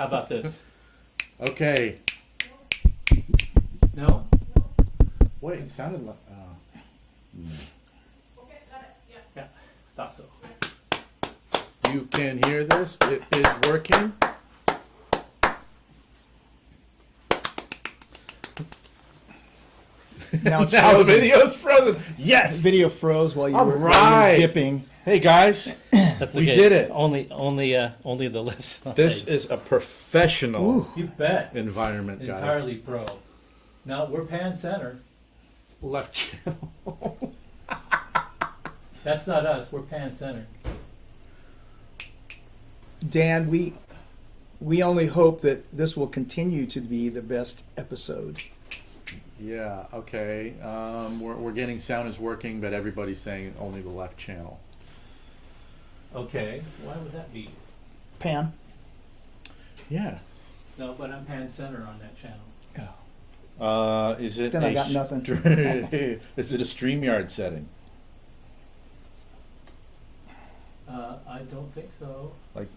How about this? Okay. No? Wait, it sounded like. Yeah, thought so. You can hear this. It is working. Now it's Now the frozen. video's frozen. Yes. Video froze while you All were right. dipping. Hey guys, That's we okay. did it. Only the left side. This is a professional Ooh. You bet. environment, guys. Entirely pro. Now we're pan center. Left channel. That's not us. We're pan center. Dan, we only hope that this will continue to be the best episode. Yeah. Okay. We're getting sound is working, but everybody's saying only the left channel. Okay. Why would that be? Pan? Yeah. No, but I'm pan center on that channel. Oh. Is it? Then I got nothing. Is it a StreamYard setting? I don't think so. Like,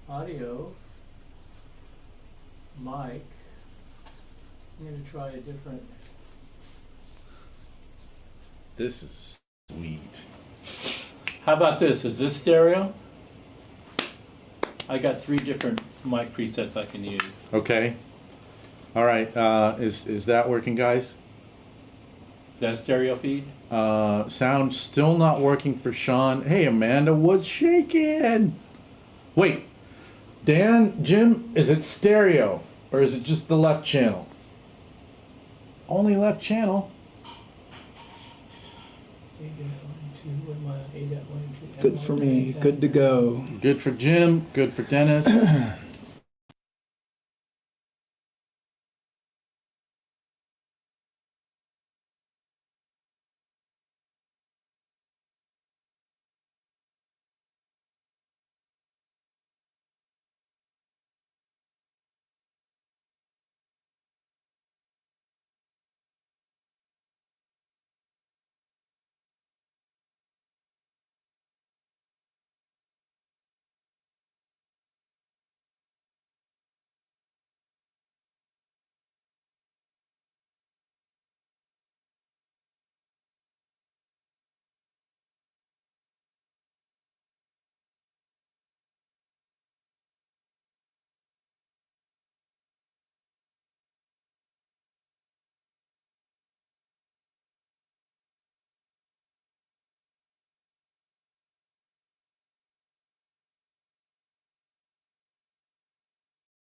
Audio. Mic. I'm going to try a different. this is sweet. How about this? Is this stereo? I got 3 different mic presets I can use. Okay. All right. Is that working, guys? Is that a stereo feed? Sound still not working for Sean. Hey, Amanda was shaking. Wait, Dan, Jim, is it stereo or is it just the left channel? Only left channel. Good for me. Good to go. Good for Jim. Good for Dennis.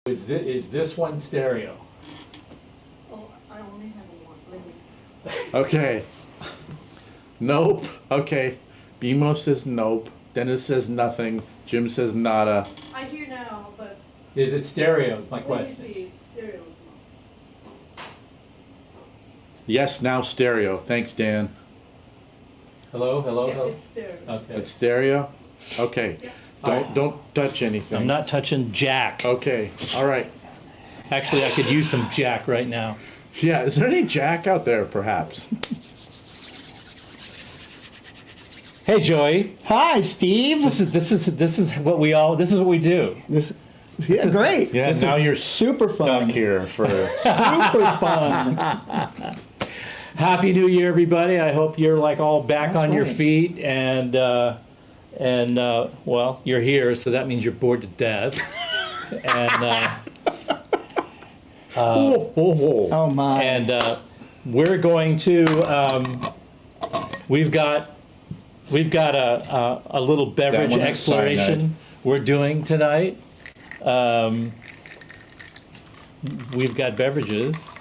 Is this one stereo? Oh, I only have one. Let me see. Okay. Nope. Okay. BMO says nope. Dennis says nothing. Jim says nada. I hear now, but Is it stereo? Is my let me question. see. It's stereo. Yes, now stereo. Thanks, Dan. Hello, hello, Yeah, hello. it's stereo. Okay. It's stereo? Okay. Yeah. Don't touch anything. I'm not touching jack. Okay. All right. Actually, I could use some jack right now. Yeah, is there any jack out there, perhaps? Hey, Joey. Hi, Steve. This is what we do. This, yeah, great. Yeah, now you're Super stuck fun. here for... Super fun. Happy New Year, everybody. I hope you're like all back That's on your right. feet and well, you're here, so that means you're bored to death. And Oh my. and we're going to we've got a little beverage one has exploration cyanide. we're doing tonight. We've got beverages,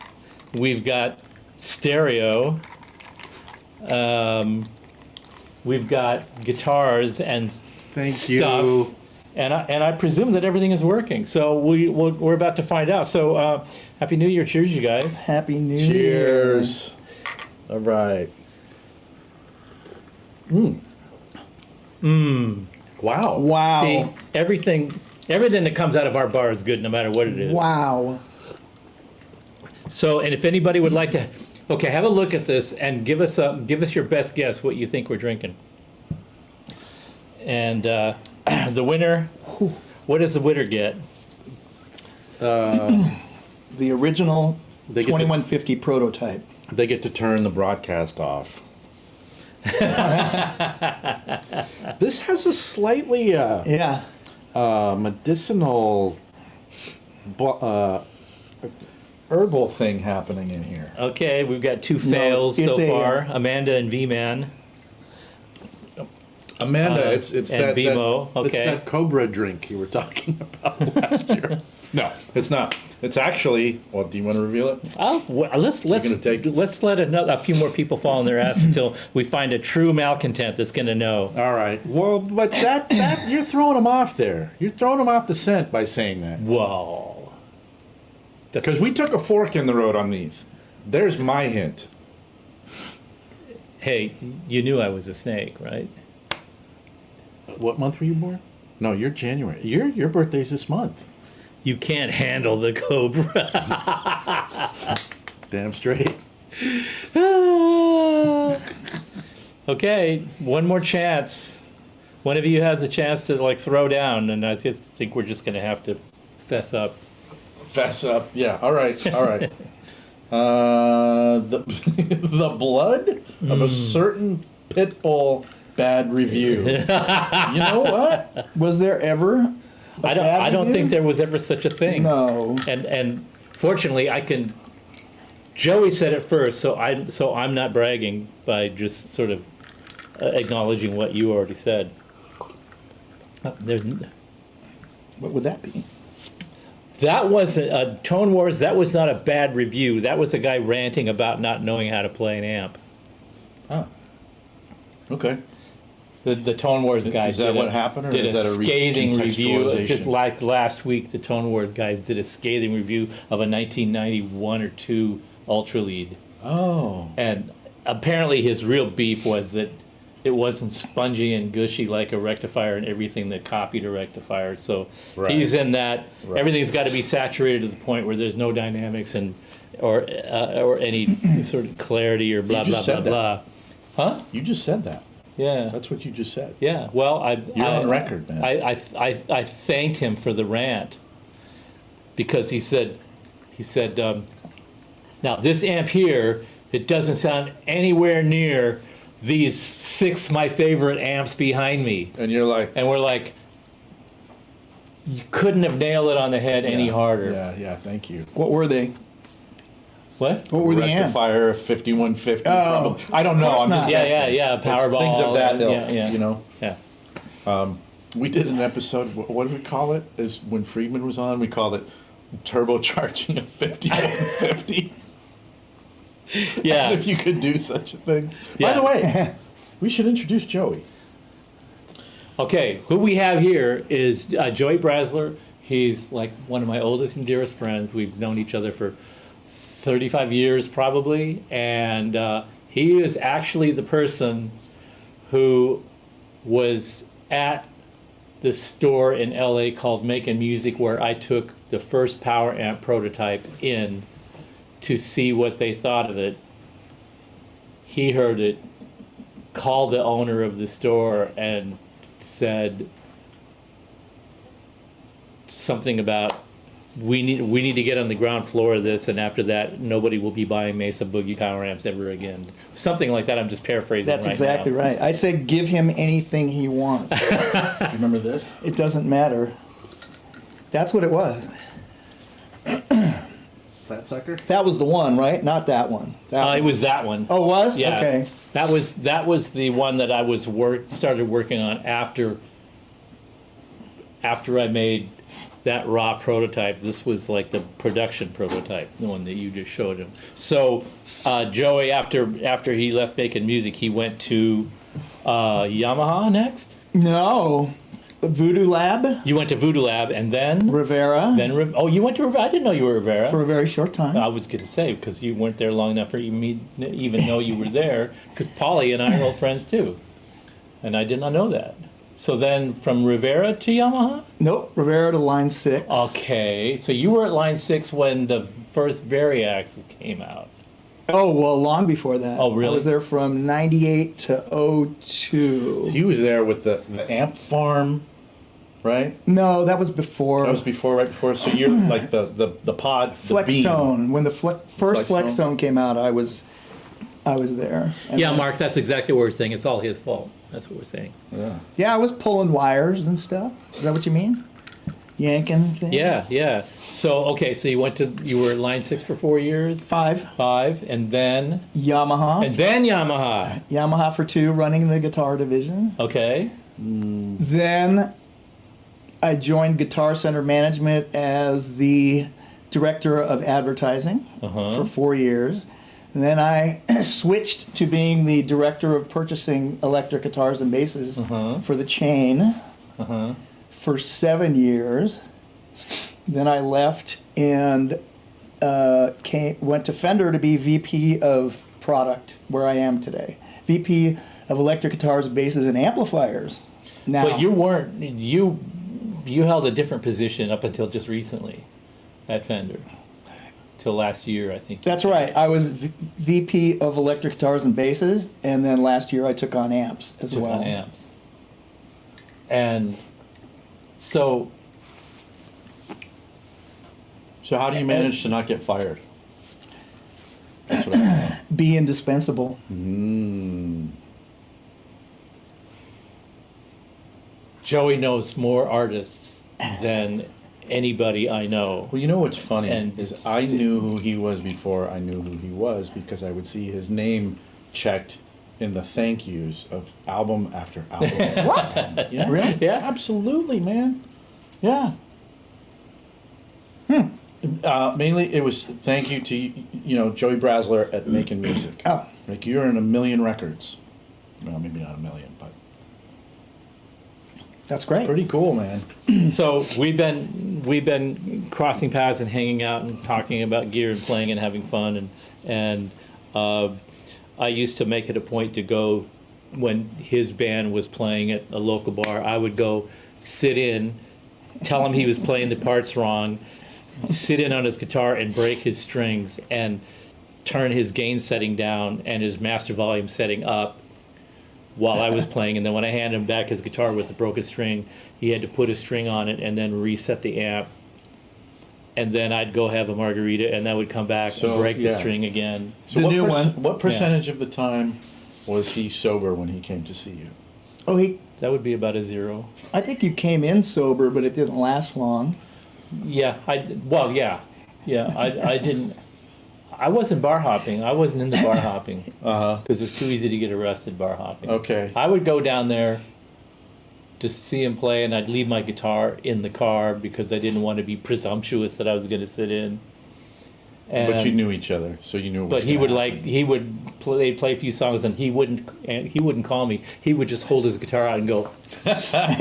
we've got stereo, we've got guitars and Thank stuff. you. And I presume that everything is working. So we're about to find out. So Happy New Year. Cheers, you guys. Happy New Year. Cheers. All right. Wow. Wow. See, everything that comes out of our bar is good no matter what it is. Wow. So, and if anybody would like to, okay, have a look at this and give us your best guess what you think we're drinking. And the winner, what does the winner get? The original They get to- 2150 prototype. They get to turn the broadcast off. This has a slightly Yeah. medicinal herbal thing happening in here. Okay, we've got two fails it's so a, far. Amanda and V-Man. Amanda, it's and that, BMO, that okay. it's that Cobra drink you were talking about last year. No, it's not. It's actually. Well, do you want to reveal it? Oh, well, let's gonna take- let's let a few more people fall on their ass until we find a true malcontent that's going to know. All right. Well, but that you're throwing them off there. You're throwing them off the scent by saying that. Whoa. That's- Because we took a fork in the road on these. There's my hint. Hey, you knew I was a snake, right? What month were you born? No, you're January. Your birthday's this month. You can't handle the cobra. Damn straight. Okay, one more chance. One of you has a chance to like throw down, and I think we're just going to have to fess up. Fess up. Yeah. All right. All right. The the blood of a certain pit bull bad review. You know what? Was there ever? I don't think there was ever such a thing. No. And fortunately, I can. Joey said it first, so I'm not bragging by just sort of acknowledging what you already said. There's. What would that be? That wasn't Tone Wars. That was not a bad review. That was a guy ranting about not knowing how to play an amp. Oh. Okay. The Tone Wars guy Is that did what happened, or did is a that a scathing review. recontextualization? Just like last week, the Tone Wars guys did a scathing review of a 1991 or 2 Ultra Lead, Oh. and apparently his real beef was that it wasn't spongy and gushy like a rectifier and everything that copied a rectifier. So Right. he's in that Right. everything's got to be saturated to the point where there's no dynamics and or any sort of clarity or blah blah just blah said that. blah. Huh? You just said that. Yeah. That's what you just said. Yeah. Well, You're on record, man. I thanked him for the rant because he said, now this amp here, it doesn't sound anywhere near these 6 my favorite amps behind me. And you're like, And we're like, you couldn't have nailed it on the head any harder. Yeah, yeah, thank you. What were they? What? What were the amps? Rectifier 5150. Oh, probably. I don't know. I'm just Yeah, guessing. yeah, It's Powerball. things of that ilk, yeah, yeah. you know. Yeah. We did an episode, what did we call it? Is when Friedman was on, we called it turbocharging a 5150. Yeah. As if you could do such a thing. Yeah. By the way, we should introduce Joey. Okay, who we have here is Joey Brasler. He's like one of my oldest and dearest friends. We've known each other for 35 years probably, and he is actually the person who was at the store in LA called Making Music, where I took the first power amp prototype in to see what they thought of it. He heard it, called the owner of the store and said something about we need to get on the ground floor of this, and after that nobody will be buying Mesa Boogie power amps ever again. Something like that. I'm just paraphrasing. That's right exactly now. right. I said give him anything he wants. Remember this? It doesn't matter. That's what it was. Fat sucker? That was the one, right? Not that one. That one. It was that one. Oh, it was? Yeah. Okay. That was the one that I was started working on after I made that raw prototype. This was like the production prototype, the one that you just showed him. So Joey, after he left Making Music, he went to Yamaha next. No. Voodoo Lab, You went to Voodoo Lab, and then Rivera, you went to Rivera. I didn't know you were Rivera. for a very short time. I was going to say, because you weren't there long enough for me to even know you were there, because Polly and I are old friends too. And I did not know that. So then from Rivera to Yamaha? Nope, Rivera to Line 6. Okay, so you were at line 6 when the first Variaxes came out. Oh, well, long before that. Oh, really? I was there from 98 to 02. He was there with the amp farm right? No, that was before. That was before, right before. So you're like the pod, the beam. Flextone. When the first Flextone. Flextone came out, I was there. And Yeah, then- Mark, that's exactly what we're saying. It's all his fault. That's what we're saying. Yeah. Yeah, I was pulling wires and stuff. Is that what you mean? Yanking things? Yeah, yeah. So, okay, so you were at Line 6 for 4 years? 5. 5, and then Yamaha. Yamaha. Yamaha for 2, running the guitar division. Okay. Then I joined Guitar Center Management as the director of advertising for 4 years. And then I switched to being the director of purchasing electric guitars and basses for the chain for 7 years. Then I left and went to Fender to be VP of product, where I am today. VP of electric guitars, basses, and amplifiers. Now, But you weren't, you held a different position up until just recently at Fender. Till last year, I think. that's right. I was VP of electric guitars and basses, and then last year I took on amps as Took well. on amps. And so, So how do you manage to not get fired? That's what I Be indispensable. Joey knows more artists than anybody I know. Well, you know what's funny And- is I knew who he was before I knew who he was because I would see his name checked in the thank yous of album after album. What? Yeah, Really? Yeah. absolutely, man. Yeah. Mainly, it was thank you to Joey Brasler at making music. Oh. Like you're in 1 million records. Well, maybe not 1 million, but That's great. pretty cool, man. So we've been crossing paths and hanging out and talking about gear and playing and having fun and I used to make it a point to go when his band was playing at a local bar. I would go sit in, tell him he was playing the parts wrong, sit in on his guitar and break his strings and turn his gain setting down and his master volume setting up while I was playing. And then when I handed him back his guitar with the broken string, he had to put a string on it and then reset the amp. And then I'd go have a margarita and I would come back So, and break the yeah. string again. So The what new one. What percentage of the time was he sober when he came to see you? Oh, That would be about a 0. I think you came in sober, but it didn't last long. Yeah, I didn't. I wasn't bar hopping. I wasn't into bar hopping because it's too easy to get arrested bar hopping. Okay. I would go down there to see him play, and I'd leave my guitar in the car because I didn't want to be presumptuous that I was going to sit in. And, But you knew each other, so you knew. What But was he gonna would happen. he would play a few songs, and he wouldn't call me. He would just hold his guitar out and go,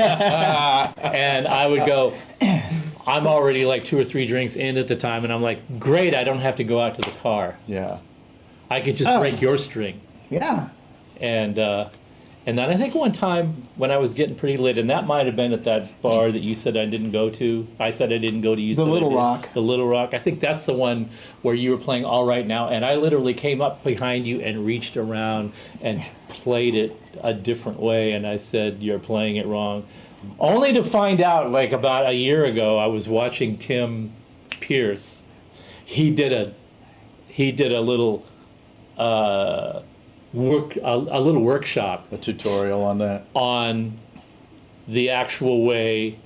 and I would go. I'm already like 2 or 3 drinks in at the time, and I'm like, great, I don't have to go out to the car. Yeah. I could just Oh. break your string. Yeah. And then I think one time when I was getting pretty lit, and that might have been at that bar that you said I didn't go to. I said I didn't go to. You The said I Little did. Rock. The Little Rock. I think that's the one where you were playing All Right Now, and I literally came up behind you and reached around and played it a different way, and I said, you're playing it wrong. Only to find out, like about a year ago, I was watching Tim Pierce. He did a little a little workshop A tutorial on that. on the actual way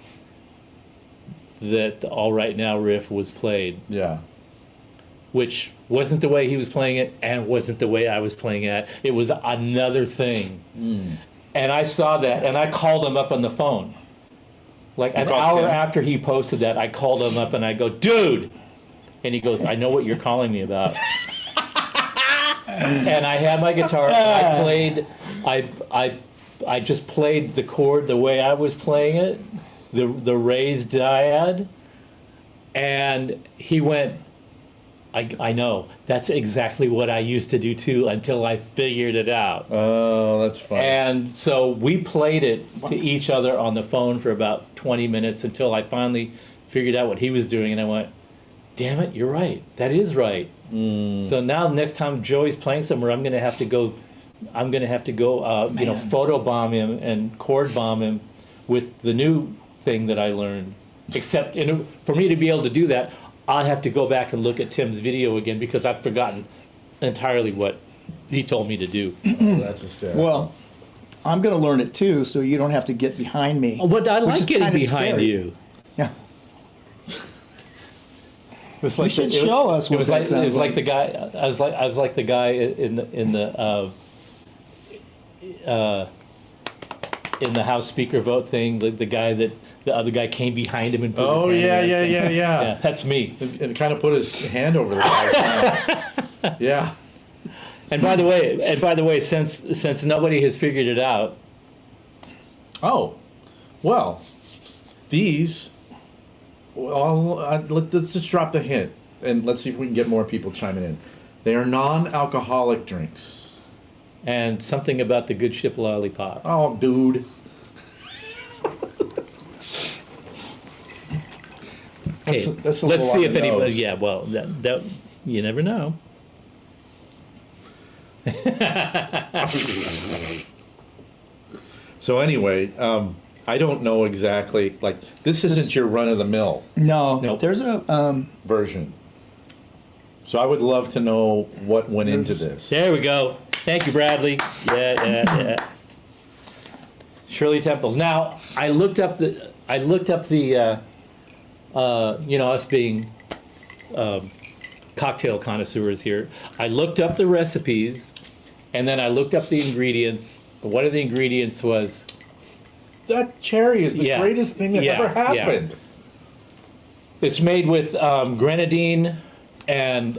that the All Right Now riff was played, Yeah. which wasn't the way he was playing it and wasn't the way I was playing it. It was another thing. And I saw that and I called him up on the phone. Like an called hour Tim? after he posted that, I called him up and I go, dude! And he goes, I know what you're calling me about. And I had my guitar. I played. I just played the chord the way I was playing it, the raised dyad. And he went, I know. That's exactly what I used to do too until I figured it out. Oh, that's fun. And so we played it to each other on the phone for about 20 minutes until I finally figured out what he was doing. And I went, damn it, you're right. That is right. So now next time Joey's playing somewhere, I'm going to have to go, photobomb him and chord bomb him with the new thing that I learned. Except for me to be able to do that, I have to go back and look at Tim's video again because I've forgotten entirely what he told me to do. Oh, that's hysterical. Well, I'm going to learn it too, so you don't have to get behind me. But I which like is getting kinda behind scary. you. Yeah. It's You should show us It what was that like sounds the guy. I was like the guy in the House Speaker vote thing. The guy that the other guy came behind him and put Oh, his hand yeah, around yeah, him. yeah. Yeah, that's me. And kind of put his hand over the guy's Yeah. And by the way, since nobody has figured it out, Oh, well, these. Well, let's just drop the hint, and let's see if we can get more people chiming in. They are non-alcoholic drinks. and something about the good ship lollipop. Oh, dude. Hey, that's a let's little see on if the anybody. nose. Yeah, well, that you never know. So anyway, I don't know exactly. Like, this isn't your run-of-the-mill No, Nope. there's a version. So I would love to know what went into this. There we go. Thank you, Bradley. Yeah. Shirley Temples. Now, I looked up the us being cocktail connoisseurs here. I looked up the recipes, and then I looked up the ingredients. One of the ingredients was That cherry is the Yeah. greatest thing that Yeah, ever yeah. happened. it's made with grenadine and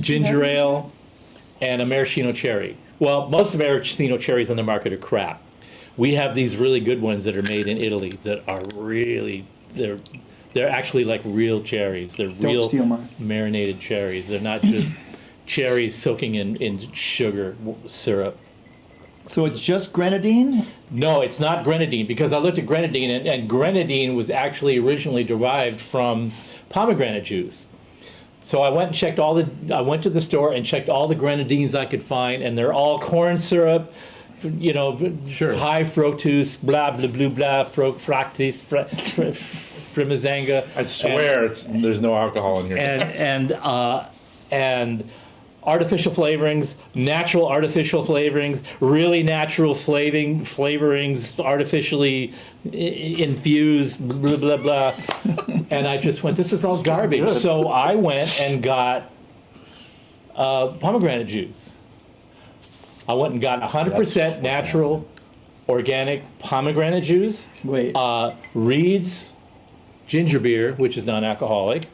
ginger ale and a maraschino cherry. Well, most of the maraschino cherries on the market are crap. We have these really good ones that are made in Italy that are really they're actually like real cherries. They're real steal mine. marinated cherries. They're not just cherries soaking in sugar syrup. so it's just grenadine. No, it's not grenadine because I looked at grenadine and grenadine was actually originally derived from pomegranate juice. So I went and checked I went to the store and checked all the grenadines I could find, and they're all corn syrup, Sure. high fructose, blah blah blah blah, fructose, frimazanga. I swear there's no alcohol in here. and artificial flavorings, natural artificial flavorings, really natural flavorings, artificially infused, blah, blah, blah. And I just went, this is all garbage. good. So I went and got pomegranate juice. I went and got 100% natural, organic pomegranate juice. Wait. Reed's ginger beer, which is non-alcoholic.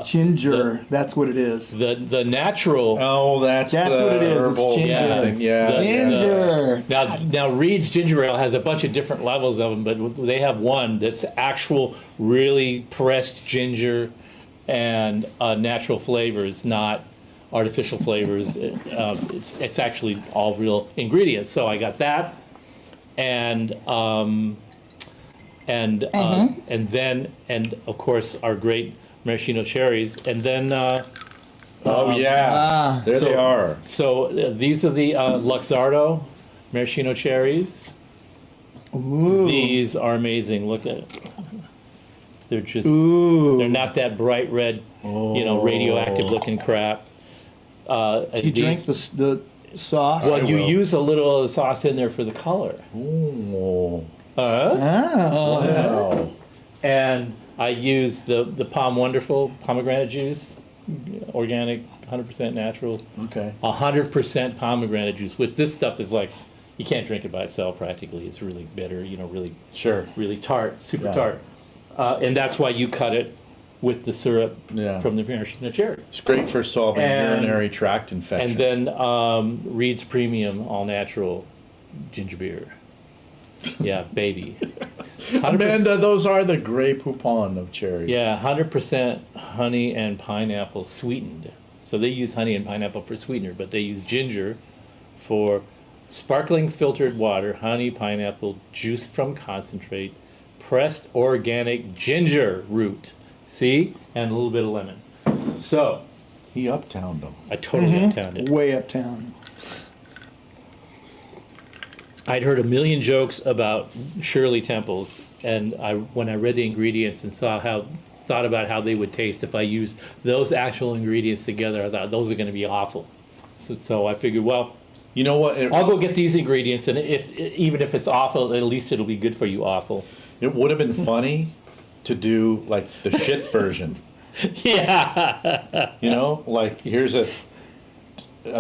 Ginger. That's what it is. The natural. Oh, that's That's the what it is, it's herbal ginger. thing. Yeah. Ginger. Now Reed's ginger ale has a bunch of different levels of them, but they have one that's actual, really pressed ginger and natural flavors, not artificial flavors. It's actually all real ingredients. So I got that, and of course our great maraschino cherries, and then. Oh yeah. There they are. So these are the Luxardo maraschino cherries. Ooh. These are amazing. Look at it. They're just, Ooh. they're not that bright red, radioactive looking crap. Do you drink the sauce? Well, you will. use a little of the sauce in there for the color. Oh. Oh. Wow. And I use the Palm Wonderful pomegranate juice, organic, 100% natural. Okay. 100% pomegranate juice. Which this stuff is like, you can't drink it by itself practically. It's really bitter, really Sure. really tart, super Yeah. tart. And that's why you cut it with the syrup Yeah. from the maraschino cherry. It's great for solving And- urinary tract infections. And then Reed's Premium All Natural Ginger Beer. Yeah, baby. 100%, Amanda, those are the Grey Poupon of cherries. yeah, 100% honey and pineapple sweetened. So they use honey and pineapple for sweetener, but they use ginger for sparkling filtered water, honey, pineapple, juice from concentrate, pressed organic ginger root. See? And a little bit of lemon. So, He uptowned them. I totally uptowned it. Way uptown. I'd heard a million jokes about Shirley Temples, and when I read the ingredients and thought about how they would taste if I used those actual ingredients together, I thought those are going to be awful. So I figured, well, You know what? I'll go get these ingredients, and even if it's awful, at least it'll be good for you. Awful. It would have been funny to do like the shit version. Yeah. You know, like here's a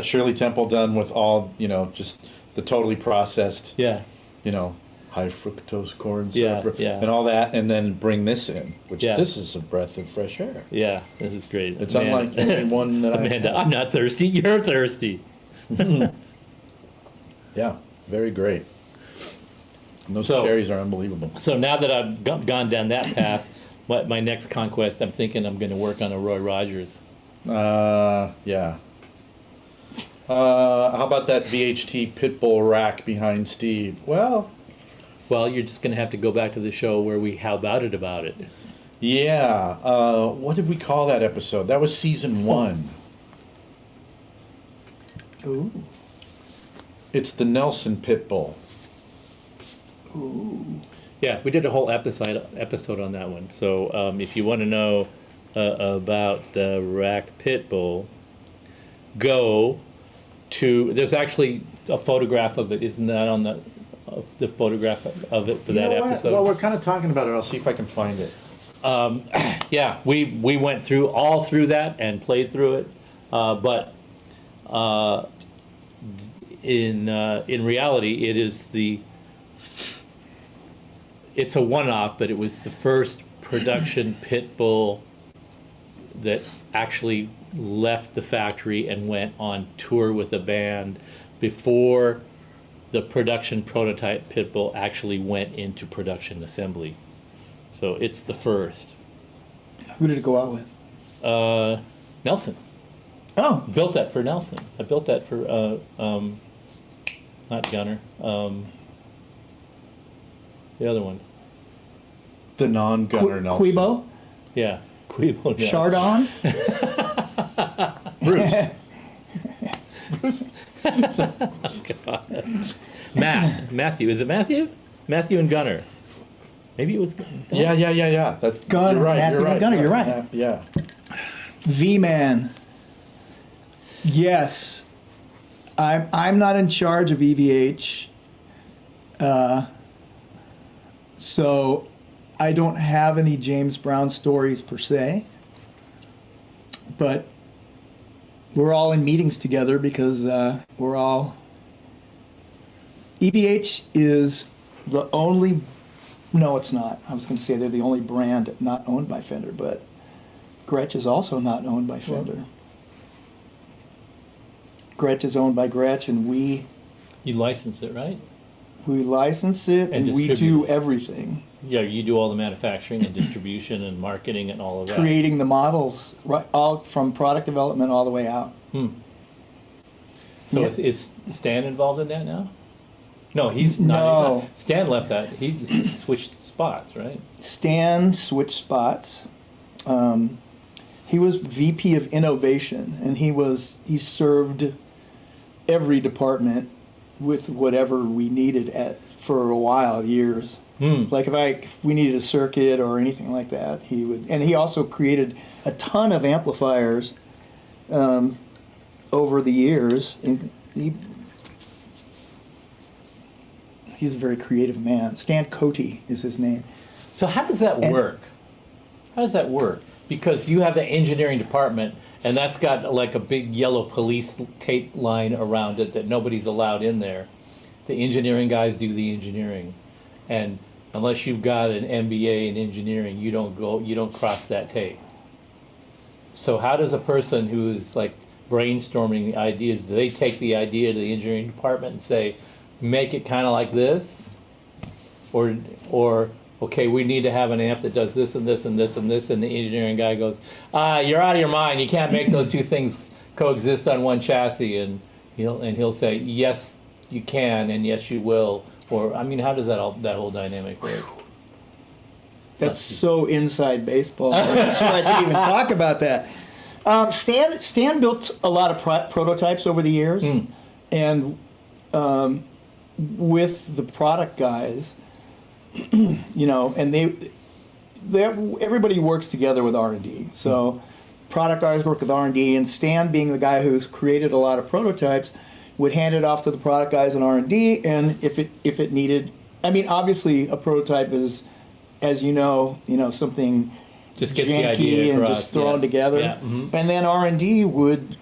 Shirley Temple done with all, just the totally processed, Yeah. High fructose corn Yeah, syrup yeah. and all that, and then bring this in, which Yeah. this is a breath of fresh air. Yeah. This is great. It's unlike any one that Amanda, I'm not thirsty. You're thirsty. Yeah, very great. And those So- cherries are unbelievable. So now that I've gone down that path, my next conquest, I'm thinking I'm going to work on a Roy Rogers. Yeah. How about that VHT Pitbull rack behind Steve? Well, Well, you're just going to have to go back to the show where we how about it. yeah. What did we call that episode? That was season 1. Ooh. It's the Nelson Pitbull. Ooh. Yeah, we did a whole episode on that one. So if you want to know about the rack Pitbull, go to. There's actually a photograph of it. Isn't that on the photograph of it for that episode? Well, we're kind of talking about it. I'll see if I can find it. Yeah, we went all through that and played through it, but in reality, it's a one-off, but it was the first production pit bull that actually left the factory and went on tour with a band before the production prototype pit bull actually went into production assembly. So it's the first. Who did it go out with? Nelson. Oh, Built that for Nelson. I built that for not Gunner. The other one. The non-gunner Nelson. Quibo, Yeah. Quibo Nelson. Chardon. Bruce. Matthew. Is it Matthew? Matthew and Gunner. Maybe it was. Yeah. That's Gunner, You're right. Matthew You're right. and Gunner, you're right. Yeah. V-Man. Yes. I'm not in charge of EVH. So I don't have any James Brown stories per se. But we're all in meetings together because we're all... EVH is the only... No, it's not. I was going to say they're the only brand not owned by Fender, but Gretsch is also not owned by Fender. Gretsch is owned by Gretsch, and we You license it, right? license it, and we distribute do it. everything. Yeah, you do all the manufacturing and distribution and marketing and all of that. Creating the models, right, all from product development all the way out. So Yeah. is Stan involved in that now? No, he's not. No. Stan left that. He switched spots, right? Stan switched spots. He was VP of Innovation, and he served every department with whatever we needed for a while, years. Like if we needed a circuit or anything like that, he would. And he also created a ton of amplifiers over the years. And he's a very creative man. Stan Cote is his name. So how does that work? How does that work? Because you have the engineering department, and that's got like a big yellow police tape line around it that nobody's allowed in there. The engineering guys do the engineering, and unless you've got an MBA in engineering, you don't cross that tape. So how does a person who is like brainstorming the ideas, do they take the idea to the engineering department and say, make it kind of like this, or okay, we need to have an amp that does this and this and this and this, and the engineering guy goes, you're out of your mind. You can't make those two things coexist on one chassis, and he'll say, yes, you can, and yes, you will. Or I mean, how does that whole dynamic work? That's so inside baseball. I'm not sure I can even talk about that. Stan built a lot of prototypes over the years, and with the product guys, you know, and everybody works together with R&D. So product guys work with R&D, and Stan, being the guy who's created a lot of prototypes, would hand it off to the product guys in R&D, and if it needed, I mean, obviously a prototype is, as you know, something Just gets the janky idea and across, just thrown yeah. together, Yeah, mhm. and then R&D would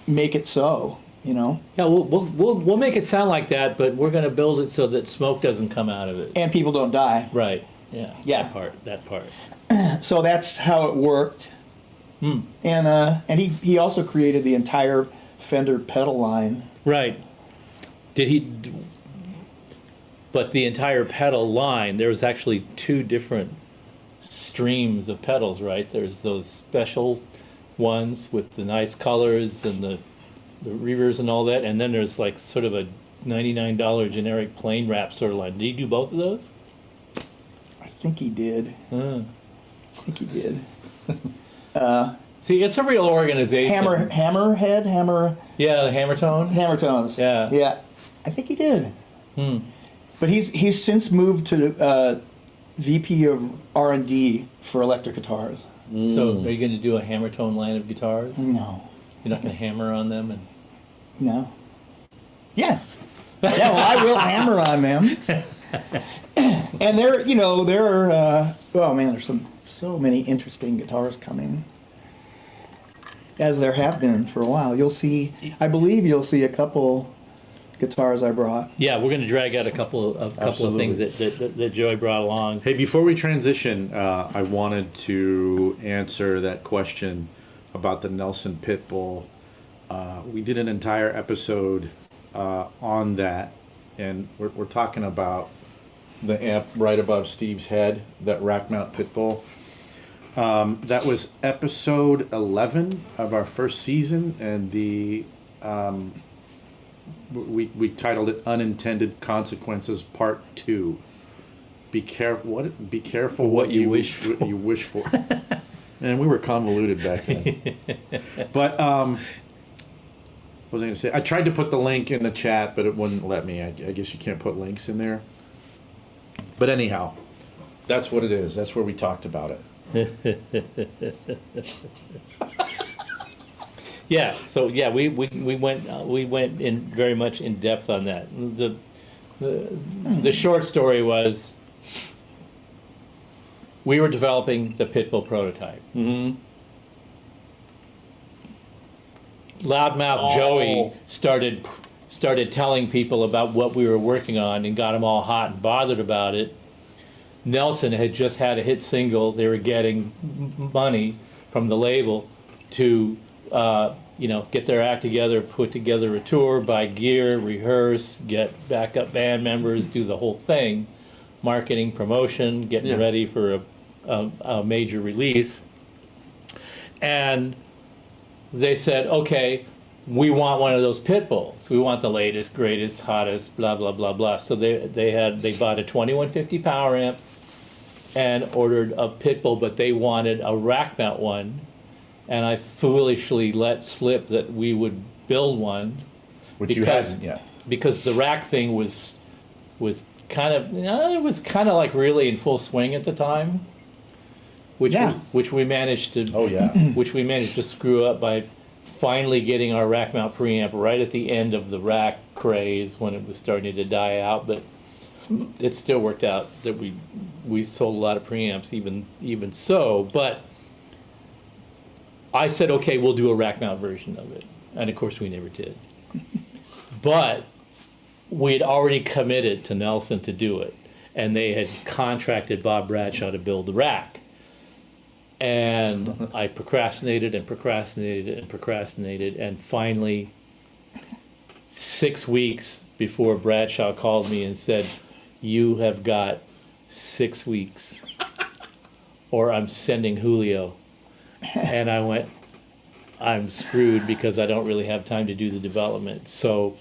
make it so, you know, Yeah, we'll make it sound like that, but we're gonna build it so that smoke doesn't come out of it. and people don't die. Right, yeah. Yeah. That part. So that's how it worked. And he also created the entire Fender pedal line. Right. But the entire pedal line, there was actually two different streams of pedals, right? There's those special ones with the nice colors and the reverbs and all that, and then there's like sort of a $99 generic plain wrap sort of line. Did he do both of those? I think he did. Uh. I think he did. See, it's a real organization. Hammerhead. Yeah, the hammer tone. Hammertones. Yeah. Yeah. I think he did. But he's since moved to VP of R&D for electric guitars. So, are you going to do a hammer tone line of guitars? No. You're not going to hammer on them and. No. Yes. Yeah, well, I will hammer on them. And oh man, there's so many interesting guitars coming. As there have been for a while. I believe you'll see a couple guitars I brought. Yeah, we're going to drag out a couple of things that Joey brought along. Hey, before we transition, I wanted to answer that question about the Nelson Pitbull. We did an entire episode on that, and we're talking about the amp right above Steve's head, that rack mount Pitbull. That was episode 11 of our first season, and we titled it "Unintended Consequences Part 2." Be careful what you wish for. And we were convoluted back then. But what was I going to say? I tried to put the link in the chat, but it wouldn't let me. I guess you can't put links in there. But anyhow, that's what it is. That's where we talked about it. Yeah. So yeah, we went in very much in depth on that. The short story was we were developing the Pitbull prototype. Loudmouth Joey started telling people about what we were working on and got them all hot and bothered about it. Nelson had just had a hit single. They were getting money from the label to get their act together, put together a tour, buy gear, rehearse, get backup band members, do the whole thing, marketing, promotion, getting ready for a major release. And they said, okay, we want one of those pit bulls. We want the latest, greatest, hottest, blah, blah, blah, blah. So they bought a 2150 power amp and ordered a pit bull, but they wanted a rack mount one. And I foolishly let slip that we would build one. Which you hadn't yet. Because the rack thing was kind of, it was kind of like really in full swing at the time. Which we managed to which we managed to screw up by finally getting our rack mount preamp right at the end of the rack craze when it was starting to die out. But it still worked out that we sold a lot of preamps even so. But I said, okay, we'll do a rack mount version of it. And of course we never did. But we had already committed to Nelson to do it. And they had contracted Bob Bradshaw to build the rack. And I procrastinated, and finally, 6 weeks before Bradshaw called me and said, "You have got 6 weeks, or I'm sending Julio." And I went, I'm screwed because I don't really have time to do the development. So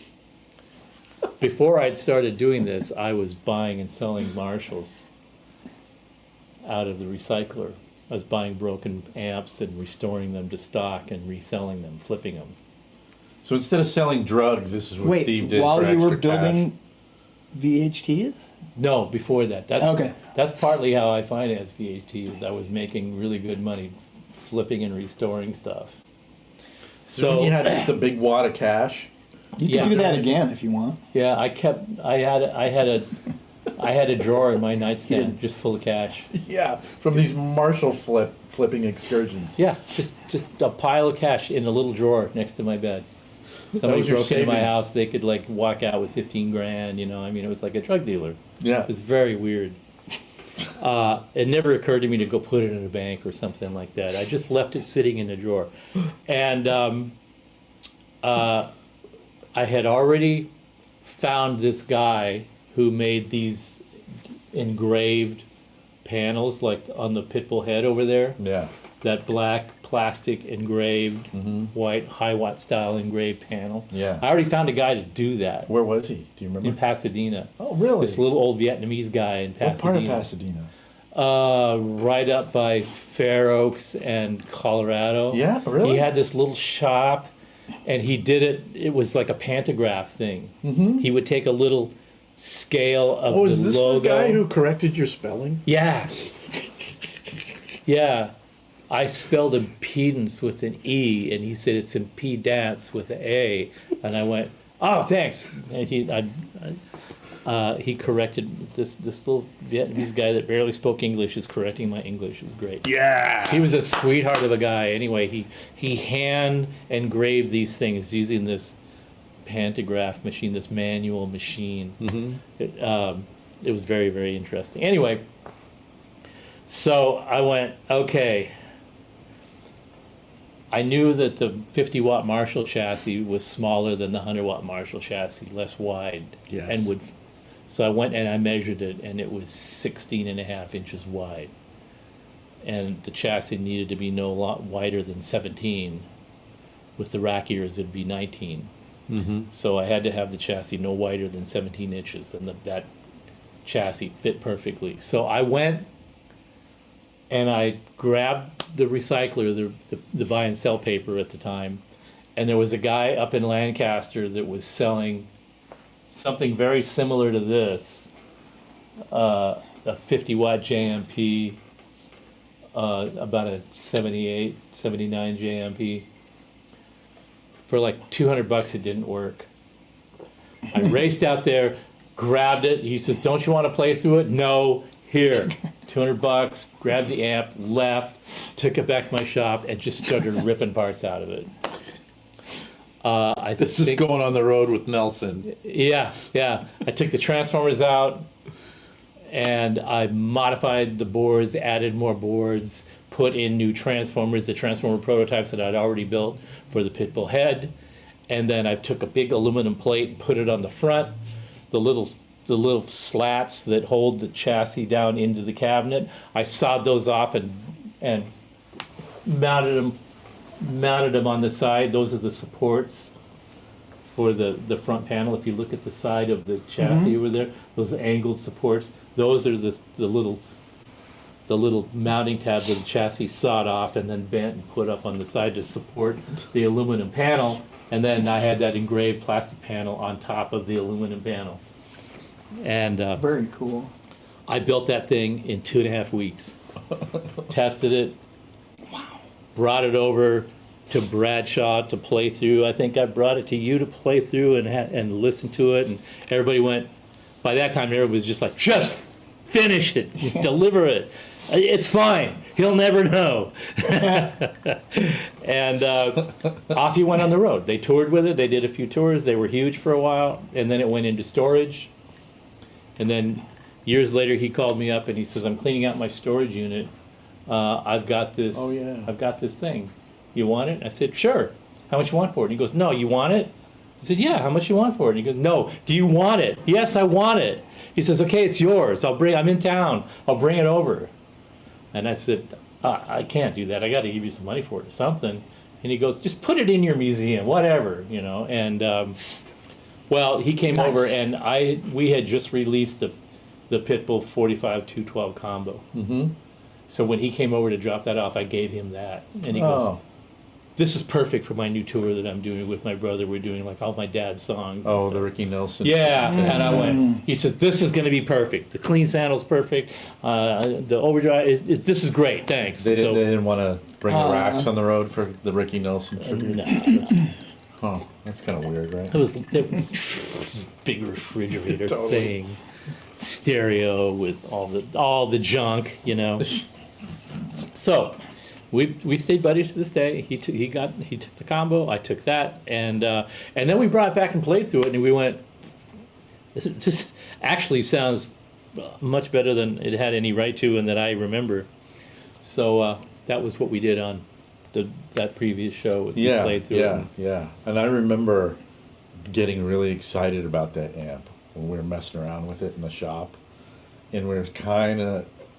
before I'd started doing this, I was buying and selling Marshalls out of the recycler. I was buying broken amps and restoring them to stock and reselling them, flipping them. So instead of selling drugs, this is what Steve did while for you were extra building cash. VHTs? No, before that. That's Okay. That's partly how I financed VHT, is I was making really good money flipping and restoring stuff. So when you had just a big wad of cash. You Yeah. can do that again if you want. Yeah, I had a drawer in my nightstand just full of cash. Yeah, from these Marshall flipping excursions. Yeah, just a pile of cash in a little drawer next to my bed. Somebody was your broke into my savings. house, they could like walk out with 15 grand, you know, I mean, it was like a drug dealer. Yeah. It was very weird. It never occurred to me to go put it in a bank or something like that. I just left it sitting in a drawer. And I had already found this guy who made these engraved panels, like on the Pitbull head over there. Yeah. That black plastic engraved, white, high watt style engraved panel. Yeah. I already found a guy to do that Where was he? Do you remember? in Pasadena. Oh, really? This little old Vietnamese guy in Pasadena. What part of Pasadena? Right up by Fair Oaks and Colorado. Yeah, really? He had this little shop, and he did it. It was like a pantograph thing. He would take a little scale of Oh, is the this logo. the guy who corrected your spelling? Yeah. Yeah. I spelled impedance with an E, and he said it's impedance with an A, and I went, "Oh, thanks." And he corrected this little Vietnamese guy that barely spoke English is correcting my English. It was great. Yeah. He was a sweetheart of a guy. Anyway, he hand engraved these things using this pantograph machine, this manual machine. It was very, very interesting. Anyway, so I went, okay. I knew that the 50 watt Marshall chassis was smaller than the 100 watt Marshall chassis, less wide. Yes. And so I went and I measured it, and it was 16 and a half inches wide. And the chassis needed to be no lot wider than 17. With the rack ears, it'd be 19. So I had to have the chassis no wider than 17 inches, and that chassis fit perfectly. So I went and I grabbed the recycler, the buy and sell paper at the time, and there was a guy up in Lancaster that was selling something very similar to this, a 50 watt JMP, about a 78, 79 JMP. For like $200, it didn't work. I raced out there, grabbed it. He says, "Don't you want to play through it?" No. Here, $200. Grabbed the amp, left, took it back to my shop, and just started ripping parts out of it. This is going on the road with Nelson. Yeah. I took the transformers out, and I modified the boards, added more boards, put in new transformers, the transformer prototypes that I'd already built for the Pitbull head, and then I took a big aluminum plate and put it on the front, the little slats that hold the chassis down into the cabinet. I sawed those off and mounted them on the side. Those are the supports for the front panel. If you look at the side of the chassis over there, those angled supports. Those are the little mounting tabs of the chassis sawed off and then bent and put up on the side to support the aluminum panel. And then I had that engraved plastic panel on top of the aluminum panel. And Very cool. I built that thing in 2.5 weeks. Tested it. Brought it over to Bradshaw to play through. I think I brought it to you to play through and listen to it. And everybody went, by that time, everybody was just like, "Just finish it, deliver it. It's fine. He'll never know." And off he went on the road. They toured with it. They did a few tours. They were huge for a while. And then it went into storage. And then years later, he called me up and he says, "I'm cleaning out my storage unit. I've got this. Oh, yeah. I've got this thing. You want it?" I said, "Sure. How much you want for it?" And he goes, "No, you want it?" I said, "Yeah. How much you want for it?" And he goes, "No. Do you want it?" "Yes, I want it." He says, "Okay, it's yours. I'm in town. I'll bring it over." And I said, "I can't do that. I got to give you some money for it or something." And he goes, "Just put it in your museum, whatever, you know." And well, he came Nice. over, and we had just released the Pitbull 45 212 combo. So when he came over to drop that off, I gave him that, and he goes, Oh. this is perfect for my new tour that I'm doing with my brother. We're doing like all my dad's songs. and Oh, stuff. the Ricky Nelson. Yeah, and I went. He says this is going to be perfect. The clean saddle's perfect. The overdrive this is great. Thanks. They So- didn't want to bring the racks on the road for the Ricky Nelson tribute. no, that's- Huh, that's kind of weird, right? it was this big refrigerator Totally. thing, stereo with all the junk, you know. So, we stayed buddies to this day. He took the combo, I took that, and then we brought it back and played through it, and we went. This actually sounds much better than it had any right to, and that I remember. So that was what we did on that previous show. Was we Yeah, played through it. yeah. And I remember getting really excited about that amp when we were messing around with it in the shop. And we were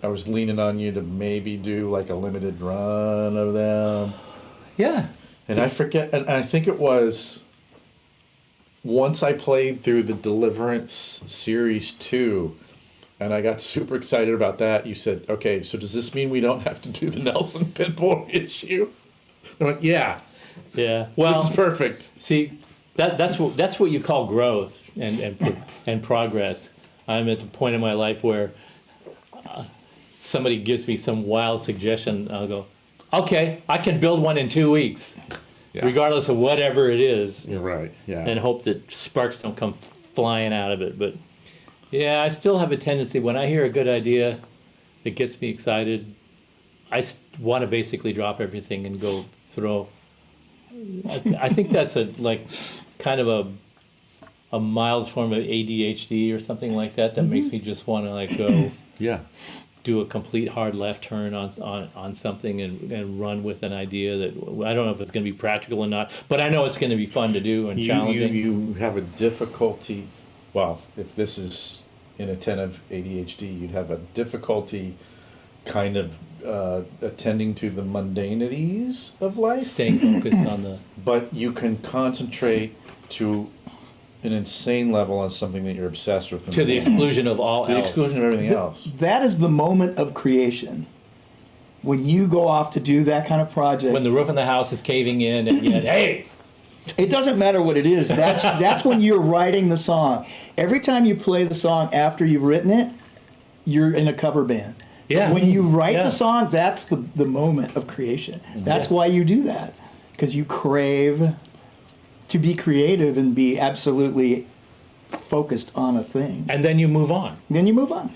I was leaning on you to maybe do like a limited run of them. Yeah. And I forget, and I think it was once I played through the Deliverance Series 2, and I got super excited about that. You said, okay, so does this mean we don't have to do the Nelson pinball issue? I went, yeah, Yeah. Well, this is perfect. see, that's what you call growth and progress. I'm at the point in my life where somebody gives me some wild suggestion. I'll go, okay, I can build one in 2 weeks, regardless of whatever it is, You're right, yeah. and hope that sparks don't come flying out of it. But yeah, I still have a tendency when I hear a good idea that gets me excited, I want to basically drop everything and go throw. I think that's kind of a mild form of ADHD or something like that makes me just want to go Yeah. do a complete hard left turn on something and run with an idea that I don't know if it's going to be practical or not, but I know it's going to be fun to do and challenging. You have a difficulty, well, if this is inattentive ADHD, you'd have a difficulty kind of attending to the mundanities of life, Staying focused on the but you can concentrate to an insane level on something that you're obsessed with. to the exclusion of all To the else. exclusion of everything else. That is the moment of creation. When you go off to do that kind of project, When the roof of the house is caving in, and yet, hey, it doesn't matter what it is. That's when you're writing the song. Every time you play the song after you've written it, you're in a cover band. Yeah. When you write Yeah. the song, that's the moment of creation. That's why you do that. Because you crave to be creative and be absolutely focused on a thing. and then you move on. Then you move on.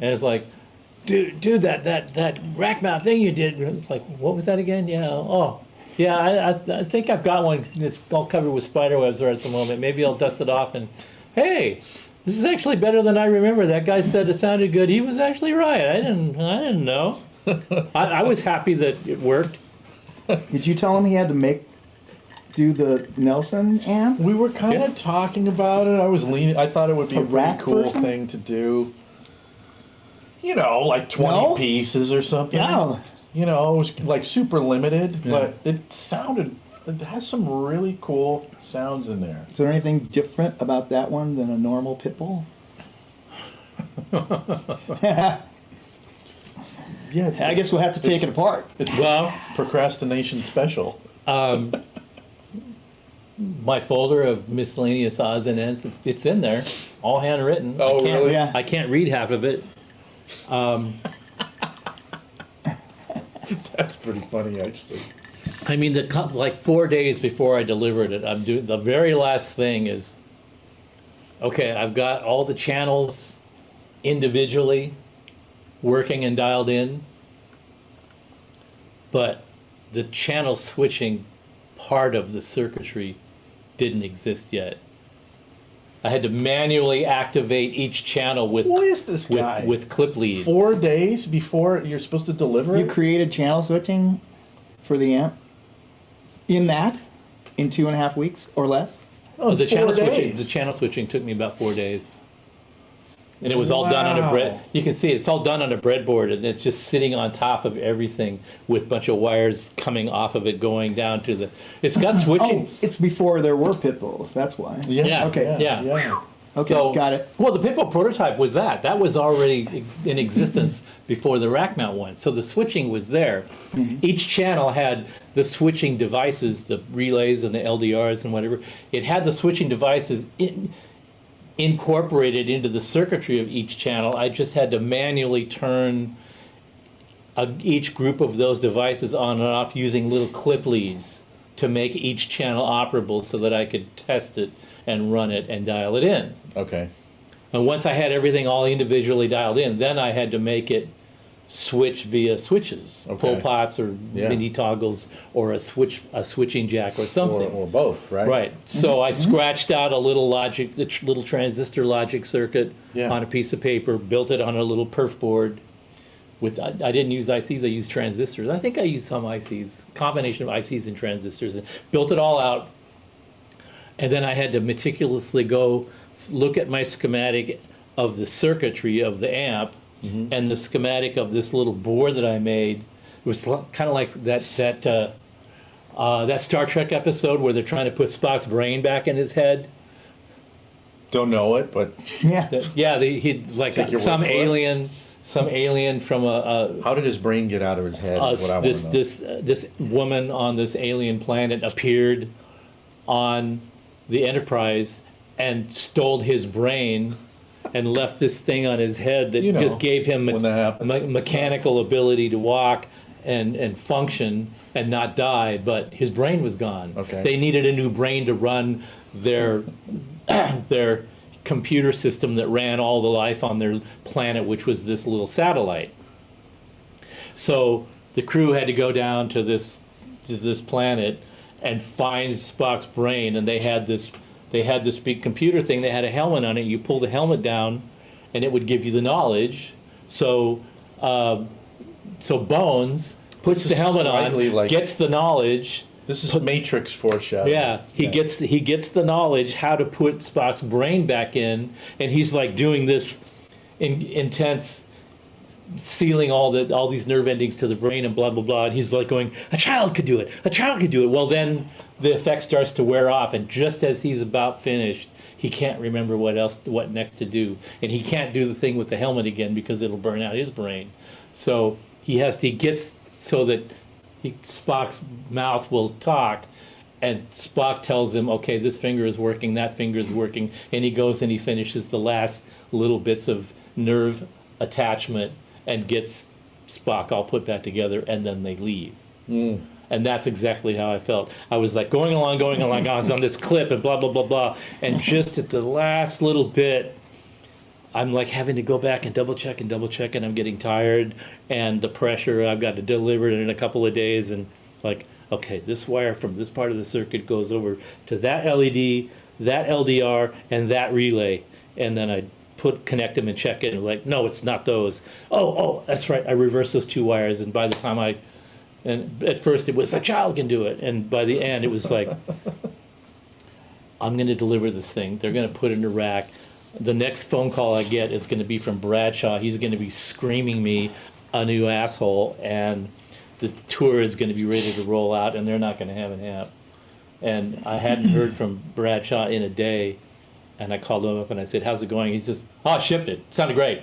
And it's like, dude, that rack mount thing you did. It's like, what was that again? Yeah. Oh, yeah. I think I've got one that's all covered with spider webs right at the moment. Maybe I'll dust it off and, hey, this is actually better than I remember. That guy said it sounded good. He was actually right. I didn't know. I was happy that it worked. Did you tell him he had to do the Nelson amp? We were kind of talking about it. I thought it would be a pretty rack cool version? thing to do. You know, like 20 No? pieces or something. Yeah. You know, it was like super limited, but it has some really cool sounds in there. Is there anything different about that one than a normal pit bull? Yeah, I guess we'll have to take it apart. it's Well, Procrastination special. my folder of miscellaneous odds and ends, it's in there, all handwritten. Oh, I can't, really? Yeah. I can't read half of it. That's pretty funny, actually. I mean, like 4 days before I delivered it, I'm doing the very last thing is, okay, I've got all the channels individually working and dialed in, but the channel switching part of the circuitry didn't exist yet. I had to manually activate each channel with What is this guy? with clip leads. 4 days before you're supposed to deliver You it? created channel switching for the amp in 2.5 weeks or less? Oh, the 4 channel days. switching. The channel switching took me about 4 days, and it was all done on a Wow. bread. You can see it's all done on a breadboard, and it's just sitting on top of everything with a bunch of wires coming off of it, going down to the. It's got switching. Oh, it's before there were pit bulls. That's why. Yeah. Okay. Yeah. Yeah. Okay, So, got it. Well, the Pitbull prototype was that. That was already in existence before the rack mount one. So the switching was there. Each channel had the switching devices, the relays and the LDRs and whatever. It had the switching devices incorporated into the circuitry of each channel. I just had to manually turn each group of those devices on and off using little clip leads to make each channel operable so that I could test it and run it and dial it in. Okay. And once I had everything all individually dialed in, then I had to make it switch via switches, Okay. pull pots or Yeah. mini toggles or a switching jack or something. Or both, right? Right. So I scratched out a little little transistor logic circuit Yeah. on a piece of paper, built it on a little perf board. I didn't use ICs, I used transistors. I think I used some ICs, combination of ICs and transistors, and built it all out. And then I had to meticulously go look at my schematic of the circuitry of the amp and the schematic of this little board that I made. It was kind of like that Star Trek episode where they're trying to put Spock's brain back in his head. Don't know it, but Yeah. He'd like Take your some word for it. alien from how did his brain get out of his head? Is what I want to know. this woman on this alien planet appeared on the Enterprise and stole his brain and left this thing on his head that You know, just gave him when that happens. mechanical ability to walk and function and not die, but his brain was gone. Okay. They needed a new brain to run their their computer system that ran all the life on their planet, which was this little satellite. So the crew had to go down to this planet and find Spock's brain, and they had this big computer thing. They had a helmet on it. You pull the helmet down, and it would give you the knowledge. So Bones puts the helmet on, slightly like- gets the knowledge. This is Matrix foreshadowing. Yeah, he gets the knowledge how to put Spock's brain back in, and he's like doing this intense sealing all these nerve endings to the brain and blah blah blah, and he's like going, a child could do it, a child could do it. Well, then the effect starts to wear off, and just as he's about finished, he can't remember what next to do, and he can't do the thing with the helmet again because it'll burn out his brain. So he gets so that Spock's mouth will talk, and Spock tells him, okay, this finger is working, that finger is working, and he goes and he finishes the last little bits of nerve attachment and gets Spock all put back together, and then they leave. And that's exactly how I felt. I was like going along, I was on this clip and blah, blah, blah, blah, and just at the last little bit, I'm like having to go back and double check, and I'm getting tired, and the pressure, I've got to deliver it in a couple of days, and like, okay, this wire from this part of the circuit goes over to that LED, that LDR, and that relay, and then I connect them and check it, and like, no, it's not those. Oh, that's right, I reversed those two wires, and by the time and at first it was, a child can do it, and by the end it was like, I'm going to deliver this thing, they're going to put it in the rack. The next phone call I get is going to be from Bradshaw. He's going to be screaming me a new asshole, and the tour is going to be ready to roll out, and they're not going to have an amp. And I hadn't heard from Bradshaw in a day, and I called him up and I said, how's it going? He says, oh, I shipped it. Sounded great.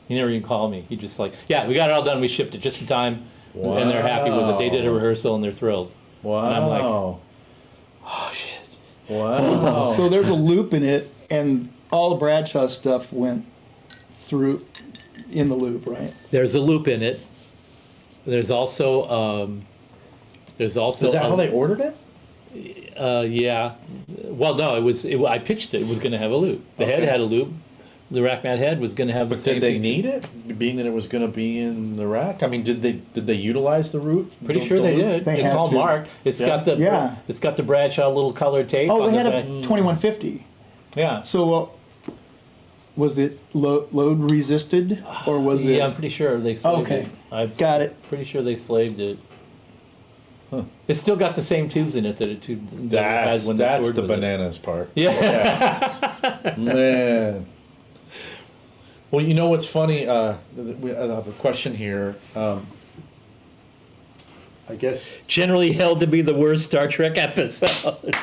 He never even called me. He just like, yeah, we got it all done. We shipped it just in time, and they're happy with it. They did a rehearsal, and they're thrilled. Wow. And I'm like, oh, shit. Wow. So there's a loop in it, and all the Bradshaw stuff went through in the loop, right? There's a loop in it. There's also Is that how they ordered it? yeah. Well, no, I pitched it. It was going to have a loop. The head had a loop. The rack mount head was going to have the But same did they feature. need it, being that it was going to be in the rack? I mean, did they utilize the root? Pretty sure they did. They It's had all to. marked. It's got the Yeah. It's got the Bradshaw little colored tape. Oh, on they had the a back. 2150. Yeah. So was it load resisted, or was it? Yeah, I'm pretty sure they slaved Okay. it. I'm Got it. pretty sure they slaved it. It's still got the same tubes in it that it had when they That's toured the with it. bananas part. Yeah. Man. Well, you know what's funny? I have a question here. I guess Generally held to be the worst Star Trek episode.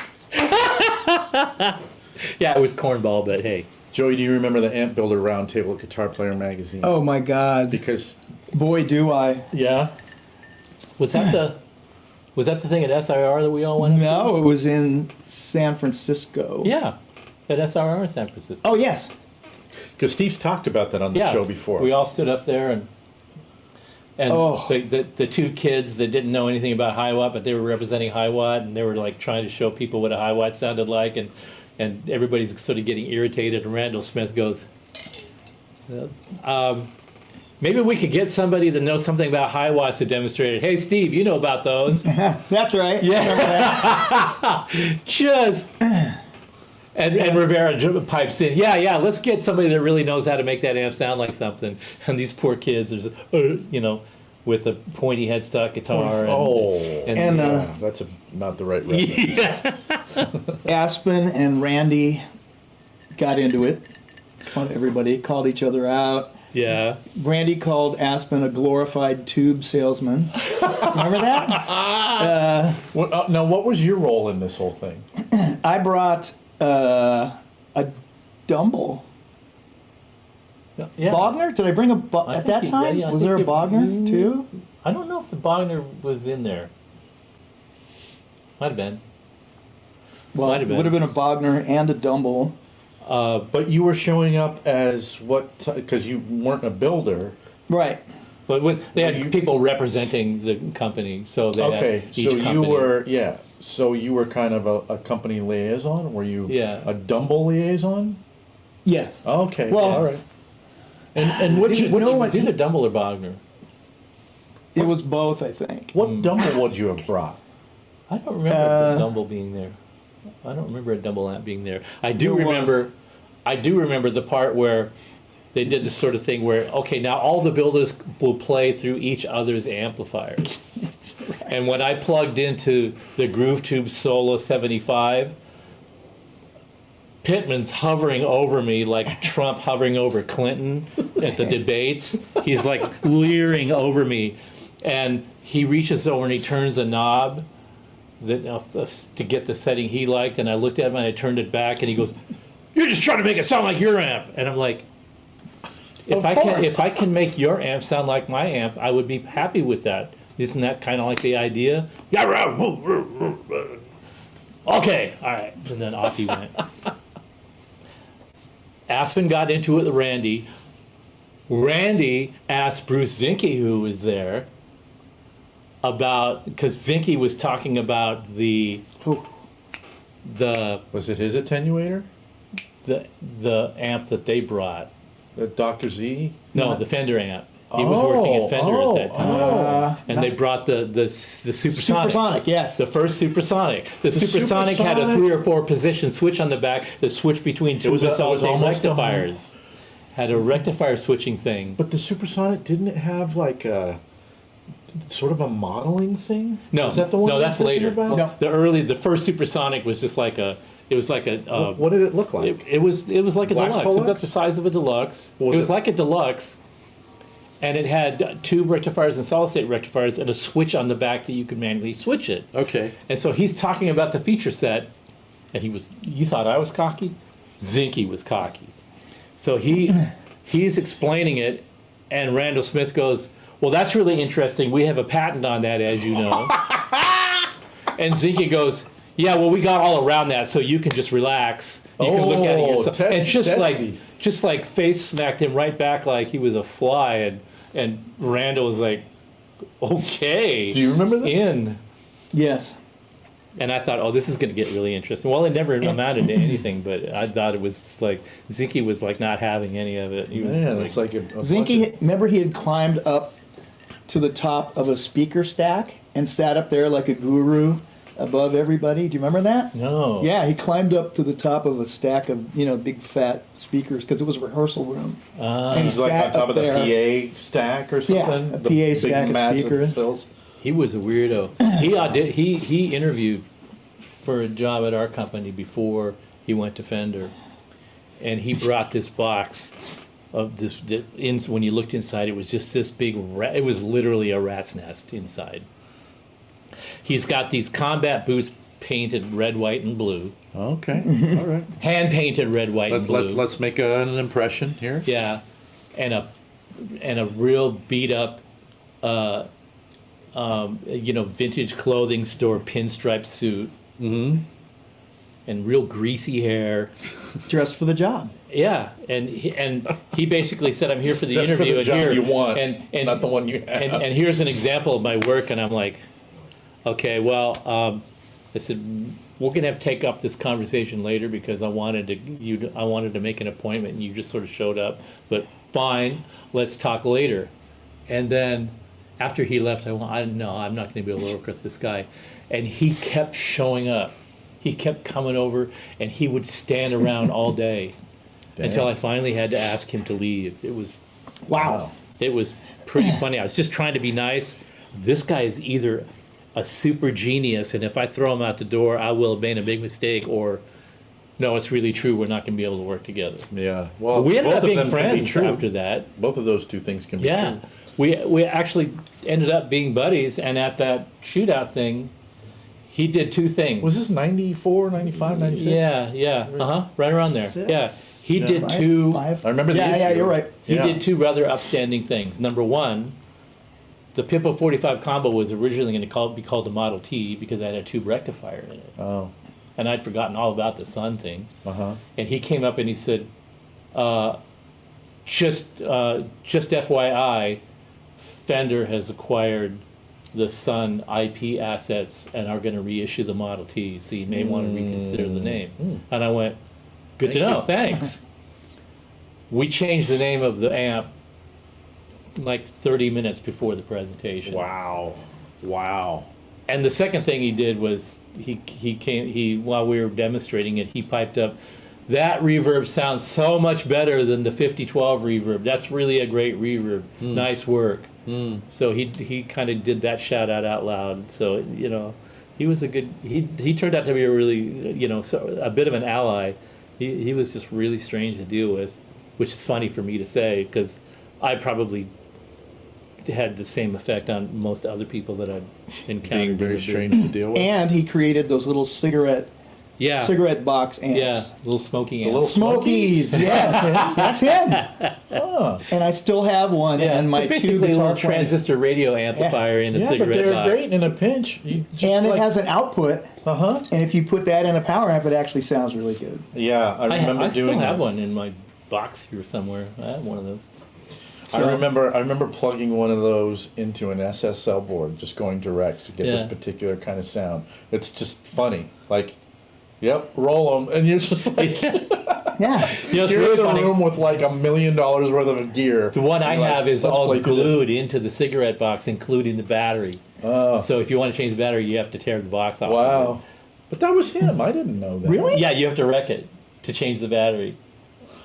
Yeah, it was cornball, but hey. Joey, do you remember the Amp Builder Roundtable at Guitar Player Magazine? Oh my God. Because, Boy, do I. yeah. Was that the thing at SIR that we all went to? No, it was in San Francisco. Yeah, at SIR in San Francisco. Oh, yes. Because Steve's talked about that on the Yeah, show before. we all stood up there and Oh. the two kids that didn't know anything about high watt, but they were representing high watt, and they were like trying to show people what a high watt sounded like, and everybody's sort of getting irritated. And Randall Smith goes, maybe we could get somebody that knows something about high watts to demonstrate it. Hey, Steve, you know about those. That's right. Yeah. Just. And Rivera pipes in, yeah, let's get somebody that really knows how to make that amp sound like something. And these poor kids, there's, with a pointy headstock guitar. And, that's not the right recipe. Yeah. Aspen and Randy got into it. Fun, everybody called each other out. Yeah. Randy called Aspen a glorified tube salesman. Remember that? Now, what was your role in this whole thing? I brought a Dumble. Yeah. Bogner? Did I bring at that time? Was there a Bogner too? I don't know if the Bogner was in there. Might have been. Well, Might have it been. would have been a Bogner and a Dumble. But you were showing up as what? Because you weren't a builder. Right. But they had people representing the company, so they Okay, had each so company. you were So you were kind of a company liaison. Were you a Dumble liaison? Yes. Okay. Well, all right. And what It was either Dumble or Bogner. It was both, I think. what Dumble would you have brought? I don't remember the Dumble being there. I don't remember a Dumble amp being there. I do remember the part where they did this sort of thing where, okay, now all the builders will play through each other's amplifiers. That's right. And when I plugged into the Groove Tube Solo 75, Pittman's hovering over me like Trump hovering over Clinton at the debates. He's like leering over me. And he reaches over and he turns a knob to get the setting he liked. And I looked at him and I turned it back and he goes, "You're just trying to make it sound like your amp." And I'm like, if I can make your amp sound like my amp, I would be happy with that. Isn't that kind of like the idea? Okay, all right. And then off he went. Aspen got into it with Randy. Randy asked Bruce Zinky, who was there, because Zinky was talking about the Was it his attenuator? the amp that they brought. The Dr. Z? No, the Fender amp. He was working at Fender at that time. And they brought the Supersonic. Supersonic, yes. The first Supersonic. The Supersonic had a 3 or 4 position switch on the back that switched between two solid state rectifiers. Had a rectifier switching thing. But the Supersonic, didn't it have like a sort of a modeling thing? No, Is that the one no, you're that's thinking later. about? No. The first Supersonic was just like What did it look like? It was like a Black deluxe. Deluxe? About the size of a deluxe. What was It was it? like a deluxe, and it had 2 rectifiers and solid state rectifiers and a switch on the back that you could manually switch it. Okay. And so he's talking about the feature set, and you thought I was cocky? Zinky was cocky. So he's explaining it, and Randall Smith goes, "Well, that's really interesting. We have a patent on that, as you know." And Zinky goes, "Yeah, well, we got all around that, so you can just relax. You can look at it yourself." And just like face smacked him right back like he was a fly, and Randall was like, "Okay." Do you remember this? In. Yes. And I thought, oh, this is going to get really interesting. Well, it never amounted to anything, but I thought it was like Zinky was like not having any of it. He was Man, it's like a Zinky, remember he had climbed up to the top of a speaker stack and sat up there like a guru above everybody. Do you remember that? No. Yeah, he climbed up to the top of a stack of, big fat speakers because it was a rehearsal room. And he He's like on sat top up of the there. PA stack or Yeah, something. a The PA big stack of massive speakers. fills. He was a weirdo. He interviewed for a job at our company before he went to Fender, and he brought this box of this. When you looked inside, it was just this big rat. It was literally a rat's nest inside. He's got these combat boots painted red, white, and blue. Okay. All right. Hand painted red, white, and blue. Let's make an impression here. Yeah, and a real beat up, vintage clothing store pinstripe suit. Mm-hmm. And real greasy hair. Dressed for the job. Yeah, and he basically said, "I'm here for the That's interview." for the job and here, you want, and not the one you have. And here's an example of my work, and I'm like, okay, well, I said, we're gonna have to take up this conversation later because I wanted to make an appointment, and you just sort of showed up. But fine, let's talk later. And then after he left, I know I'm not going to be able to work with this guy, and he kept showing up. He kept coming over, and he would stand around all day until I finally had to ask him to leave. It was Wow. It was pretty funny. I was just trying to be nice. This guy is either a super genius, and if I throw him out the door, I will have made a big mistake, or no, it's really true. We're not going to be able to work together. Yeah. Well, We ended both up of being them can be friends true. after that. Both of those two things can be Yeah, true. we actually ended up being buddies, and at that shootout thing, he did two things. Was this 94, 95, 96? Yeah, right around there. Six, Yeah, he did five, two. five. I remember the Yeah, issue. you're right. He Yeah. did two rather upstanding things. Number one, the Pippo 45 combo was originally going to be called the Model T because it had a tube rectifier in it, Oh. and I'd forgotten all about the Sunn thing. Uh-huh. And he came up and he said, just FYI, Fender has acquired the Sunn IP assets and are going to reissue the Model T, so you may want to reconsider the name. And I went, good to Thank know, you. thanks. We changed the name of the amp like 30 minutes before the presentation. Wow. Wow. And the second thing he did was he while we were demonstrating it, he piped up, that reverb sounds so much better than the 5012 reverb. That's really a great reverb. Nice work. So he kind of did that shout out loud. So he was he turned out to be a really a bit of an ally. He was just really strange to deal with, which is funny for me to say because I probably had the same effect on most other people that I've encountered. Being in very the strange business. to deal with. And he created those little cigarette box amps. Yeah, little smoking amps. little Smokies, yes, that's him. Oh. And I still have one, and my They're two basically a guitar little transistor radio amplifier in a Yeah, but cigarette they're box. great in a pinch. You just and it like- has an output, Uh-huh. and if you put that in a power amp, it actually sounds really good. Yeah, I remember I still doing have that. one in my box here somewhere. I have one of those. I remember plugging one of those into an SSL board, just going direct to get this Yeah. particular kind of sound. It's just funny. Like, yep, roll them, and you're just like, Yeah, It's you're really in a funny. room with like $1 million worth of gear. The one I You're like, have is "Let's all play through this." glued into the cigarette box, including the battery. Oh, So if you want to change the battery, you have to tear the box off. wow. But that was him. I didn't know that. Really? Yeah, you have to wreck it to change the battery.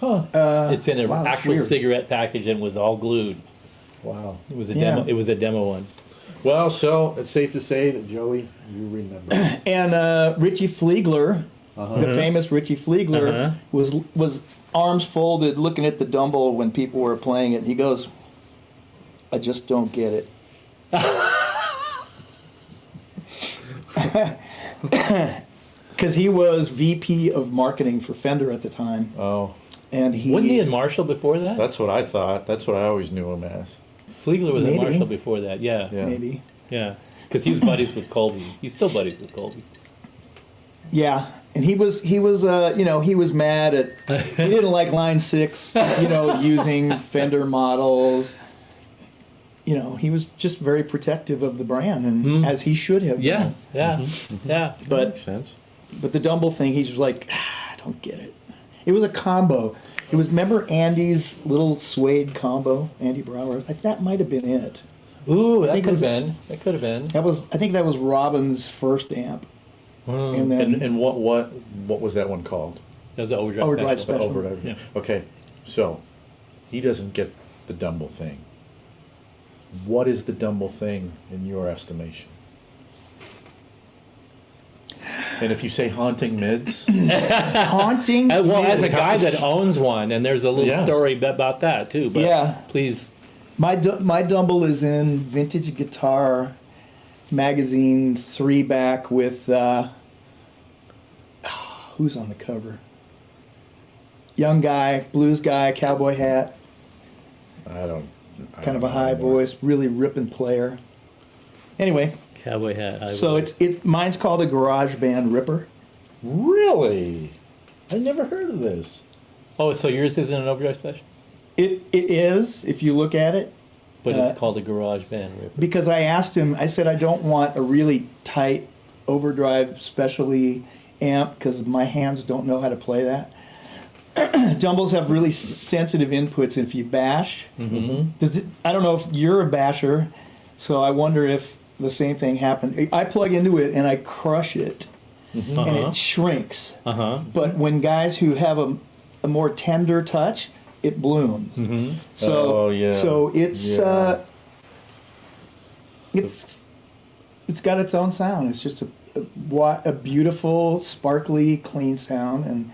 It's in an wow, that's actual weird. cigarette package and was all glued. Wow. It was a Yeah. demo. It was a demo one. Well, so it's safe to say that Joey, you remember. and Richie Fliegler, the famous Richie Fliegler, Uh-huh. was arms folded, looking at the Dumble when people were playing it. And he goes, "I just don't get it." Because he was VP of marketing for Fender at the time, Oh, and he Wasn't he in Marshall before that? that's what I thought. That's what I always knew him as. Fliegler was in Maybe. Marshall before that. Yeah. Yeah. maybe. Yeah. Because he was buddies with Colby. He's still buddies with Colby. Yeah, and he was he was mad at he didn't like Line 6, using Fender models. He was just very protective of the brand, and as he should have. Yeah. been. Yeah. Yeah. Makes sense. But the Dumble thing, he's just like, I don't get it. It was a combo. It was, remember Andy's little suede combo, Andy Brower? That might have been it. Ooh, that think could it have was- been. That could have been. I think that was Robin's first amp. And then And what was that one called? That was the overdrive. Overdrive special. Special. Overdrive. Yeah. Okay, so he doesn't get the Dumble thing. What is the Dumble thing in your estimation? And if you say haunting mids, haunting. Well, as a guy that owns one, and there's a little Yeah. story about that too. But Yeah. please. My Dumble is in Vintage Guitar magazine 3-back with who's on the cover? Young guy, blues guy, cowboy hat, I don't. kind of a high voice, really ripping player. Anyway, Cowboy hat. so mine's called a Garage Band Ripper. Really? I never heard of this. Oh, so yours isn't an overdrive special? It is, if you look at it. But it's called a garage band ripper. Because I asked him, I said, I don't want a really tight overdrive specialty amp because my hands don't know how to play that. Dumbles have really sensitive inputs if you bash. Mm-hmm. I don't know if you're a basher, so I wonder if the same thing happened. I plug into it and I crush it, and it shrinks. But when guys who have a more tender touch, it blooms. So it's got its own sound. It's just a beautiful, sparkly, clean sound, and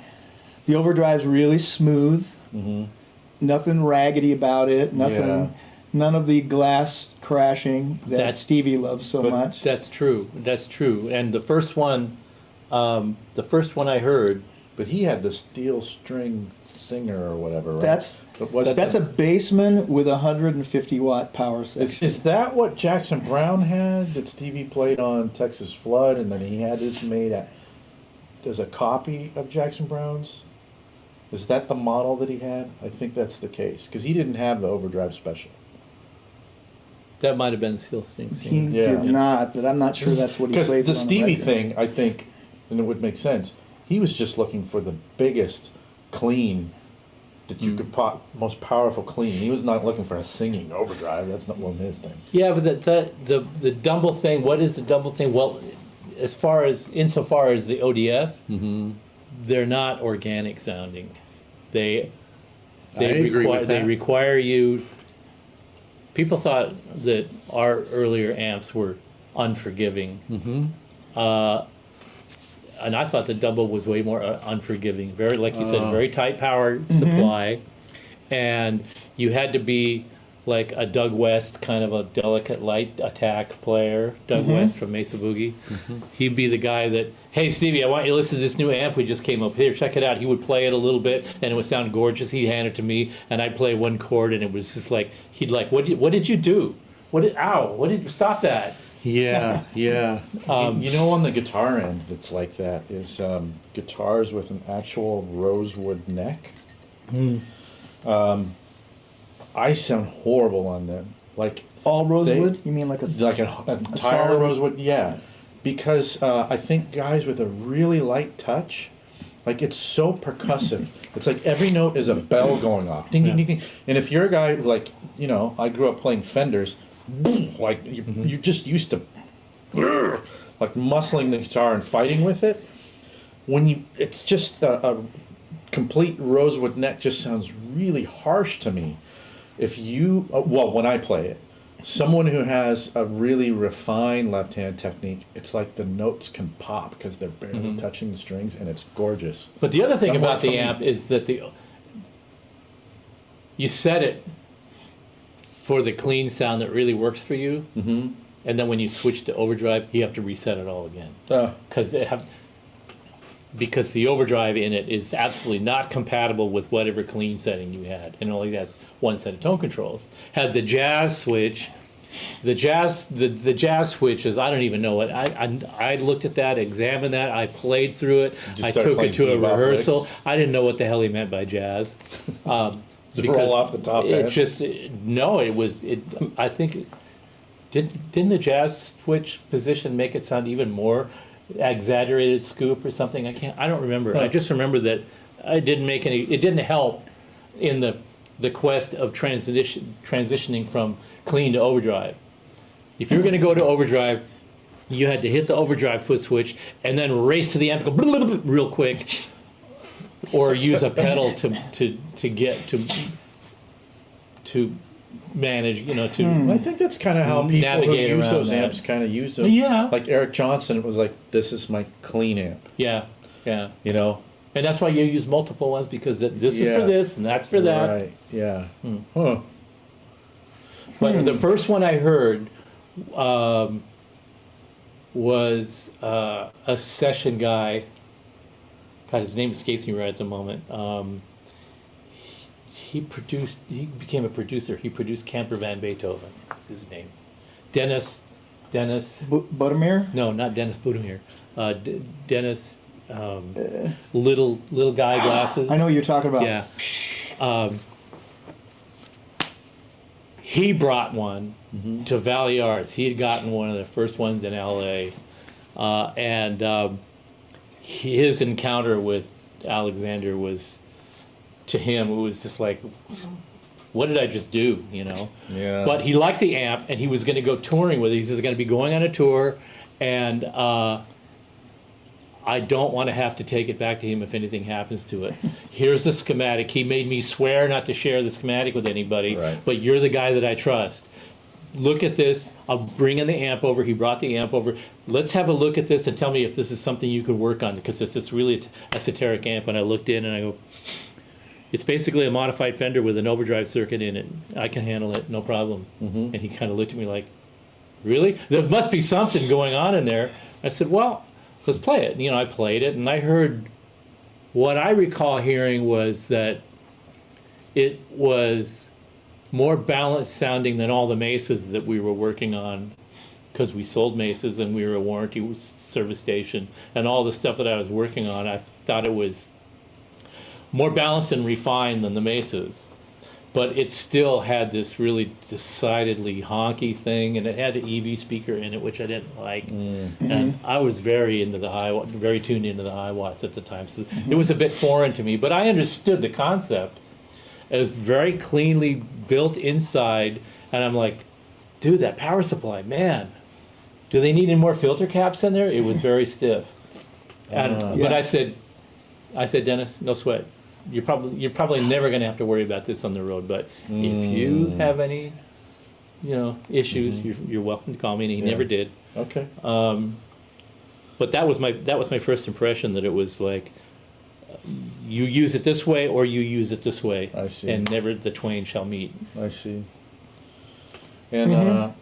the overdrive's really smooth. Nothing raggedy about it. None of the glass crashing that Stevie loves so much. That's true. That's true. And the first one I heard. But he had the steel string singer or whatever, right? That's a Bassman with a 150 watt power section. Is that what Jackson Brown had that Stevie played on Texas Flood, and then he had this made as a copy of Jackson Brown's? Is that the model that he had? I think that's the case, because he didn't have the overdrive special. That might have been the steel string. He did not, but I'm not sure that's what he played. Because the Stevie thing, I think, and it would make sense, he was just looking for the biggest clean that you could pop, most powerful clean. He was not looking for a singing overdrive. That's not one of his things. Yeah, but the Dumble thing. What is the Dumble thing? Well, insofar as the ODS, they're not organic sounding. They require you. People thought that our earlier amps were unforgiving. And I thought the Dumble was way more unforgiving. Very, like you said, very tight power supply, and you had to be like a Doug West, kind of a delicate light attack player. Doug West from Mesa Boogie. He'd be the guy that, hey Stevie, I want you to listen to this new amp we just came up here. Check it out. He would play it a little bit, and it would sound gorgeous. He'd hand it to me, and I'd play one chord, and it was just like he'd like, what did you do? Stop that? Yeah. You know, on the guitar end that's like that is guitars with an actual rosewood neck. I sound horrible on them. Like all rosewood? You mean like an entire solid rosewood? Yeah, because I think guys with a really light touch, like it's so percussive. It's like every note is a bell going off. Ding, ding, ding, ding. And if you're a guy like, you know, I grew up playing Fenders. Like you're just used to like muscling the guitar and fighting with it. It's just a complete rosewood neck just sounds really harsh to me. If you when I play it, someone who has a really refined left hand technique, it's like the notes can pop because they're barely touching the strings, and it's gorgeous. But the other thing about the amp is that you set it for the clean sound that really works for you, and then when you switch to overdrive, you have to reset it all again because the overdrive in it is absolutely not compatible with whatever clean setting you had, and only has one set of tone controls. Had the jazz switch, the jazz switch is, I don't even know what I looked at that, examined that, I played through it, I took it to a rehearsal. I didn't know what the hell he meant by jazz. Roll off the top end. I think didn't the jazz switch position make it sound even more exaggerated scoop or something? I don't remember. I just remember that it didn't help in the quest of transitioning from clean to overdrive. If you're going to go to overdrive, you had to hit the overdrive foot switch and then race to the amp, go real quick, or use a pedal to get to manage, I think that's kind of how people who navigate use around those that. amps kind of use them. Yeah. Like Eric Johnson, it was like, this is my clean amp. Yeah. You know? And that's why you use multiple ones, because this is for this and that's for that. Right, yeah. Huh. But the first one I heard was a session guy God, his name escapes me right at the moment. He became a producer. He produced Camper Van Beethoven. That's his name. Dennis. Buttermere? No, not Dennis Budimir. Dennis. Little guy glasses. I know what you're talking about. Yeah. He brought one to Valley Arts. He had gotten one of the first ones in LA. His encounter with Alexander was, to him, it was just like, what did I just do, you know? Yeah. But he liked the amp, and he was going to go touring with it. He says, going to be going on a tour, and I don't want to have to take it back to him if anything happens to it. Here's the schematic. He made me swear not to share the schematic with anybody, Right. but you're the guy that I trust. Look at this. I'll bring in the amp over. He brought the amp over. Let's have a look at this and tell me if this is something you could work on, because it's this really esoteric amp. And I looked in and I go, it's basically a modified Fender with an overdrive circuit in it. I can handle it, no problem. And he kind of looked at me like, really? There must be something going on in there. I said, well, let's play it. You know, I played it, and I heard, what I recall hearing was that it was more balanced sounding than all the Mesas that we were working on, because we sold Mesas and we were a warranty service station, and all the stuff that I was working on, I thought it was more balanced and refined than the Mesas. But it still had this really decidedly honky thing, and it had an EV speaker in it, which I didn't like. And I was very tuned into the high watts at the time, so it was a bit foreign to me. But I understood the concept. It was very cleanly built inside, and I'm like, dude, that power supply, man, do they need any more filter caps in there? It was very stiff. And but I said, Dennis, no sweat. You're probably never going to have to worry about this on the road. But if you have any, issues, you're welcome to call me. And he never did. Okay. But that was my first impression, that it was like, you use it this way or you use it this way. I see. And never the twain shall meet. I see. And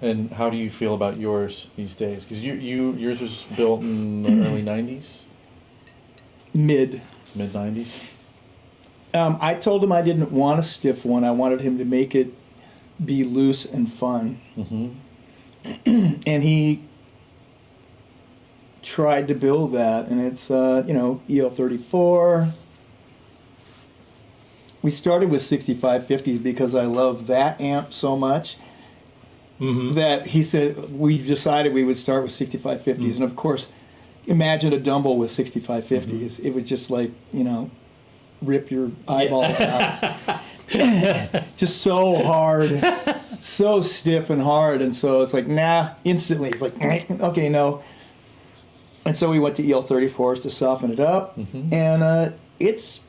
and how do you feel about yours these days? Because yours was built in the early '90s, Mid 90s. I told him I didn't want a stiff one. I wanted him to make it be loose and fun. And he tried to build that, and it's EL34. We started with 6550s because I love that amp so much that he said we decided we would start with 6550s. And of course, imagine a Dumble with 6550s. It would just rip your eyeballs out. Just so hard, so stiff and hard, and so it's like, nah, instantly. It's like, okay, no. And so we went to EL34s to soften it up, and it's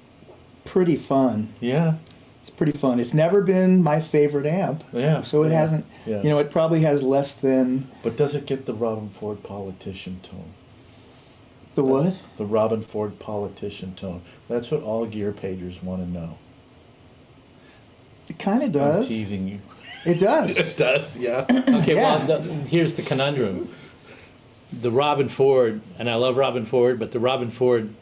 pretty fun. Yeah. It's pretty fun. It's never been my favorite amp. Yeah. So it hasn't, Yeah. it probably has less than... But does it get the Robin Ford politician tone? The what? The Robin Ford politician tone. That's what all gear pagers want to know. It kind of I'm does. teasing you. It does. It does, yeah. Okay, Yeah. well, here's the conundrum. The Robin Ford, and I love Robin Ford, but the Robin Ford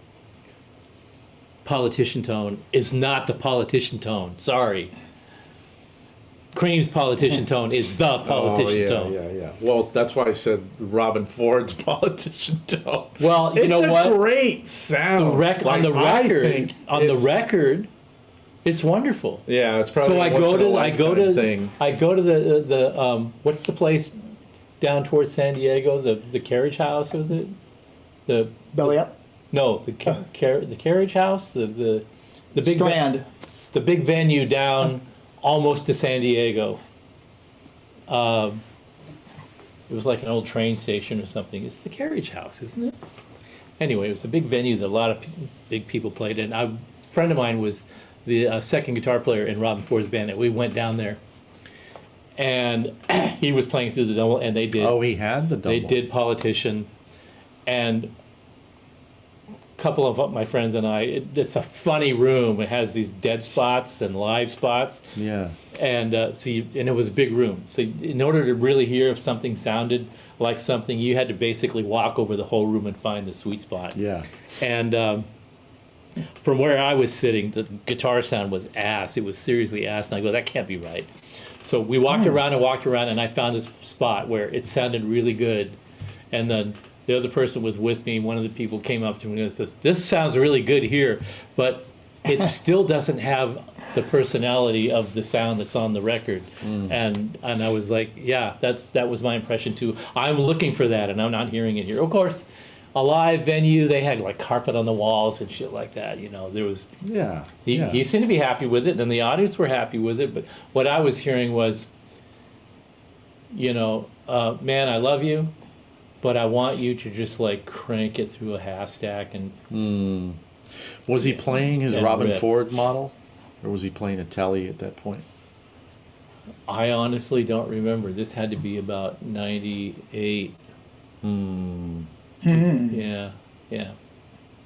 politician tone is not the politician tone. Sorry. Cream's politician tone is the politician tone. Yeah. Well, that's why I said Robin Ford's politician tone. Well, you know what? It's a great sound. On the record, it's wonderful. Yeah, it's probably So I go to thing. the what's the place down towards San Diego? The Carriage House, was it? The Belly up? No, the Carriage House, the big Strand. the big venue down almost to San Diego. It was like an old train station or something. It's the Carriage House, isn't it? Anyway, it was a big venue that a lot of big people played in. A friend of mine was the second guitar player in Robin Ford's band, and we went down there. And he was playing through the Dumble, and they did. Oh, he had the Dumble. They did Politician, and a couple of my friends and I. It's a funny room. It has these dead spots and live spots. Yeah. And and it was a big room. So in order to really hear if something sounded like something, you had to basically walk over the whole room and find the sweet spot. Yeah. And from where I was sitting, the guitar sound was ass. It was seriously ass. And I go, that can't be right. So we walked around, and I found this spot where it sounded really good. And then the other person was with me. One of the people came up to me and says, "This sounds really good here, but it still doesn't have the personality of the sound that's on the record." And I was like, yeah, that was my impression too. I'm looking for that, and I'm not hearing it here. Of course, a live venue, they had like carpet on the walls and shit like that. You know, there was. Yeah. He seemed to be happy with it, and the audience were happy with it. But what I was hearing was, you know, man, I love you, but I want you to just like crank it through a half stack and. Was he playing his And Robin rip. Ford model, or was he playing a Telly at that point? I honestly don't remember. This had to be about 98. Yeah.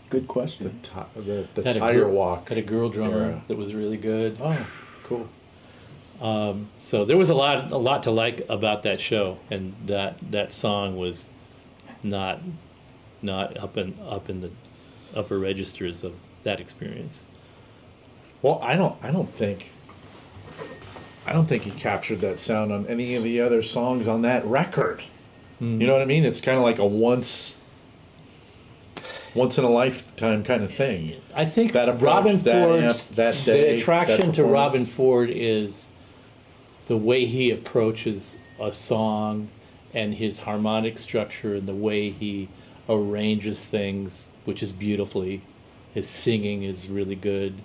Good The question. the Had a tire girl- walk. Had a girl drummer era. that was really good. Oh, cool. So there was a lot to like about that show, and that song was not up in the upper registers of that experience. Well, I don't think he captured that sound on any of the other songs on that record. You know what I mean? It's kind of like a once in a lifetime kind of thing. I think That approach, Robin that Ford's amp, that day, the attraction that to performance. Robin Ford is the way he approaches a song and his harmonic structure and the way he arranges things, which is beautifully. His singing is really good,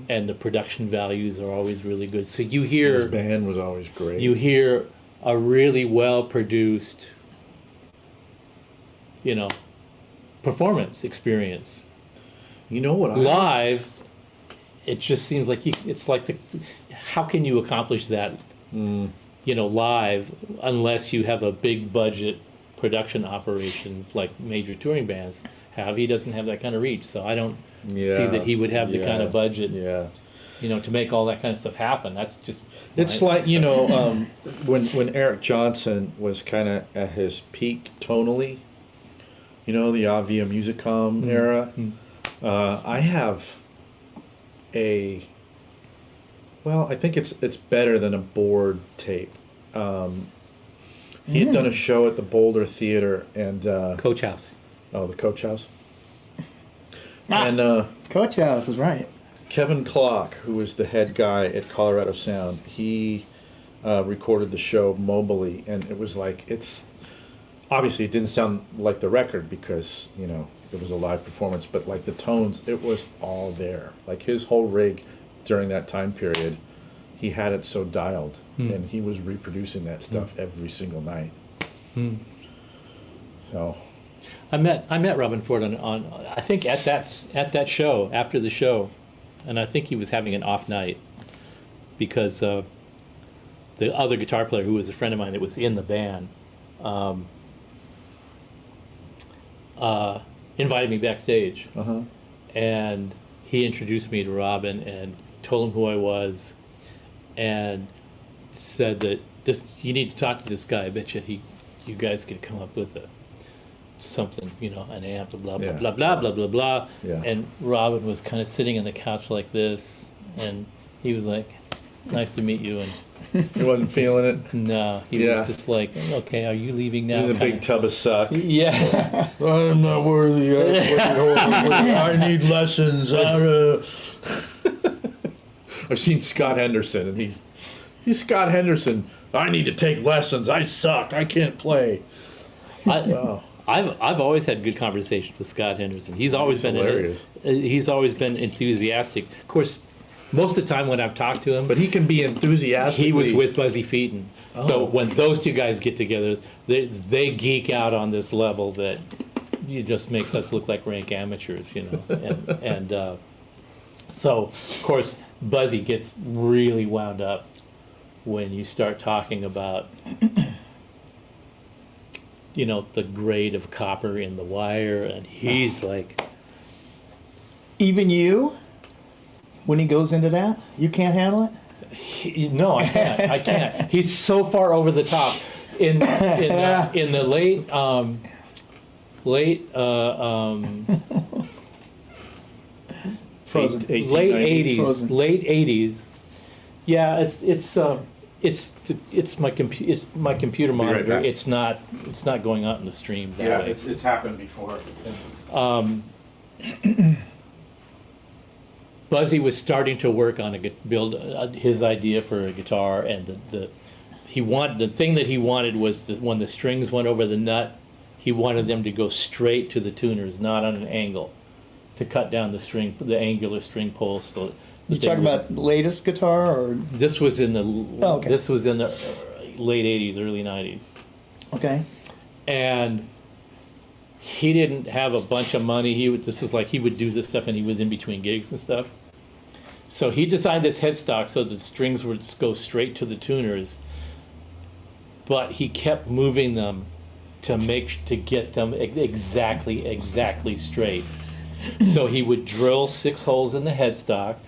and the production values are always really good. So you His hear band was always great. you hear a really well produced, you know, performance experience. You know what? Live, it just seems like it's like how can you accomplish that, you know, live unless you have a big budget production operation like major touring bands have. He doesn't have that kind of reach, so I don't see that he would have the kind of budget, Yeah. you know, to make all that kind of stuff happen. That's just It's like, you know, when Eric Johnson was kind of at his peak tonally, you know, the Avia Musicom era. I have I think it's better than a board tape. He had done a show at the Boulder Theater and Coach House. the Coach House. And Coach House is right. Kevin Klock, who was the head guy at Colorado Sound, he recorded the show mobily, and it was like, obviously it didn't sound like the record because, you know, it was a live performance, but like the tones, it was all there. Like his whole rig during that time period, he had it so dialed, and he was reproducing that stuff every single night. So I met Robin Ford on I think at that show, after the show, and I think he was having an off night because the other guitar player who was a friend of mine that was in the band invited me backstage, and he introduced me to Robin and told him who I was, and said that you need to talk to this guy. I bet you guys could come up with something, you know, an amp, blah blah Yeah. blah blah blah blah blah. Yeah. And Robin was kind of sitting on the couch like this, and he was like, "Nice to meet you." And he wasn't feeling it. no, he Yeah. was just like, "Okay, are you leaving now?" In a big Kinda- tub of suck. yeah. I'm not worthy. I need lessons. I've seen Scott Henderson, and he's Scott Henderson. I need to take lessons. I suck. I can't play. Wow. I've always had good conversations with Scott Henderson. He's always been hilarious. he's always been enthusiastic. Of course, most of the time when I've talked to him, But he can be enthusiastic. he was with Buzzy Feiten. So Oh. when those two guys get together, they geek out on this level that it just makes us look like rank amateurs, you know. And so of course Buzzy gets really wound up when you start talking about, you know, the grade of copper in the wire, and he's like, Even you, when he goes into that, you can't handle it? no, I can't. He's so far over the top. In the late Frozen. 1890s. Frozen. late 80s. Yeah, it's my computer right monitor. back. It's not going out in the stream that Yeah, way. it's happened before. Buzzy was starting to work on build his idea for a guitar, and the thing that he wanted was that when the strings went over the nut, he wanted them to go straight to the tuners, not on an angle, to cut down the angular string pulse. So You talking about the latest guitar or this was in the okay. this was in the late 80s, early 90s, okay? and he didn't have a bunch of money. He would do this stuff, and he was in between gigs and stuff. So he designed this headstock so that the strings would go straight to the tuners, but he kept moving them to get them exactly straight. So he would drill 6 holes in the headstock,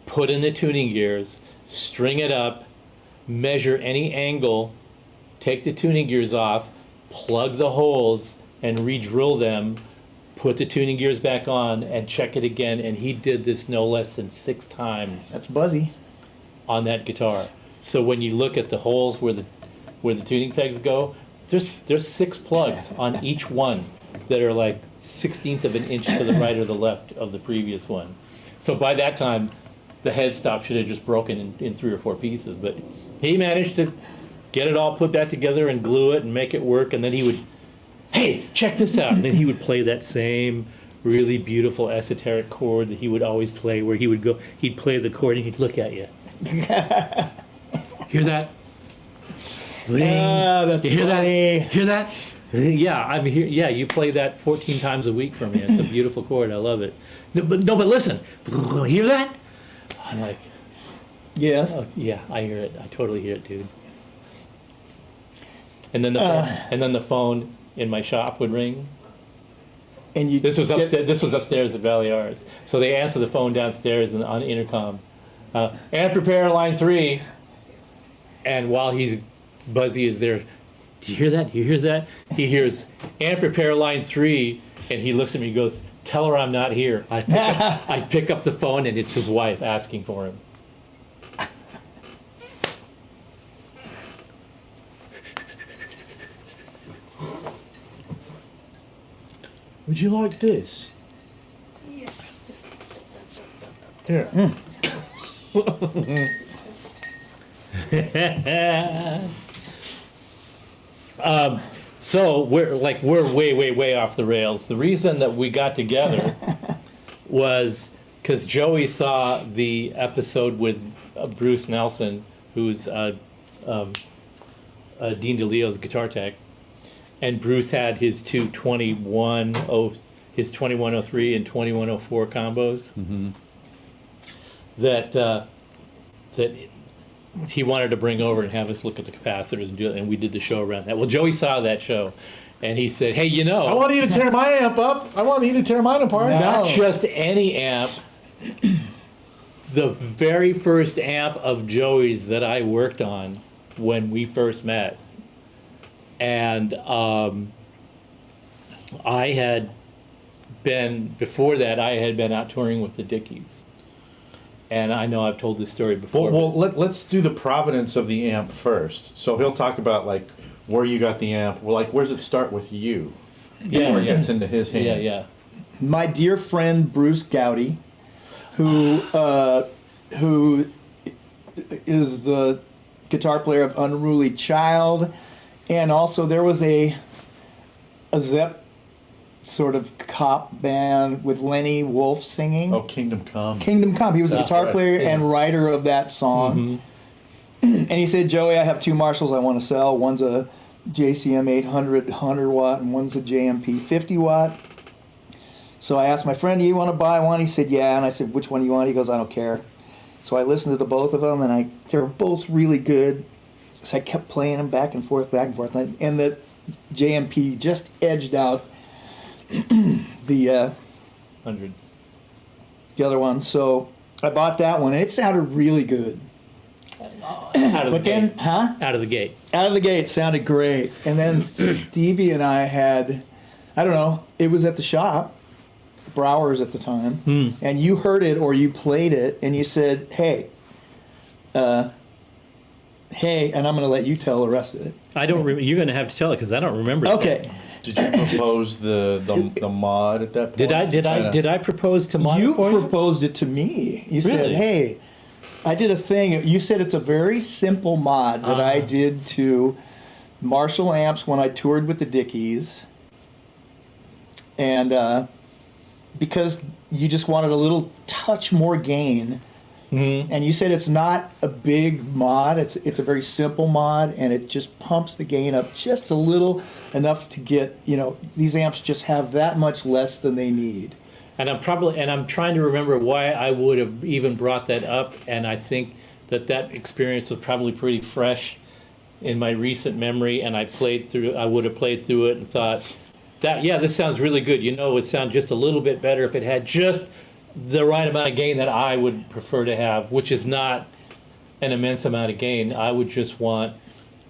put in the tuning gears, string it up, measure any angle, take the tuning gears off, plug the holes, and re-drill them, put the tuning gears back on, and check it again. And he did this no less than 6 times That's Buzzy. on that guitar. So when you look at the holes where the tuning pegs go, there's 6 plugs on each one that are like 1/16 of an inch to the right or the left of the previous one. So by that time, the headstock should have just broken in 3 or 4 pieces. But he managed to get it all put back together and glue it and make it work. And then he would, hey, check this out. And then he would play that same really beautiful esoteric chord that he would always play, where he'd play the chord and he'd look at you. Hear that? That's You hear funny. that? Hear that? Yeah, I'm here. Yeah, you play that 14 times a week for me. It's a beautiful chord. I love it. No, but listen. Hear that? I'm like, Yes. oh, yeah, I hear it. I totally hear it, dude. And then the phone in my shop would ring. And you. This was upstairs. This was upstairs at Valley Arts. So they answer the phone downstairs and on intercom. And prepare line 3. And while Buzzy is there, do you hear that? Do you hear that? He hears and prepare line 3, and he looks at me and goes, "Tell her I'm not here." I pick up the phone, and it's his wife asking for him. Would you like this? Yeah. Here. So we're way off the rails. The reason that we got together was because Joey saw the episode with Bruce Nelson, who's Dean DeLeo's guitar tech, and Bruce had his his 2103 and 2104 combos that he wanted to bring over and have us look at the capacitors and do it, and we did the show around that. Well, Joey saw that show, and he said, "Hey, I want you to tear my amp up. I want you to tear mine apart." not just any amp, the very first amp of Joey's that I worked on when we first met, and before that I had been out touring with the Dickies. And I know I've told this story before. Well, let's do the provenance of the amp first. So he'll talk about like where you got the amp. Well, like where does it start with you? Before it gets into his hands. Yeah. My dear friend Bruce Gowdy, who is the guitar player of Unruly Child, and also there was a Zepp sort of cop band with Lenny Wolf singing. Oh, Kingdom Come. Kingdom Come. He was a That's guitar right, player yeah. and writer of that song. And he said, "Joey, I have 2 Marshalls I want to sell. One's a JCM 800 100 watt and one's a JMP 50 watt. So I asked my friend, "Do you want to buy one?" He said, "Yeah." And I said, "Which one do you want?" He goes, "I don't care." So I listened to the both of them, and they were both really good. So I kept playing them back and forth. And the JMP just edged out the 100. the other one. So I bought that one, and it sounded really good. Out of But the then, gate. Out of the gate, it sounded great. And then Stevie and I had, I don't know, it was at the shop, Browers at the time, and you heard it or you played it, and you said, "Hey, hey," and I'm going to let you tell the rest of it. I don't. You're going to have to tell it because I don't remember. Okay. Did you propose the mod at that point? Did I propose to mod You it for you? proposed it to me. You said, Really? "Hey, I did a thing." You said it's a very simple mod that I did to Marshall amps when I toured with the Dickies, and because you just wanted a little touch more gain. And you said it's not a big mod, it's a very simple mod, and it just pumps the gain up just a little, enough to get, these amps just have that much less than they need. And I'm trying to remember why I would have even brought that up, and I think that experience was probably pretty fresh in my recent memory, and I would have played through it and thought, this sounds really good. It would sound just a little bit better if it had just the right amount of gain that I would prefer to have, which is not an immense amount of gain. I would just want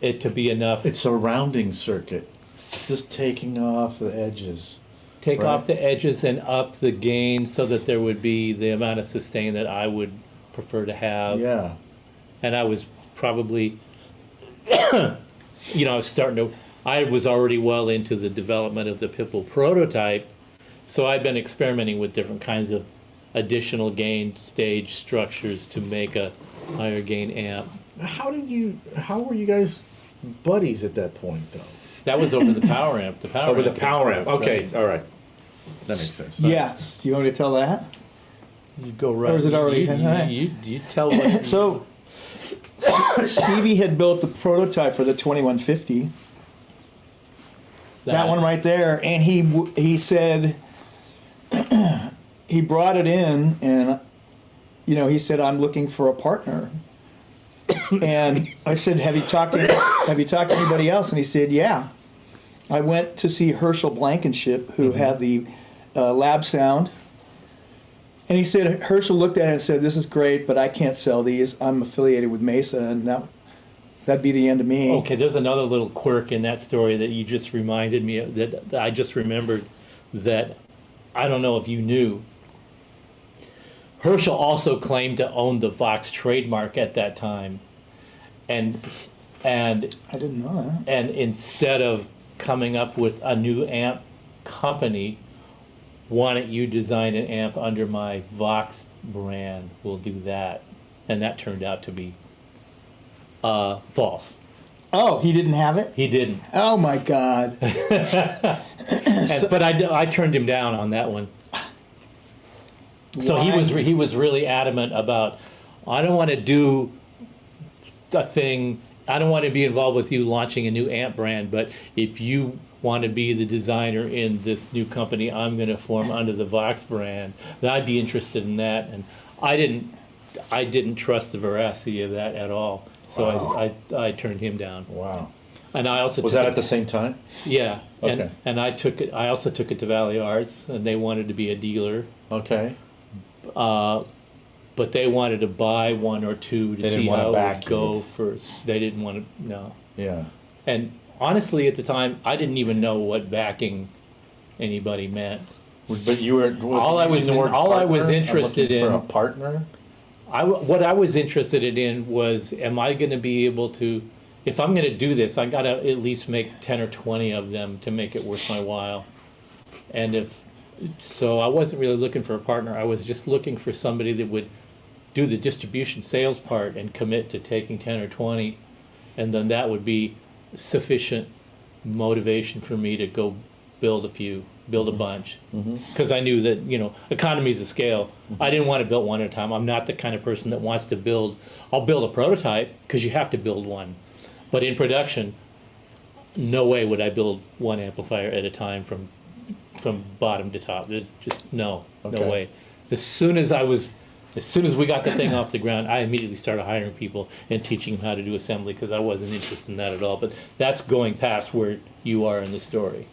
it to be enough. It's a rounding circuit. Just taking off the edges. Take off the edges and up the gain so that there would be the amount of sustain that I would prefer to have. Yeah. And I was probably, I was already well into the development of the Pipple prototype, so I've been experimenting with different kinds of additional gain stage structures to make a higher gain amp. How were you guys buddies at that point, though? That was over the power amp. Over the power amp. Okay, right. all right. That makes sense. Yes. Do you want me to tell that? You go right. Or is it already- You tell what. So, Stevie had built the prototype for the 2150. That one right there, and he said he brought it in, and he said, "I'm looking for a partner." And I said, "Have you talked to anybody else?" And he said, "Yeah." I went to see Herschel Blankenship, who had the Lab Sound, and he said Herschel looked at it and said, "This is great, but I can't sell these. I'm affiliated with Mesa, and that'd be the end of me." Okay, there's another little quirk in that story that you just reminded me of, that I just remembered, that I don't know if you knew. Herschel also claimed to own the Vox trademark at that time, and I didn't know that. and instead of coming up with a new amp company, why don't you design an amp under my Vox brand? We'll do that, and that turned out to be false. Oh, he didn't have it? He didn't. Oh my God. But I turned him down on that one. So Why? he was really adamant about, I don't want to do a thing, I don't want to be involved with you launching a new amp brand, but if you want to be the designer in this new company I'm going to form under the Vox brand, then I'd be interested in that. And I didn't trust the veracity of that at all. So Wow. I turned him down. Wow. And I also Was took that it- at the same time? Yeah. Okay. And I also took it to Valley Arts, and they wanted to be a dealer. Okay. But they wanted to buy one or two to They didn't see wanna how it back would go you. first. They didn't want to, no. Yeah. And honestly, at the time, I didn't even know what backing anybody meant. But you were All I was interested for in- a partner. What I was interested in was, am I going to be able to, if I'm going to do this, I got to at least make 10 or 20 of them to make it worth my while. And so I wasn't really looking for a partner. I was just looking for somebody that would do the distribution sales part and commit to taking 10 or 20. And then that would be sufficient motivation for me to go build a bunch. Because I knew that, economies of scale. I didn't want to build one at a time. I'm not the kind of person that wants to build. I'll build a prototype because you have to build one. But in production, no way would I build one amplifier at a time from bottom to top. There's just no Okay. way. As soon as we got the thing off the ground, I immediately started hiring people and teaching them how to do assembly because I wasn't interested in that at all. But that's going past where you are in the story.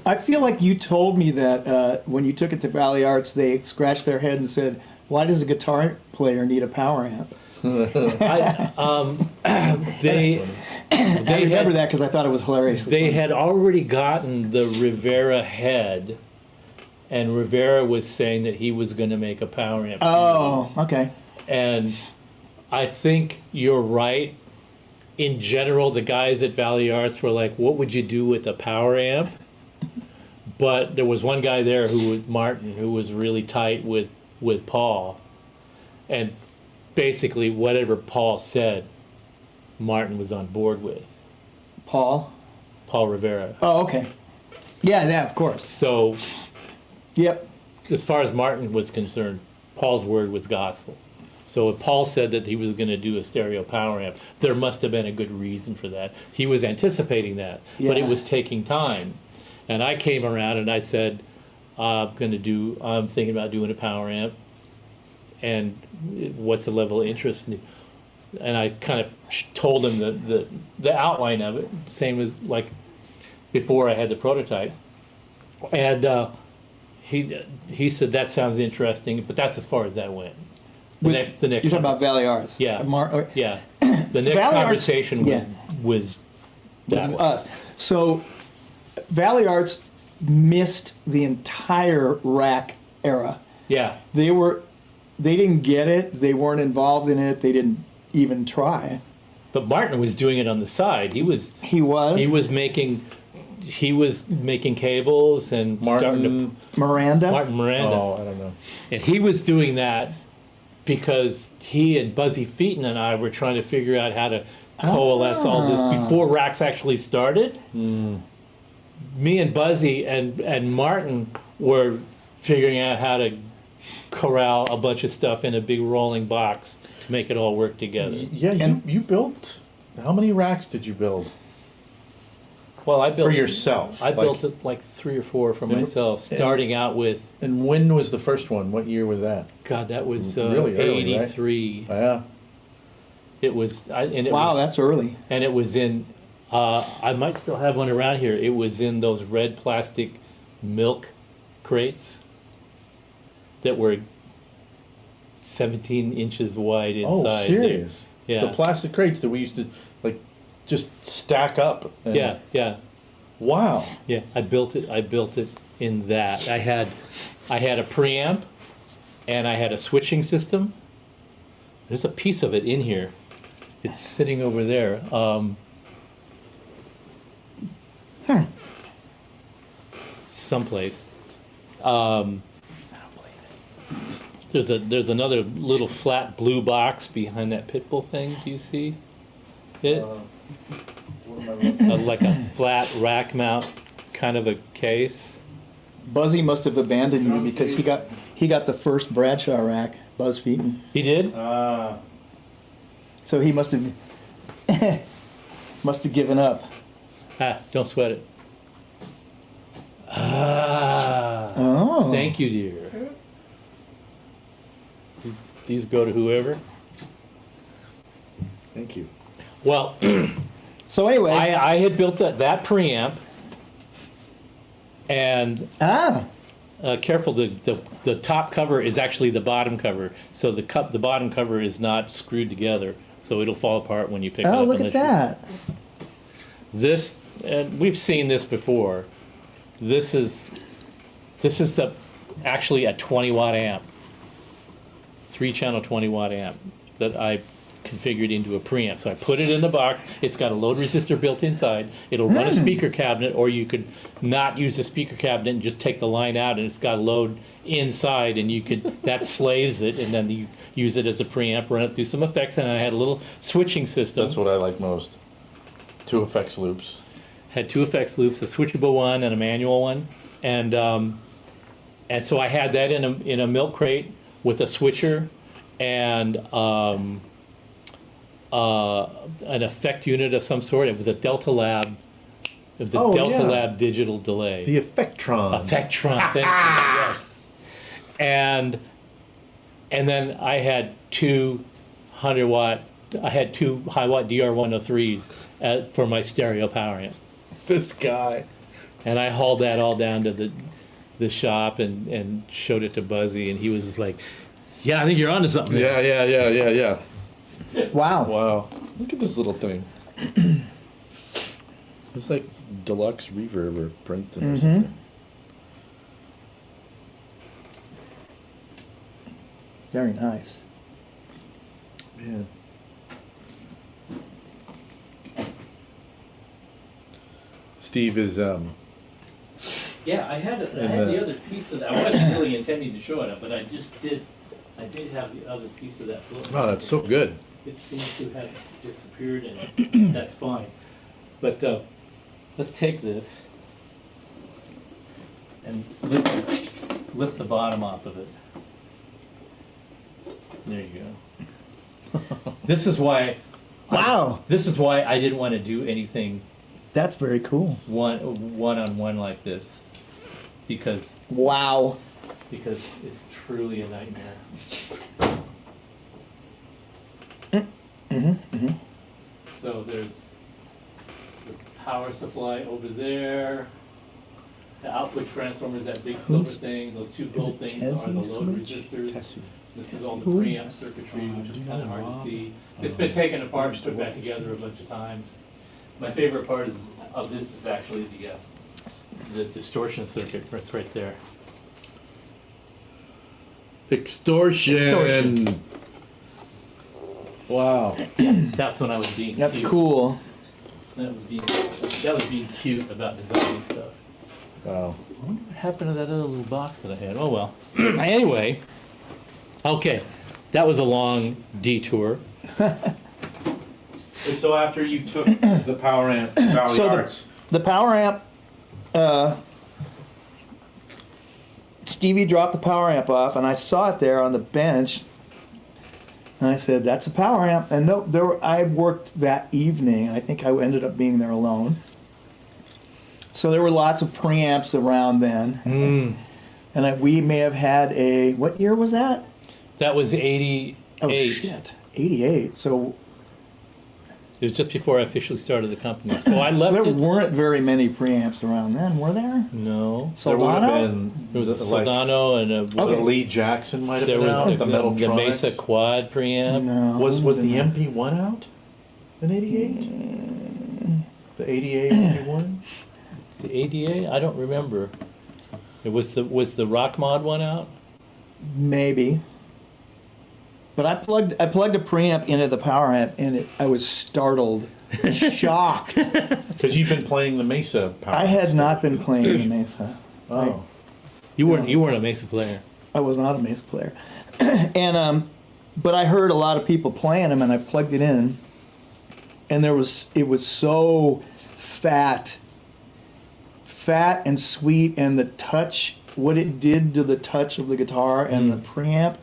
I feel like you told me that when you took it to Valley Arts, they scratched their head and said, "Why does a guitar player need a power amp?" They I remember had, that because I thought it was hilarious. they had already gotten the Rivera head, and Rivera was saying that he was going to make a power amp. Oh, okay. And I think you're right. In general, the guys at Valley Arts were like, what would you do with a power amp? But there was one guy there who was Martin, who was really tight with Paul. And basically whatever Paul said, Martin was on board with. Paul Rivera. Oh, okay. Yeah, of course. So Yep. as far as Martin was concerned, Paul's word was gospel. So if Paul said that he was going to do a stereo power amp, there must have been a good reason for that. He was anticipating that, but it Yeah. was taking time. And I came around and I said, I'm thinking about doing a power amp. And what's the level of interest? And I kind of told him the outline of it, same as like before I had the prototype. And he said, that sounds interesting, but that's as far as that went. The next You're talking about Valley Arts. Yeah. Or- Yeah. The next Valley Arts- conversation yeah. was that way. us. So Valley Arts missed the entire rack era. Yeah. They didn't get it. They weren't involved in it. They didn't even try. But Martin was doing it on the side. He was making cables and starting to Miranda. Martin Miranda. Oh, I don't know. And he was doing that because he and Buzzy Feiten and I were trying to figure out how to coalesce all this before racks actually started. Me and Buzzy and Martin were figuring out how to corral a bunch of stuff in a big rolling box to make it all work together. Yeah, you built. How many racks did you build Well, I built for yourself? I built it like 3 or 4 for myself, starting out with. And when was the first one? What year was that? God, that was Really early, right? 83. Yeah. It was, Wow, that's early. and it was in. I might still have one around here. It was in those red plastic milk crates that were 17 inches wide inside. Oh, serious? Yeah. The plastic crates that we used to like just stack up. And, Yeah. Wow. Yeah, I built it in that. I had a preamp and I had a switching system. There's a piece of it in here. It's sitting over there. Someplace. There's another little flat blue box behind that Pitbull thing. Do you see it? Like a flat rack mount kind of a case. Buzzy must have abandoned you because he got the first Bradshaw rack, Buzz Feiten. He did? So he must have given up. Don't sweat it. Oh. Thank you, dear. These go to whoever. Thank you. Well, So anyway. I had built that preamp, and careful, the top cover is actually the bottom cover, so the bottom cover is not screwed together, so it'll fall apart when you pick it up. Oh, look at that. This, and we've seen this before. This is actually a 20-watt amp, 3-channel 20-watt amp that I configured into a preamp. So I put it in the box. It's got a load resistor built inside. It'll run a speaker cabinet, or you could not use a speaker cabinet and just take the line out, and it's got a load inside, and you could that slaves it, and then you use it as a preamp, run it through some effects, and I had a little switching system. That's what I like most. 2 effects loops. Had 2 effects loops, a switchable one and a manual one, and so I had that in a milk crate with a switcher and an effect unit of some sort. It was a Delta Lab. It was a Delta Lab digital delay. The Effectron. Effectron. Thank you. Yes. And then I had 2 100-watt. I had 2 high-watt DR103s for my stereo power amp. This guy. And I hauled that all down to the shop and showed it to Buzzy, and he was just like, "Yeah, I think you're onto something." Yeah. Wow. Wow. Look at this little thing. It's like deluxe reverb or Princeton or something. Very nice. Man. Steve is Yeah, I had And, the other piece of that. I wasn't really intending to show it, but I just did. I did have the other piece of that book. oh, that's so good. It seems to have disappeared, and that's fine. But let's take this and lift the bottom off of it. There you go. This is why. Wow, This is why I didn't want to do anything that's very cool. one-on-one like this, because Wow. it's truly a nightmare. So there's the power supply over there. The output transformer is that big silver thing. Those two gold things are the load resistors. This is all the preamp circuitry, which is kind of hard to see. It's been taken apart and put back together a bunch of times. My favorite part of this is actually the distortion circuit. That's right there. Extortion. Wow. That's when I was being That's cute. cool. That was being cute about designing stuff. Wow. I wonder what happened to that other little box that I had. Oh well. Anyway, okay, that was a long detour. And so after you took the power amp Valley So Arts, the power amp, Stevie dropped the power amp off, and I saw it there on the bench. And I said, "That's a power amp." And no, I worked that evening. I think I ended up being there alone. So there were lots of preamps around then, and we may have had what year was that? That was 88. Oh shit, 88. So It was just before I officially started the company. So I left there it. weren't very many preamps around then, were there? No. there would have Solano? been There was a like Soldano and a. the Lee Jackson might have There been was out, the Metal the Mesa Quad preamp. No. Was the MP1 out in '88? The 88 MP1? The ADA? I don't remember. It was the Rock Mod one out? Maybe. But I plugged a preamp into the power amp, and I was startled, shocked. Because you've been playing the Mesa power. I had not been playing the Mesa. Oh. You weren't a Mesa player. I was not a Mesa player, and but I heard a lot of people playing them, and I plugged it in, and it was so fat and sweet, and the touch, what it did to the touch of the guitar and the preamp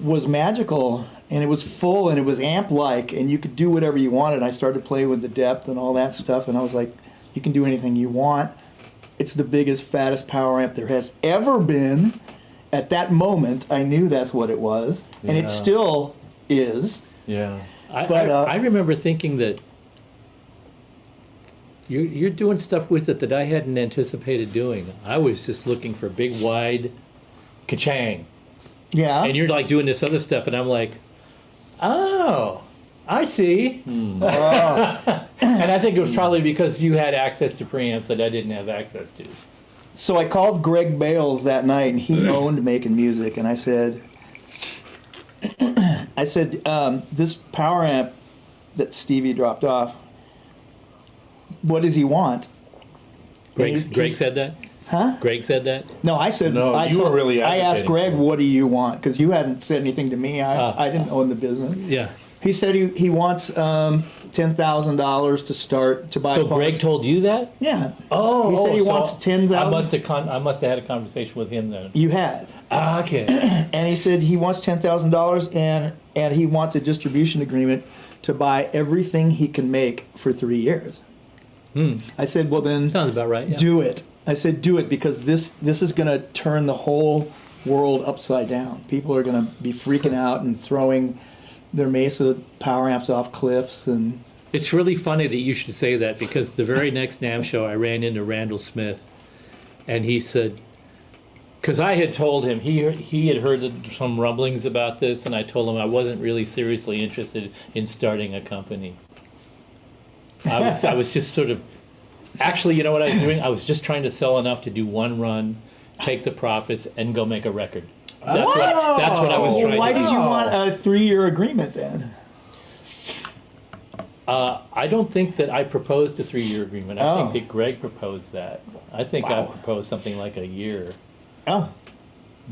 was magical, and it was full, and it was amp-like, and you could do whatever you wanted. I started playing with the depth and all that stuff, and I was like, you can do anything you want. It's the biggest, fattest power amp there has ever been. At that moment, I knew that's what it was, and Yeah. it still is. Yeah. I remember thinking that you're doing stuff with it that I hadn't anticipated doing. I was just looking for big, wide, ka-chang. Yeah. And you're like doing this other stuff, and I'm like, oh, I see. And I think it was probably because you had access to preamps that I didn't have access to. So I called Greg Bales that night, and he owned Making Music, and I said, this power amp that Stevie dropped off, what does he want? Greg He's- said that? Huh? Greg said that? No, I said, No, you were really I asked advocating Greg, for it. what do you want? Because you hadn't said anything to me. I didn't own the business. Yeah. He said he wants $10,000 to start to buy So parts. Greg told you that? Yeah. Oh, He said he so wants 10,000. I must have had a conversation with him then. You had. Okay. And he said he wants $10,000 and he wants a distribution agreement to buy everything he can make for 3 years. I said, well then, Sounds about right. Yeah. do it. I said, do it, because this is going to turn the whole world upside down. People are going to be freaking out and throwing their Mesa power amps off cliffs. And It's really funny that you should say that, because the very next NAMM show I ran into Randall Smith, and he said, because I had told him, he had heard some rumblings about this, and I told him I wasn't really seriously interested in starting a company. I was just sort of, actually, you know what I was doing? I was just trying to sell enough to do one run, take the profits, and go make a record. That's what I was trying Why to do. did you want a 3-year agreement then? I don't think that I proposed a 3-year agreement. I think that Greg proposed that. I think I proposed something like a year. Oh,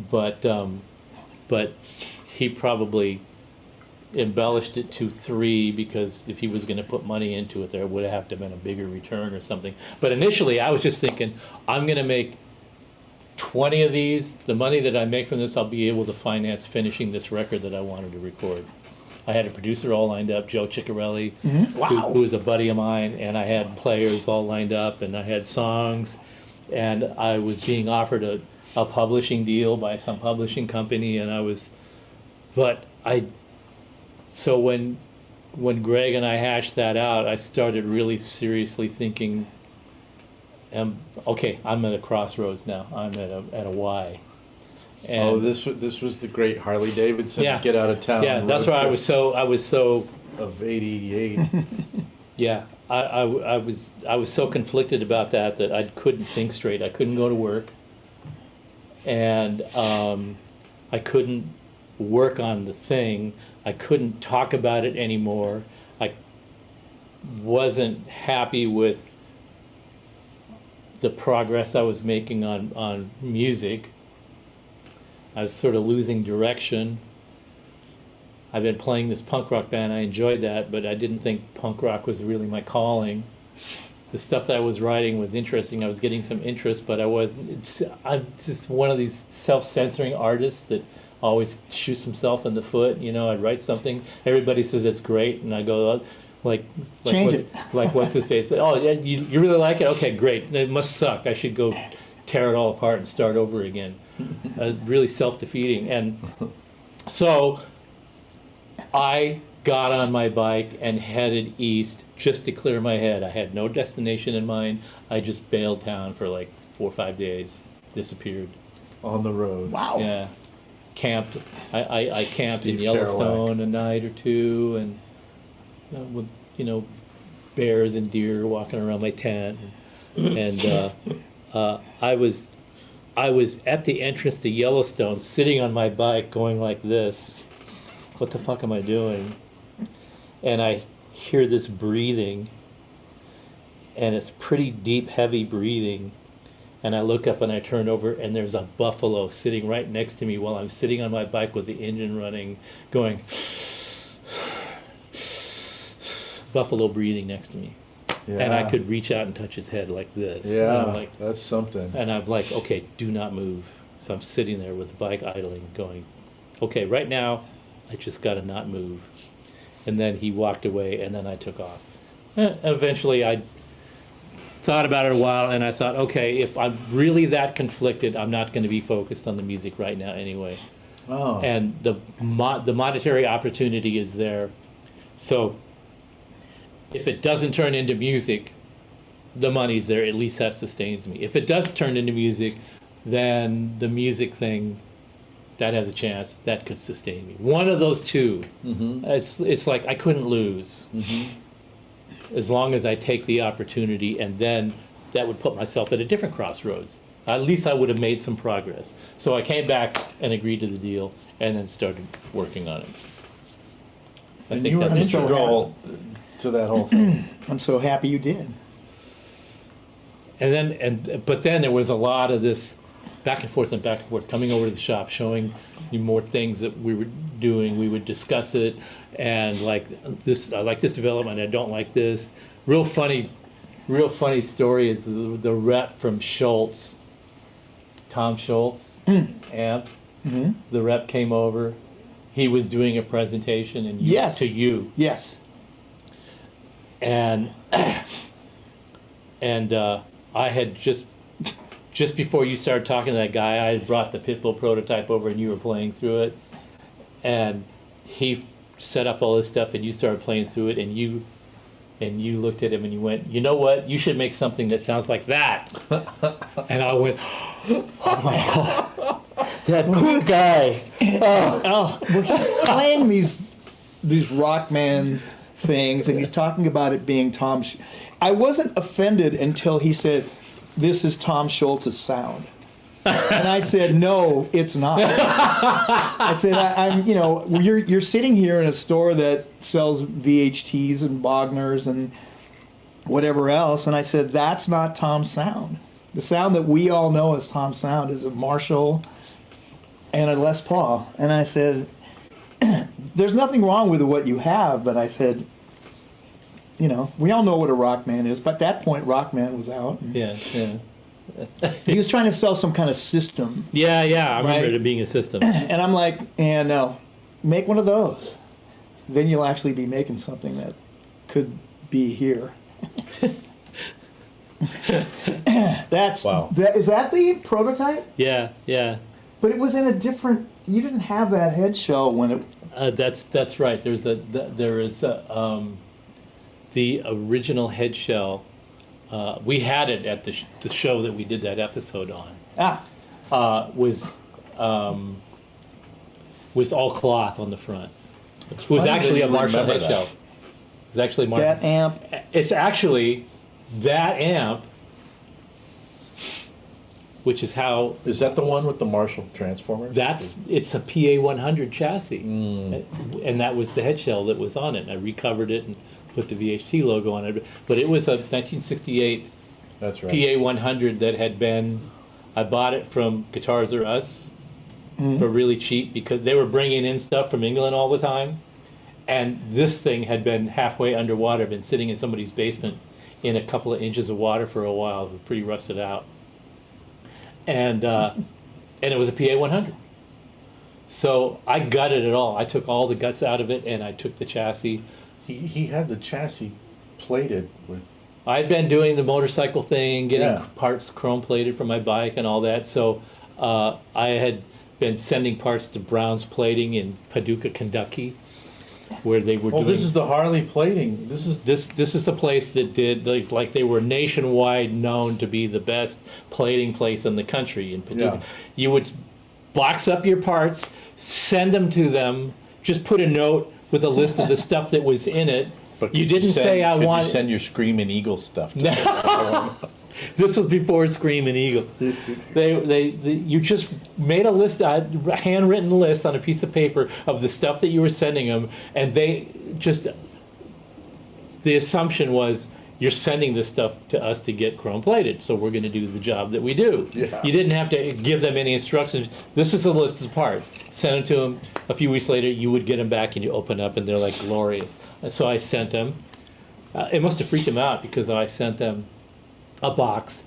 But he probably embellished it to 3 because if he was going to put money into it, there would have to have been a bigger return or something. But initially, I was just thinking, I'm going to make 20 of these. The money that I make from this, I'll be able to finance finishing this record that I wanted to record. I had a producer all lined up, Joe Ciccarelli, who was a buddy of mine, and I had players all lined up, and I had songs, and I was being offered a publishing deal by some publishing company, and so when Greg and I hashed that out, I started really seriously thinking, okay, I'm at a crossroads now. I'm at a Y. And this was the great Harley Davidson get out of town. Yeah, that's why I was so of 88. yeah. I was so conflicted about that I couldn't think straight. I couldn't go to work, and I couldn't work on the thing. I couldn't talk about it anymore. I wasn't happy with the progress I was making on music. I was sort of losing direction. I've been playing this punk rock band. I enjoyed that, but I didn't think punk rock was really my calling. The stuff that I was writing was interesting. I was getting some interest, but I'm just one of these self-censoring artists that always shoots himself in the foot. You know, I'd write something, everybody says it's great, and I go, change it. Like, what's his face? Oh, yeah, you really like it? Okay, great. It must suck. I should go tear it all apart and start over again. Really self-defeating. And so I got on my bike and headed east just to clear my head. I had no destination in mind. I just bailed town for like 4 or 5 days, disappeared. On the road. Wow. Yeah. Camped. I camped Steve in Yellowstone Kerouac. a night or two, and with bears and deer walking around my tent, and I was at the entrance to Yellowstone, sitting on my bike, going like this. What the fuck am I doing? And I hear this breathing, and it's pretty deep, heavy breathing. And I look up and I turn over, and there's a buffalo sitting right next to me while I'm sitting on my bike with the engine running, going, buffalo breathing next to me. Yeah. And I could reach out and touch his head like this. Yeah, And I'm like, that's something. and I'm like, okay, do not move. So I'm sitting there with the bike idling, going, okay, right now, I just got to not move. And then he walked away, and then I took off. Eventually, I thought about it a while, and I thought, okay, if I'm really that conflicted, I'm not going to be focused on the music right now anyway. Oh. And the monetary opportunity is there. So if it doesn't turn into music, the money's there. At least that sustains me. If it does turn into music, then the music thing, that has a chance. That could sustain me. One of those two. Mm-hmm. It's like I couldn't lose. Mm-hmm. As long as I take the opportunity, and then that would put myself at a different crossroads. At least I would have made some progress. So I came back and agreed to the deal, and then started working on it. I And think you were that's it. integral to that whole thing. I'm so happy you did. But then there was a lot of this back and forth, coming over to the shop, showing you more things that we were doing. We would discuss it, and like this, I like this development, I don't like this. Real funny story is the rep from Schultz, Tom Schultz, amps. Mm-hmm. The rep came over. He was doing a presentation, and Yes. to you. Yes. And I had just before you started talking to that guy, I had brought the Pitbull prototype over, and you were playing through it, and he set up all this stuff, and you started playing through it, and you looked at him and you went, you know what, you should make something that sounds like that. And I went, oh my God, that poor guy. Oh, well, he's playing these Rockman things, and he's talking about it being Tom. I wasn't offended until he said, "This is Tom Schultz's sound." And I said, no, it's not. I said, I'm, you're sitting here in a store that sells VHTs and Bogners and whatever else. And I said, that's not Tom's sound. The sound that we all know as Tom's sound is a Marshall and a Les Paul. And I said, there's nothing wrong with what you have. But I said, we all know what a Rockman is. But at that point, Rockman was out. Yeah. He was trying to sell some kind of system. Yeah. I remember Right. it being a system. And I'm like, no, make one of those. Then you'll actually be making something that could be here. Wow. Is that the prototype? Yeah. But it was in a different. You didn't have that head shell when it. That's right. There is the original head shell. We had it at the show that we did that episode on. Was all cloth on the front. It was actually a Marshall head shell. It was actually Marshall. That amp. It's actually that amp, which is how. Is that the one with the Marshall transformer? It's a PA100 chassis, and that was the head shell that was on it. And I recovered it and put the VHT logo on it. But it was a 1968 That's right. PA100 that had been. I bought it from Guitars R Us for really cheap because they were bringing in stuff from England all the time, and this thing had been halfway underwater, been sitting in somebody's basement in a couple of inches of water for a while. It was pretty rusted out. And it was a PA100. So I gutted it all. I took all the guts out of it, and I took the chassis. He had the chassis plated with. I'd been doing the motorcycle thing, getting Yeah. parts chrome plated for my bike and all that. So I had been sending parts to Brown's Plating in Paducah, Kentucky, where they were doing. This is the Harley plating. This is the place that did like they were nationwide known to be the best plating place in the country in Paducah. Yeah. You would box up your parts, send them to them, just put a note with a list of the stuff that was in it. But You could didn't say I could want. You send your Screaming Eagle stuff. To them? This was before Screaming Eagle. You just made a list, a handwritten list on a piece of paper of the stuff that you were sending them, and they just. The assumption was you're sending this stuff to us to get chrome plated, so we're going to do the job that we do. Yeah. You didn't have to give them any instructions. This is a list of parts. Send them to them. A few weeks later, you would get them back, and you open up, and they're like glorious. And so I sent them. It must have freaked them out because I sent them a box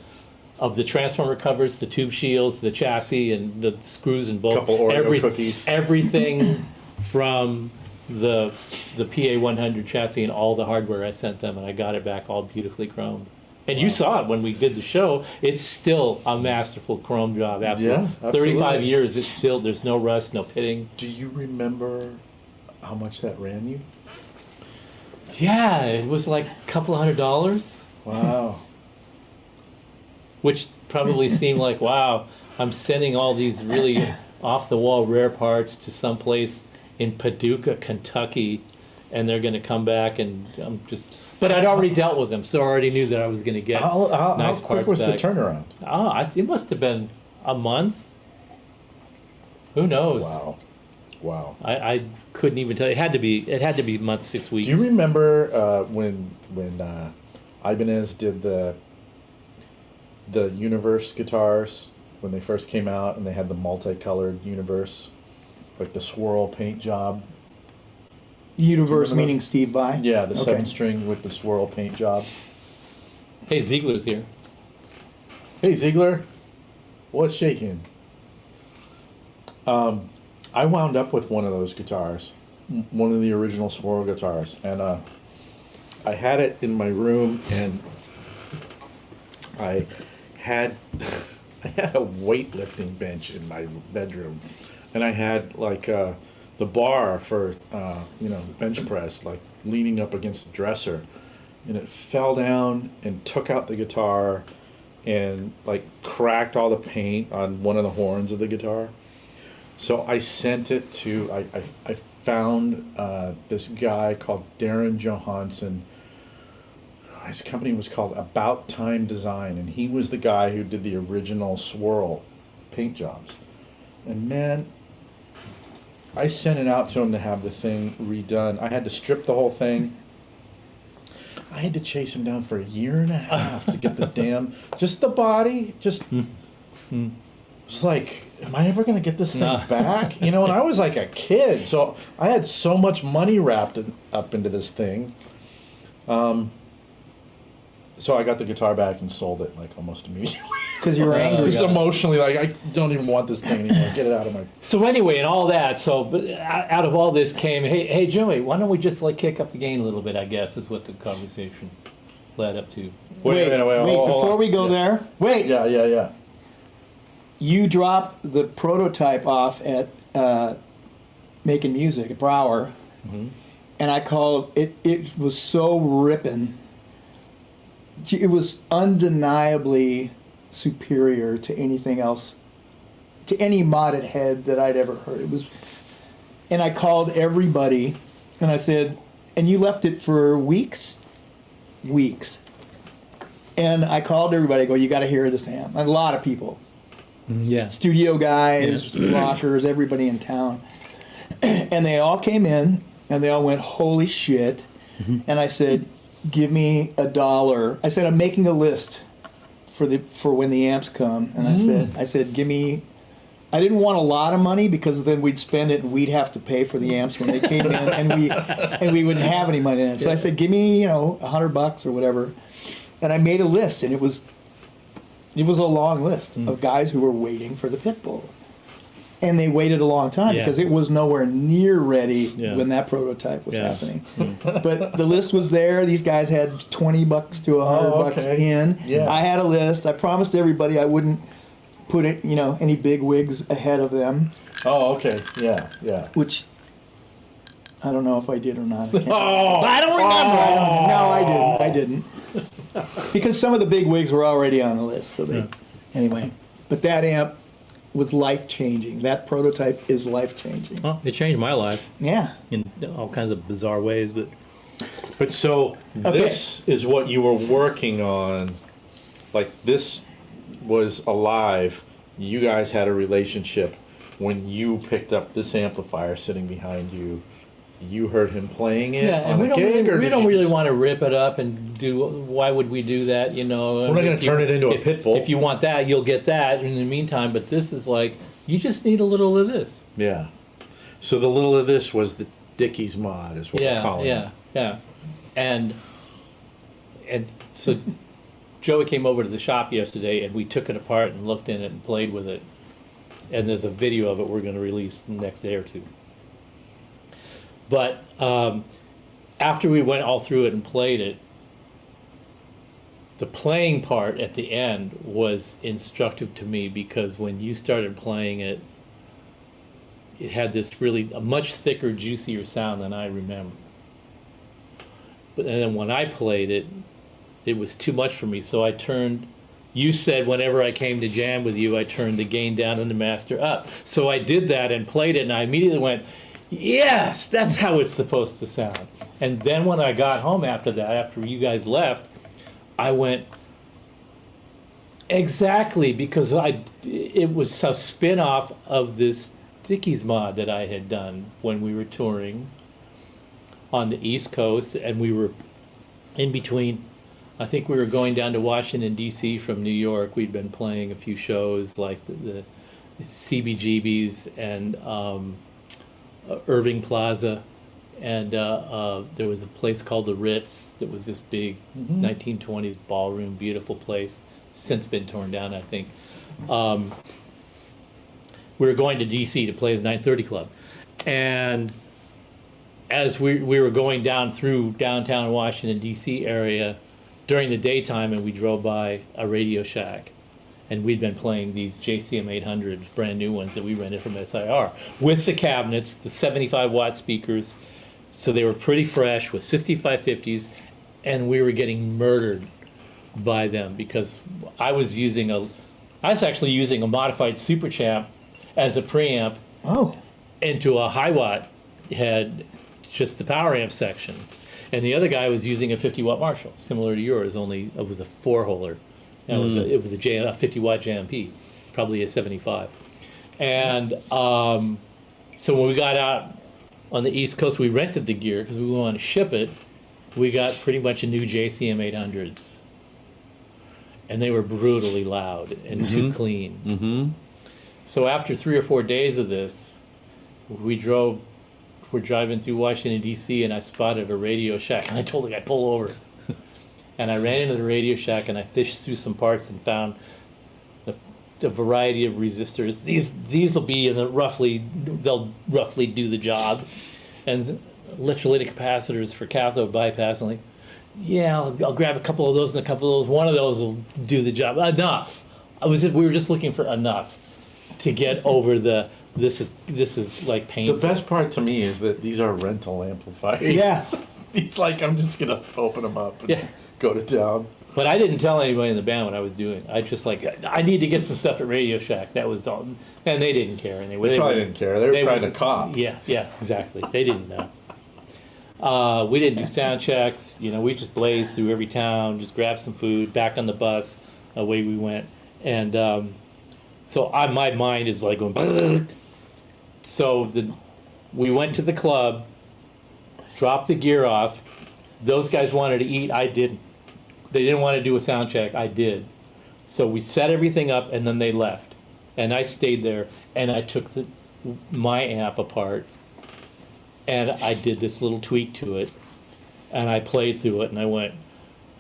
of the transformer covers, the tube shields, the chassis, and the screws and bolts. Couple Oreo cookies. Everything from the PA100 chassis and all the hardware I sent them, and I got it back all beautifully chromed. And you saw it when we did the show. It's still a masterful chrome job after Yeah, 35 absolutely. years. It's still, there's no rust, no pitting. Do you remember how much that ran you? Yeah, it was like a couple $100. Wow. Which probably seemed like, wow, I'm sending all these really off-the-wall rare parts to someplace in Paducah, Kentucky, and they're going to come back, and I'm just... But I'd already dealt with them, so I already knew that I was going to get How nice quick parts was back. the turnaround? It must have been a month. Who knows? Wow. I couldn't even tell you. It had to be a month, 6 weeks. Do you remember when Ibanez did the Universe guitars when they first came out, and they had the multicolored Universe, like the swirl paint job? Universe Remember meaning those? Steve Vai? Yeah, the Okay. 7-string with the swirl paint job. Hey, Ziegler's here. Hey Ziegler, what's shaking? I wound up with one of those guitars, one of the original swirl guitars, and I had it in my room, and I had a weightlifting bench in my bedroom, and I had like the bar for bench press, like leaning up against the dresser, and it fell down and took out the guitar and like cracked all the paint on one of the horns of the guitar. So I sent it to, I found this guy called Darren Johansson. His company was called About Time Design, and he was the guy who did the original swirl paint jobs. And man, I sent it out to him to have the thing redone. I had to strip the whole thing. I had to chase him down for 1.5 years to get the damn, just the body, just, it's like, am I ever gonna get this thing back? You know, and I was like a kid, so I had so much money wrapped up into this thing. So I got the guitar back and sold it like almost immediately. Because you were angry. Just emotionally, like, I don't even want this thing anymore. Get it out of my... So anyway, and all that, so but out of all this came, hey Joey, why don't we just like kick up the gain a little bit, I guess, is what the conversation led up to. Wait, before we go there, wait. Yeah. You dropped the prototype off at Making Music at Brower, and I called it. It was so ripping. It was undeniably superior to anything else, to any modded head that I'd ever heard. It was, and I called everybody, and I said, and you left it for weeks. And I called everybody. I go, you got to hear this amp. A lot of people. Yeah. Studio guys, rockers, everybody in town. And they all came in, and they all went, holy shit. And I said, give me $1. I said, I'm making a list for when the amps come. And I said, give me, I didn't want a lot of money because then we'd spend it and we'd have to pay for the amps when they came in and we wouldn't have any money in it. So I said, give me, $100 or whatever. And I made a list, and it was a long list of guys who were waiting for the Pitbull. And they waited a long time because it was nowhere near ready when that prototype was happening. But the list was there. These guys had $20 to $100 in. Yeah. I had a list. I promised everybody I wouldn't put it, any big wigs ahead of them. Oh, okay. Yeah. Which I don't know if I did or not. I don't remember. No, I didn't. Because some of the big wigs were already on the list. So anyway, but that amp was life-changing. That prototype is life-changing. Well, it changed my life. Yeah. In all kinds of bizarre ways, But so this is what you were working on. Like, this was alive. You guys had a relationship when you picked up this amplifier sitting behind you. You heard him playing it on a gig, we don't really want to rip it up and do. Why would we do that? We're not going to turn it into a Pitbull. If you want that, you'll get that in the meantime. But this is like, you just need a little of this. Yeah. So the little of this was the Dickies mod, is what we're calling it. Yeah. And so Joey came over to the shop yesterday, and we took it apart and looked in it and played with it. And there's a video of it we're going to release the next day or two. But after we went all through it and played it, the playing part at the end was instructive to me, because when you started playing it, it had this really a much thicker, juicier sound than I remember. But then when I played it, it was too much for me. So I turned. You said whenever I came to jam with you, I turned the gain down and the master up. So I did that and played it, and I immediately went, yes, that's how it's supposed to sound. And then when I got home after that, after you guys left, I went, exactly, because it was a spin-off of this Dickies mod that I had done when we were touring on the East Coast, and we were in between. I think we were going down to Washington, D.C. from New York. We'd been playing a few shows like the CBGB's and Irving Plaza, and there was a place called the Ritz that was this big 1920s ballroom, beautiful place, since been torn down, I think. We were going to DC to play the 930 Club, and as we were going down through downtown Washington DC area during the daytime, and we drove by a Radio Shack, and we'd been playing these JCM 800s, brand new ones that we rented from SIR, with the cabinets, the 75-watt speakers, so they were pretty fresh with 6550s, and we were getting murdered by them because I was actually using a modified Super Champ as a preamp into a high watt head, just the power amp section, and the other guy was using a 50-watt Marshall, similar to yours, only it was a 4-holer. It was a 50-watt JMP probably a 75. And so when we got out on the East Coast, we rented the gear because we wanted to ship it. We got pretty much a new JCM 800s. And they were brutally loud and too clean. Mm-hmm. So after 3 or 4 days of this, we're driving through Washington, D.C., and I spotted a Radio Shack. And I told the guy, pull over. And I ran into the Radio Shack, and I fished through some parts and found a variety of resistors. These will be they'll roughly do the job. And electrolytic capacitors for cathode bypass. I'm like, yeah, I'll grab a couple of those and a couple of those. One of those will do the job. Enough. We were just looking for enough to get over this is like The painful. best part to me is that these are rental amplifiers. Yes. It's like I'm just gonna open them up and Yeah. go to town. But I didn't tell anybody in the band what I was doing. I just I need to get some stuff at Radio Shack. That was all, and they didn't care anyway. They probably didn't care. They were trying to cop. Yeah, exactly. They didn't know. We didn't do sound checks. We just blazed through every town, just grabbed some food, back on the bus, away we went. And so my mind is like going. Bleh. So we went to the club, dropped the gear off. Those guys wanted to eat. I didn't. They didn't want to do a sound check. I did. So we set everything up, and then they left. And I stayed there, and I took my amp apart, and I did this little tweak to it, and I played through it, and I went,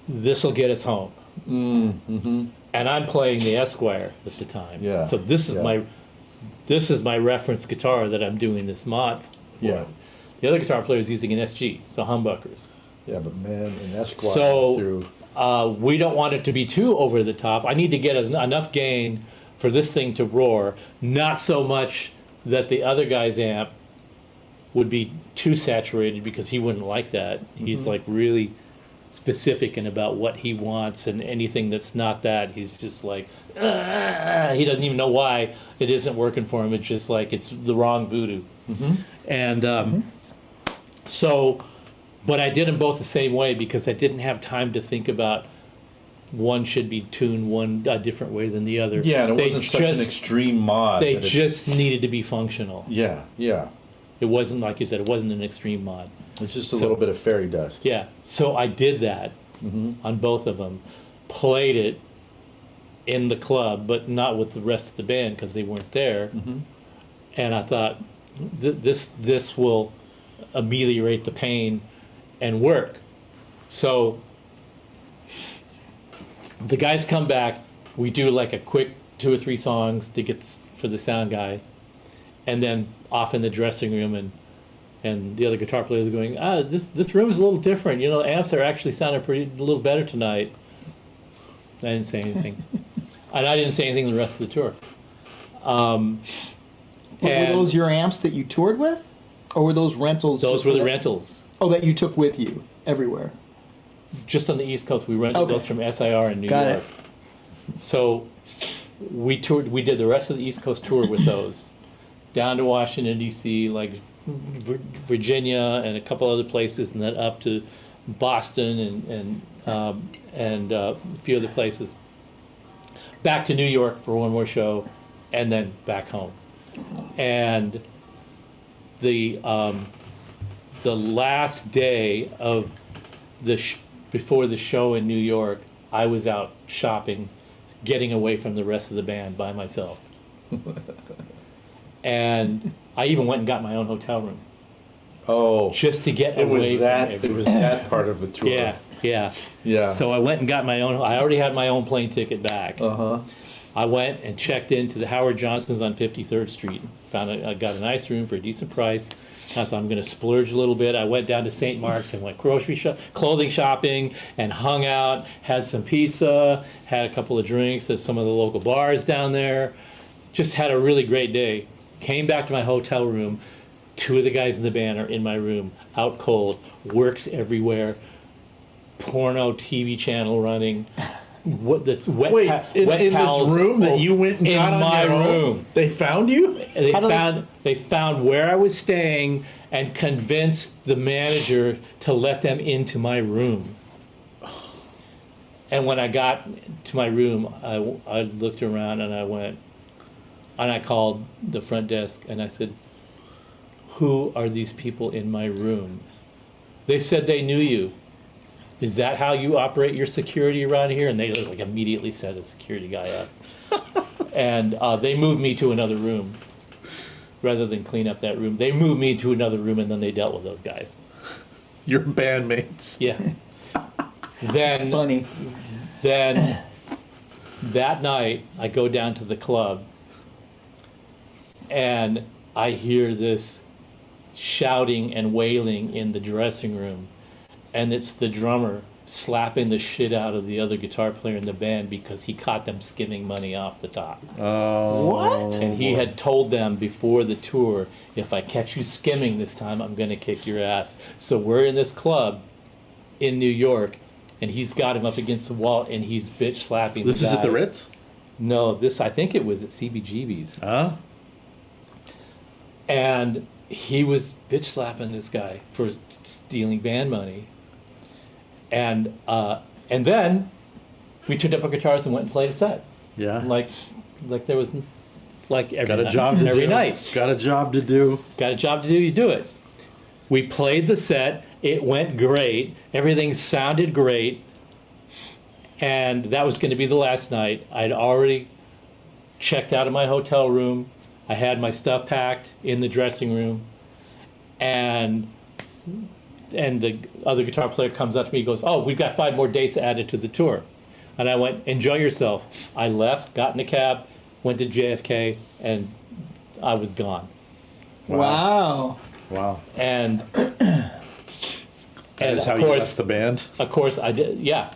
this'll get us home. Mm-hmm. And I'm playing the Esquire at the time. Yeah. So this is my reference guitar that I'm doing this mod for. Yeah. The other guitar player is using an SG, so humbuckers. Yeah, but man, an Esquire So through. we don't want it to be too over the top. I need to get enough gain for this thing to roar, not so much that the other guy's amp would be too saturated because he wouldn't like that. He's like really specific and about what he wants, and anything that's not that, he's just like, he doesn't even know why it isn't working for him. It's just like it's the wrong voodoo. And so, but I did them both the same way because I didn't have time to think about one should be tuned one a different way than the other. Yeah, and it wasn't such an extreme mod. They that it's- just needed to be functional. Yeah, yeah. It wasn't, like you said, it wasn't an extreme mod. It's just a little bit of fairy dust. Yeah, so I did that on both of them. Played it in the club, but not with the rest of the band because they weren't there. And I thought, this will ameliorate the pain and work. So the guys come back, we do like a quick 2 or 3 songs to get for the sound guy, and then off in the dressing room, and the other guitar players are going, this room is a little different. Amps are actually sounding a little better tonight. I didn't say anything. And I didn't say anything the rest of the tour. But were those your amps that you toured with? Or were those rentals? Those were the rentals. Oh, that you took with you everywhere. Just on the East Coast, we rented those from SIR in New Got York. So we did the rest of the East Coast tour with those. Down to Washington, D.C., like Virginia and a couple other places, and then up to Boston and a few other places. Back to New York for one more show, and then back home. And the last day of before the show in New York, I was out shopping, getting away from the rest of the band by myself. And I even went and got my own hotel room Oh, just to get it was away that. from It everything. was that part of the tour. Yeah. Yeah. So I went and got my own. I already had my own plane ticket back. Uh-huh. I went and checked into the Howard Johnson's on 53rd Street. I got a nice room for a decent price. I thought I'm going to splurge a little bit. I went down to St. Mark's and went clothing shopping, and hung out. Had some pizza. Had a couple of drinks at some of the local bars down there. Just had a really great day. Came back to my hotel room. 2 of the guys in the band are in my room, out cold, works everywhere, porno TV channel running. That's wet. Wait, wet in this towels room that you went and in got on my your own? room. They found you? They found where I was staying and convinced the manager to let them into my room. And when I got to my room, I looked around and I went, And I called the front desk and I said, who are these people in my room? They said they knew you. Is that how you operate your security around here? And they like immediately set a security guy up. And they moved me to another room. Rather than clean up that room, they moved me to another room and then they dealt with those guys. Your bandmates. Yeah. Then Funny. Then that night, I go down to the club and I hear this shouting and wailing in the dressing room. And it's the drummer slapping the shit out of the other guitar player in the band because he caught them skimming money off the top. Oh. What? And he had told them before the tour, if I catch you skimming this time, I'm going to kick your ass. So we're in this club in New York. And he's got him up against the wall, and he's bitch slapping. This the is guy. at the Ritz? No, I think it was at CBGB's. Huh? And he was bitch slapping this guy for stealing band money. And then we took up our guitars and went and played a set. Yeah. Like there was like every Got a night. job to every do. night. Got a job to do. Got a job to do, you do it. We played the set, it went great, everything sounded great, and that was going to be the last night. I'd already checked out of my hotel room, I had my stuff packed in the dressing room, and the other guitar player comes up to me and goes, oh, we've got 5 more dates added to the tour. And I went, enjoy yourself. I left, got in a cab, went to JFK, and I was gone. Wow. Wow. And That is how of you course, left the band? of course I did, yeah.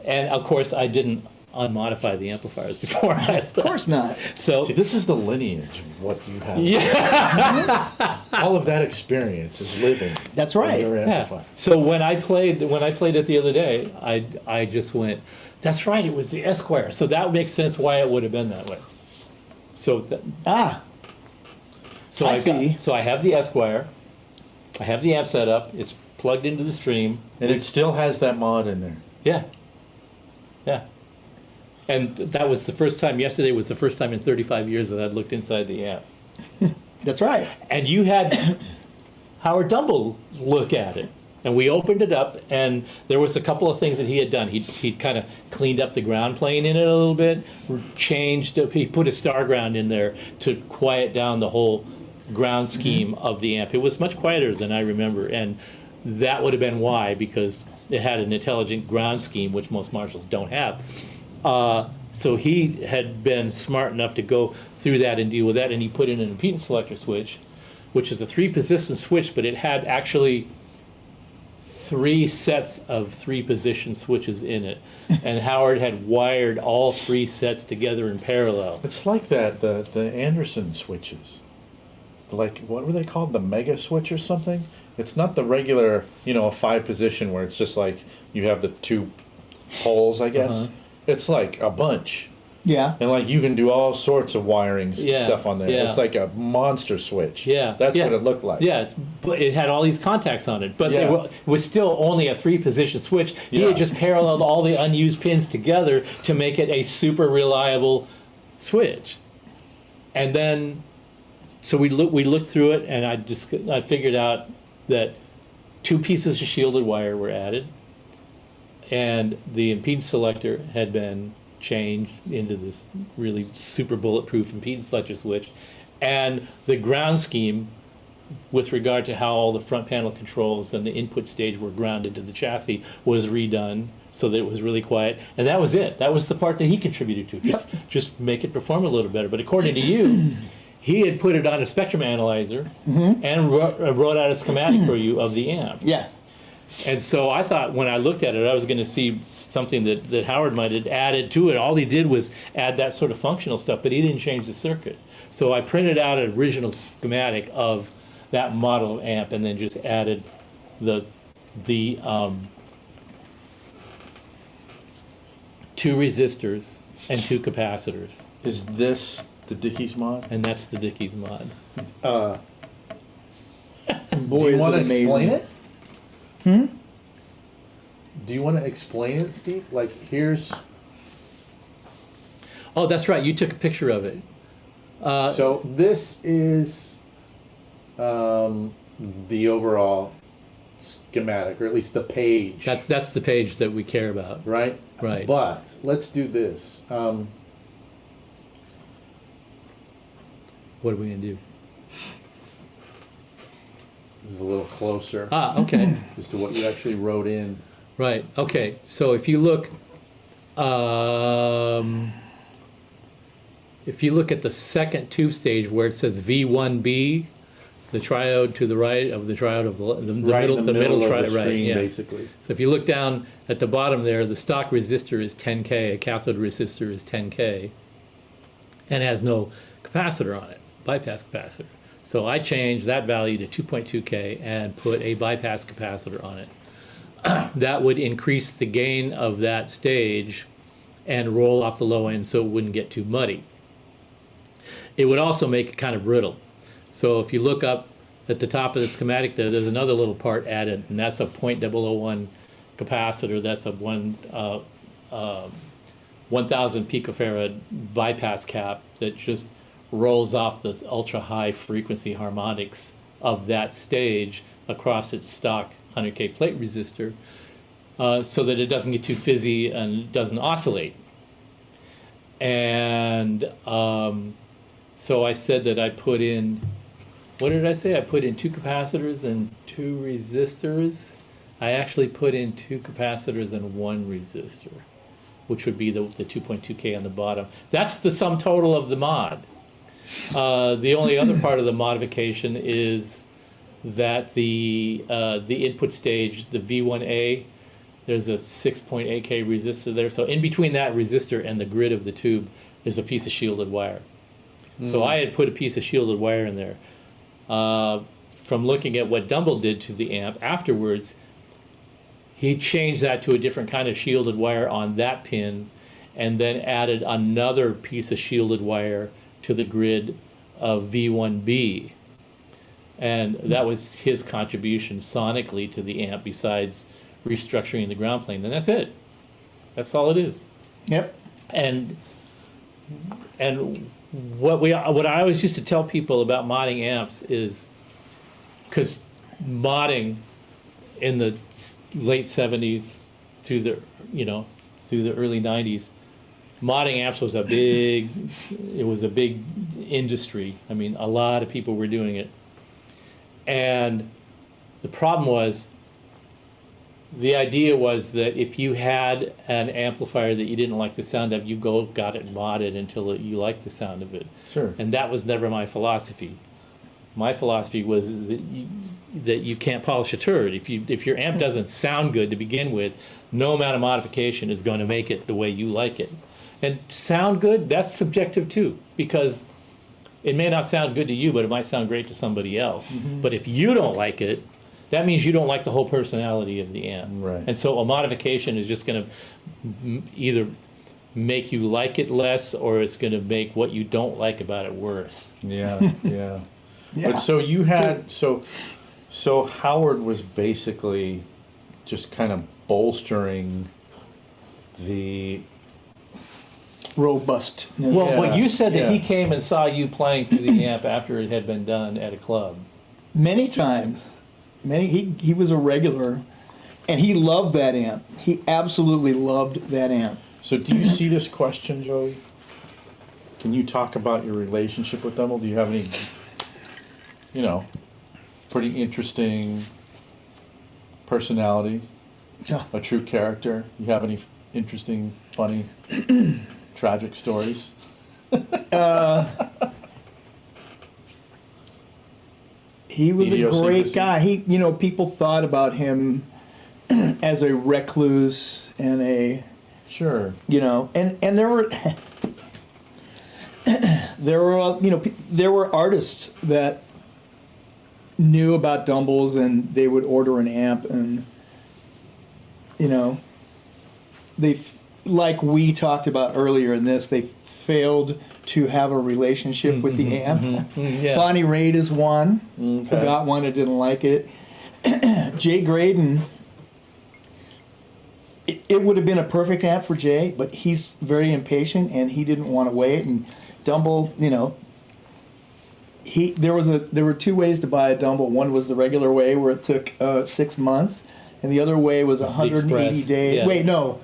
And of course I didn't unmodify the amplifiers before I Of course not. So See, this is the lineage of what you have. yeah, All of that experience is living. That's in right. your yeah. amplifier. So when I played it the other day, I just went, that's right, it was the Esquire. So that makes sense why it would have been that way. So Ah, so I see. So I have the Esquire, I have the amp set up, it's plugged into the stream. And it still has that mod in there. Yeah. Yeah. And that was the first time, yesterday was the first time in 35 years that I'd looked inside the amp. that's right. And you had Howard Dumble look at it. And we opened it up, and there was a couple of things that he had done. He'd kind of cleaned up the ground plane in it a little bit, he put a star ground in there to quiet down the whole ground scheme of the amp. It was much quieter than I remember, and that would have been why, because it had an intelligent ground scheme, which most Marshalls don't have. So he had been smart enough to go through that and deal with that, and he put in an impedance selector switch, which is a 3-position switch, but it had actually 3 sets of 3-position switches in it. And Howard had wired all 3 sets together in parallel. It's like that, the Anderson switches. Like, what were they called? The Mega Switch or something? It's not the regular, 5-position where it's just like you have the 2 poles, I guess. Uh-huh. It's like a bunch. Yeah. And like you can do all sorts of wiring Yeah, stuff on there. yeah. It's like a monster switch. Yeah, That's yeah. what it looked like. Yeah, but it had all these contacts on it, but Yeah. it was still only a 3-position switch. He Yeah. had just paralleled all the unused pins together to make it a super reliable switch. And then, so we looked through it, and I figured out that 2 pieces of shielded wire were added, and the impedance selector had been changed into this really super bulletproof impedance selector switch, and the ground scheme with regard to how all the front panel controls and the input stage were grounded to the chassis was redone so that it was really quiet, and that was it. That was the part that he contributed to, just make it perform a little better. But according to you, he had put it on a spectrum analyzer and wrote out a schematic for you of the amp. Yeah. And so I thought when I looked at it, I was going to see something that Howard might have added to it. All he did was add that sort of functional stuff, but he didn't change the circuit. So I printed out an original schematic of that model of amp and then just added the 2 resistors and 2 capacitors. Is this the Dickies mod? And that's the Dickies mod. Boy, Do you is want it to amazing. explain it? Do you want to explain it, Steve? Like, here's... Oh, that's right. You took a picture of it. So this is the overall schematic, or at least the page. That's the page that we care about. Right? Right. But let's do this. What are we gonna do? This is a little closer Okay. as to what you actually wrote in. Right. Okay. So if you look at the second tube stage where it says V1B, the triode to the right of the triode of the Right middle, in the middle of triode, the screen, right? Yeah. basically. So if you look down at the bottom there, the stock resistor is 10K, a cathode resistor is 10K, and has no capacitor on it, bypass capacitor. So I changed that value to 2.2K and put a bypass capacitor on it. That would increase the gain of that stage and roll off the low end so it wouldn't get too muddy. It would also make it kind of brittle. So if you look up at the top of the schematic there's another little part added, and that's a 0.001 capacitor. That's a 1,000 picofarad bypass cap that just rolls off the ultra high frequency harmonics of that stage across its stock 100K plate resistor, so that it doesn't get too fizzy and doesn't oscillate. And so I said that I put in, what did I say? I put in 2 capacitors and 2 resistors. I actually put in 2 capacitors and 1 resistor, which would be the 2.2K on the bottom. That's the sum total of the mod. The only other part of the modification is that the input stage, the V1A, there's a 6.8K resistor there. So in between that resistor and the grid of the tube, there's a piece of shielded wire. So I had put a piece of shielded wire in there. From looking at what Dumble did to the amp afterwards, he changed that to a different kind of shielded wire on that pin, and then added another piece of shielded wire to the grid of V1B. And that was his contribution sonically to the amp, besides restructuring the ground plane. And that's it. That's all it is. Yep. And what I always used to tell people about modding amps is, because modding in the late 70s through the early 90s, modding amps was a big industry. I mean, a lot of people were doing it. And the problem was, the idea was that if you had an amplifier that you didn't like the sound of, you got it modded until you liked the sound of it. Sure. And that was never my philosophy. My philosophy was that you can't polish a turd. If your amp doesn't sound good to begin with, no amount of modification is going to make it the way you like it. And sound good, that's subjective too, because it may not sound good to you, but it might sound great to somebody else. Mm-hmm. But if you don't like it, that means you don't like the whole personality of the amp. Right. And so a modification is just going to either make you like it less, or it's going to make what you don't like about it worse. Yeah, yeah. Yeah. But so you had, so Howard was basically just kind of bolstering the... Robust. Well, Yeah, what you said that yeah. he came and saw you playing through the amp after it had been done at a club. Many times. He was a regular, and he loved that amp. He absolutely loved that amp. So do you see this question, Joey? Can you talk about your relationship with Dumble? Do you have any, pretty interesting personality, Yeah. a true character? You have any interesting, funny, tragic stories? He was a great Idiosyncrasies. guy. People thought about him as a recluse and a, Sure. and there were there were artists that knew about Dumbles, and they would order an amp, and like we talked about earlier in this, they failed to have a relationship with the amp. Yeah. Bonnie Raitt is one who Okay. got one and didn't like it. Jay Graydon, it would have been a perfect amp for Jay, but he's very impatient and he didn't want to wait. And Dumble, there were two ways to buy a Dumble. One was the regular way where it took 6 months, and the other way was 180 Express, days. yeah. Wait, no.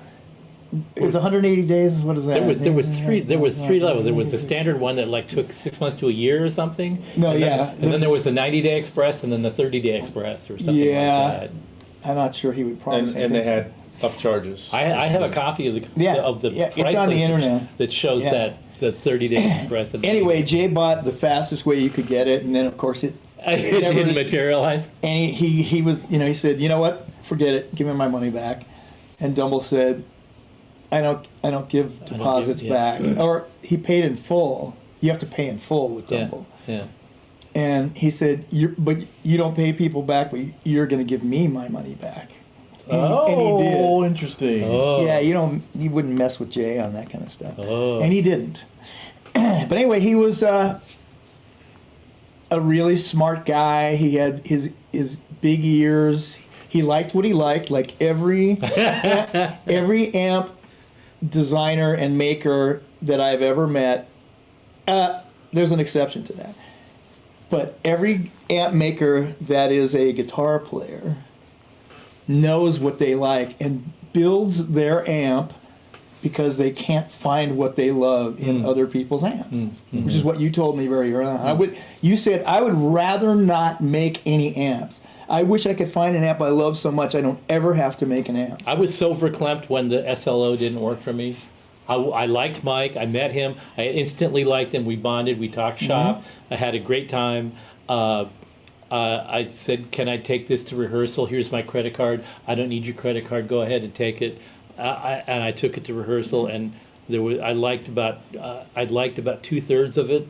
It was 180 days. What is that? There was three levels. There was the standard one that like took 6 months to a year or something. No, and yeah. Then, and then there was the 90-day express, and then the 30-day express, or something Yeah. like that. I'm not sure he would promise And they anything. had upcharges. I have a copy of the Yeah, price it's on the list internet. that shows Yeah. that the 30-day express. And Anyway, Jay bought the fastest way you could get it, and then of course it it never- didn't materialize. And he was, he said, you know what? Forget it. Give me my money back. And Dumble said, I don't give deposits yeah. back. Or he paid in full. You have to pay in full with Yeah, Dumble. yeah. And he said, but you don't pay people back, but you're going to give me my money back. And he did. Oh, interesting. Oh. Yeah, you wouldn't mess with Jay on that kind of stuff. Oh. And he didn't. But anyway, he was a really smart guy. He had his big ears. He liked what he liked, like every amp designer and maker that I've ever met. There's an exception to that. But every amp maker that is a guitar player knows what they like and builds their amp because they can't find what they love in other people's amps, which is what you told me very early on. You said, I would rather not make any amps. I wish I could find an amp I love so much I don't ever have to make an amp. I was so verklempt when the SLO didn't work for me. I liked Mike. I met him. I instantly liked him. We bonded. We talked shop. I had a great time. I said, "Can I take this to rehearsal? Here's my credit card. I don't need your credit card. Go ahead and take it." And I took it to rehearsal, and I liked about 2/3 of it,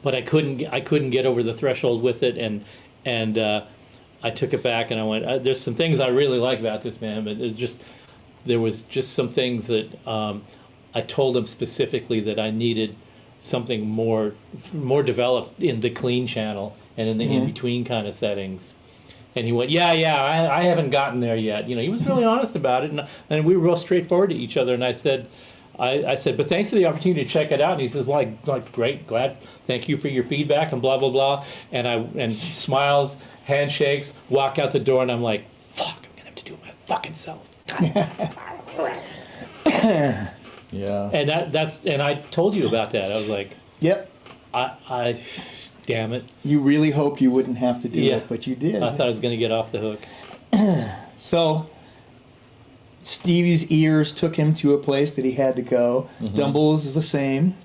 but I couldn't get over the threshold with it, and I took it back, and I went, "There's some things I really like about this, man, but there was just some things that I told him specifically that I needed something more developed in the clean channel and in the in-between kind of settings." And he went, yeah, I haven't gotten there yet. He was really honest about it, and we were real straightforward to each other. And I said, but thanks for the opportunity to check it out. And he says, well, great, glad, thank you for your feedback, and blah, blah, blah. And smiles, handshakes, walk out the door, and I'm like, fuck, I'm gonna have to do it my fucking self. Yeah. And and I told you about that. I was like, Yep. I damn it. You really hope you wouldn't have to do Yeah. it, but you did. I thought I was going to get off the hook. So Stevie's ears took him to a place that he had to go. Dumble's is the same.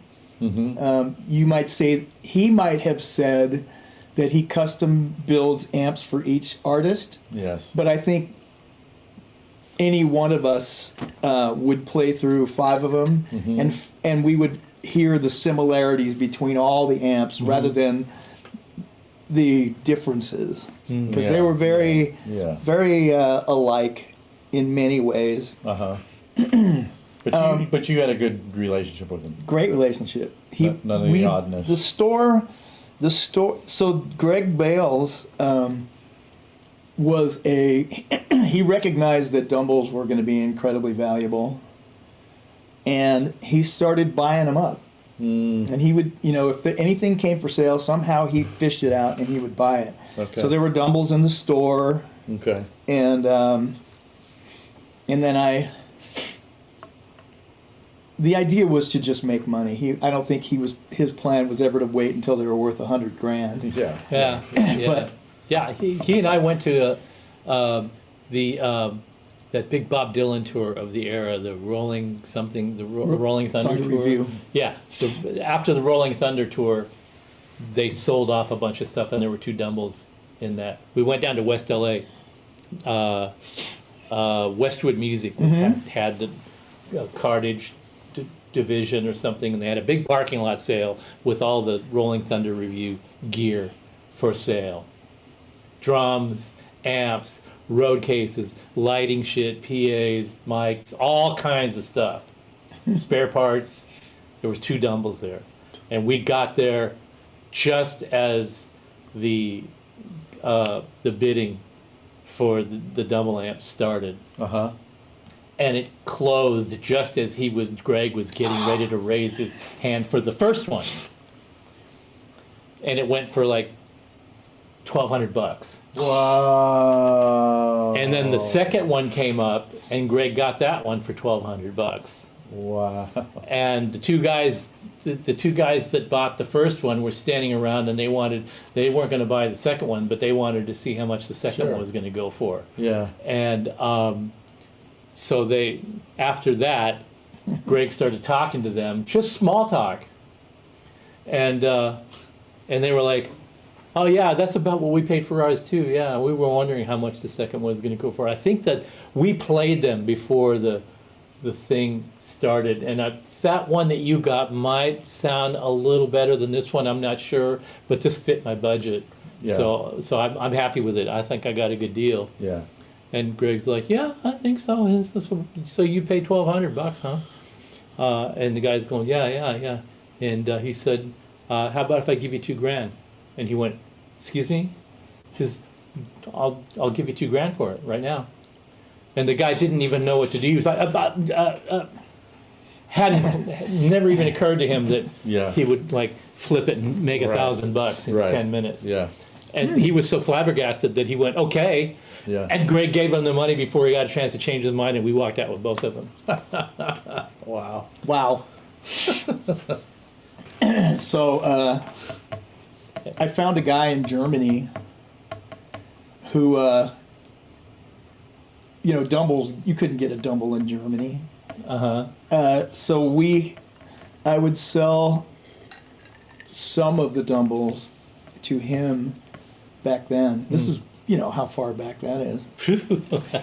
You might say he might have said that he custom builds amps for each artist, Yes. but I think any one of us would play through 5 of them, and we would hear the similarities between all the amps rather than the differences, because they Yeah. were very alike in many ways. But you had a good relationship with him. Great relationship. None of the oddness. The store. So Greg Bales was he recognized that Dumbles were going to be incredibly valuable, and he started buying them up. And he would, if anything came for sale, somehow he fished it out and he would buy it. Okay. So there were Dumbles in the store, Okay. and then the idea was to just make money. I don't think his plan was ever to wait until they were worth $100,000. Yeah. Yeah, But- yeah. He and I went to that big Bob Dylan tour of the era, the Rolling Rolling Thunder Thunder tour. Review. Yeah, after the Rolling Thunder tour, they sold off a bunch of stuff, and there were 2 Dumbles in that. We went down to West LA. Westwood Music had the Cartage division or something, and they had a big parking lot sale with all the Rolling Thunder Review gear for sale. Drums, amps, road cases, lighting shit, PAs, mics, all kinds of stuff. Spare parts. There was 2 Dumbles there. And we got there just as the bidding for the Dumble amp started. And it closed just as Greg was getting ready to raise his hand for the first one. and it went for like $1,200. Wow. And then the second one came up, and Greg got that one for $1,200. Wow. And the two guys that bought the first one were standing around, and they weren't going to buy the second one, but they wanted to see how much the second Sure. one was going to go for. Yeah. And so after that, Greg started talking to them, just small talk, and they were like, "Oh yeah, that's about what we paid for ours too. Yeah, we were wondering how much the second one was going to go for." I think that we played them before the thing started, and that one that you got might sound a little better than this one. I'm not sure, but this fit my budget. Yeah. So I'm happy with it. I think I got a good deal. Yeah. And Greg's like, "Yeah, I think so. So you paid $1,200, huh?" And the guy's going, yeah. And he said, "How about if I give you $2,000?" And he went, "Excuse me?" Because I'll give you $2,000 for it right now. And the guy didn't even know what to do. He was like, never even occurred to him that Yeah. he would like flip it and make Right. $1,000 in Right. 10 minutes. Yeah. And he was so flabbergasted that he went, "Okay." Yeah. And Greg gave him the money before he got a chance to change his mind, and we walked out with both of them. Wow. Wow. So I found a guy in Germany who, Dumbles, you couldn't get a Dumble in Germany. So I would sell some of the Dumbles to him back then. This is, how far back that is.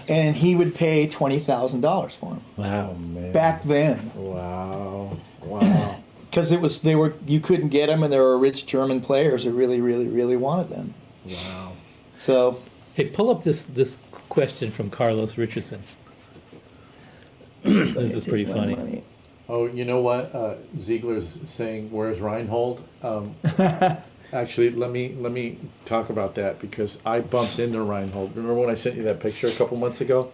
And he would pay $20,000 for them. Wow. Man. Back then. Wow. Wow. Because you couldn't get them, and there were rich German players who really, really, really wanted them. Wow. So, Hey, pull up this question from Carlos Richardson. This is pretty funny. Oh, you know what? Ziegler's saying, "Where's Reinhold?" Actually, let me talk about that, because I bumped into Reinhold. Remember when I sent you that picture a couple months ago?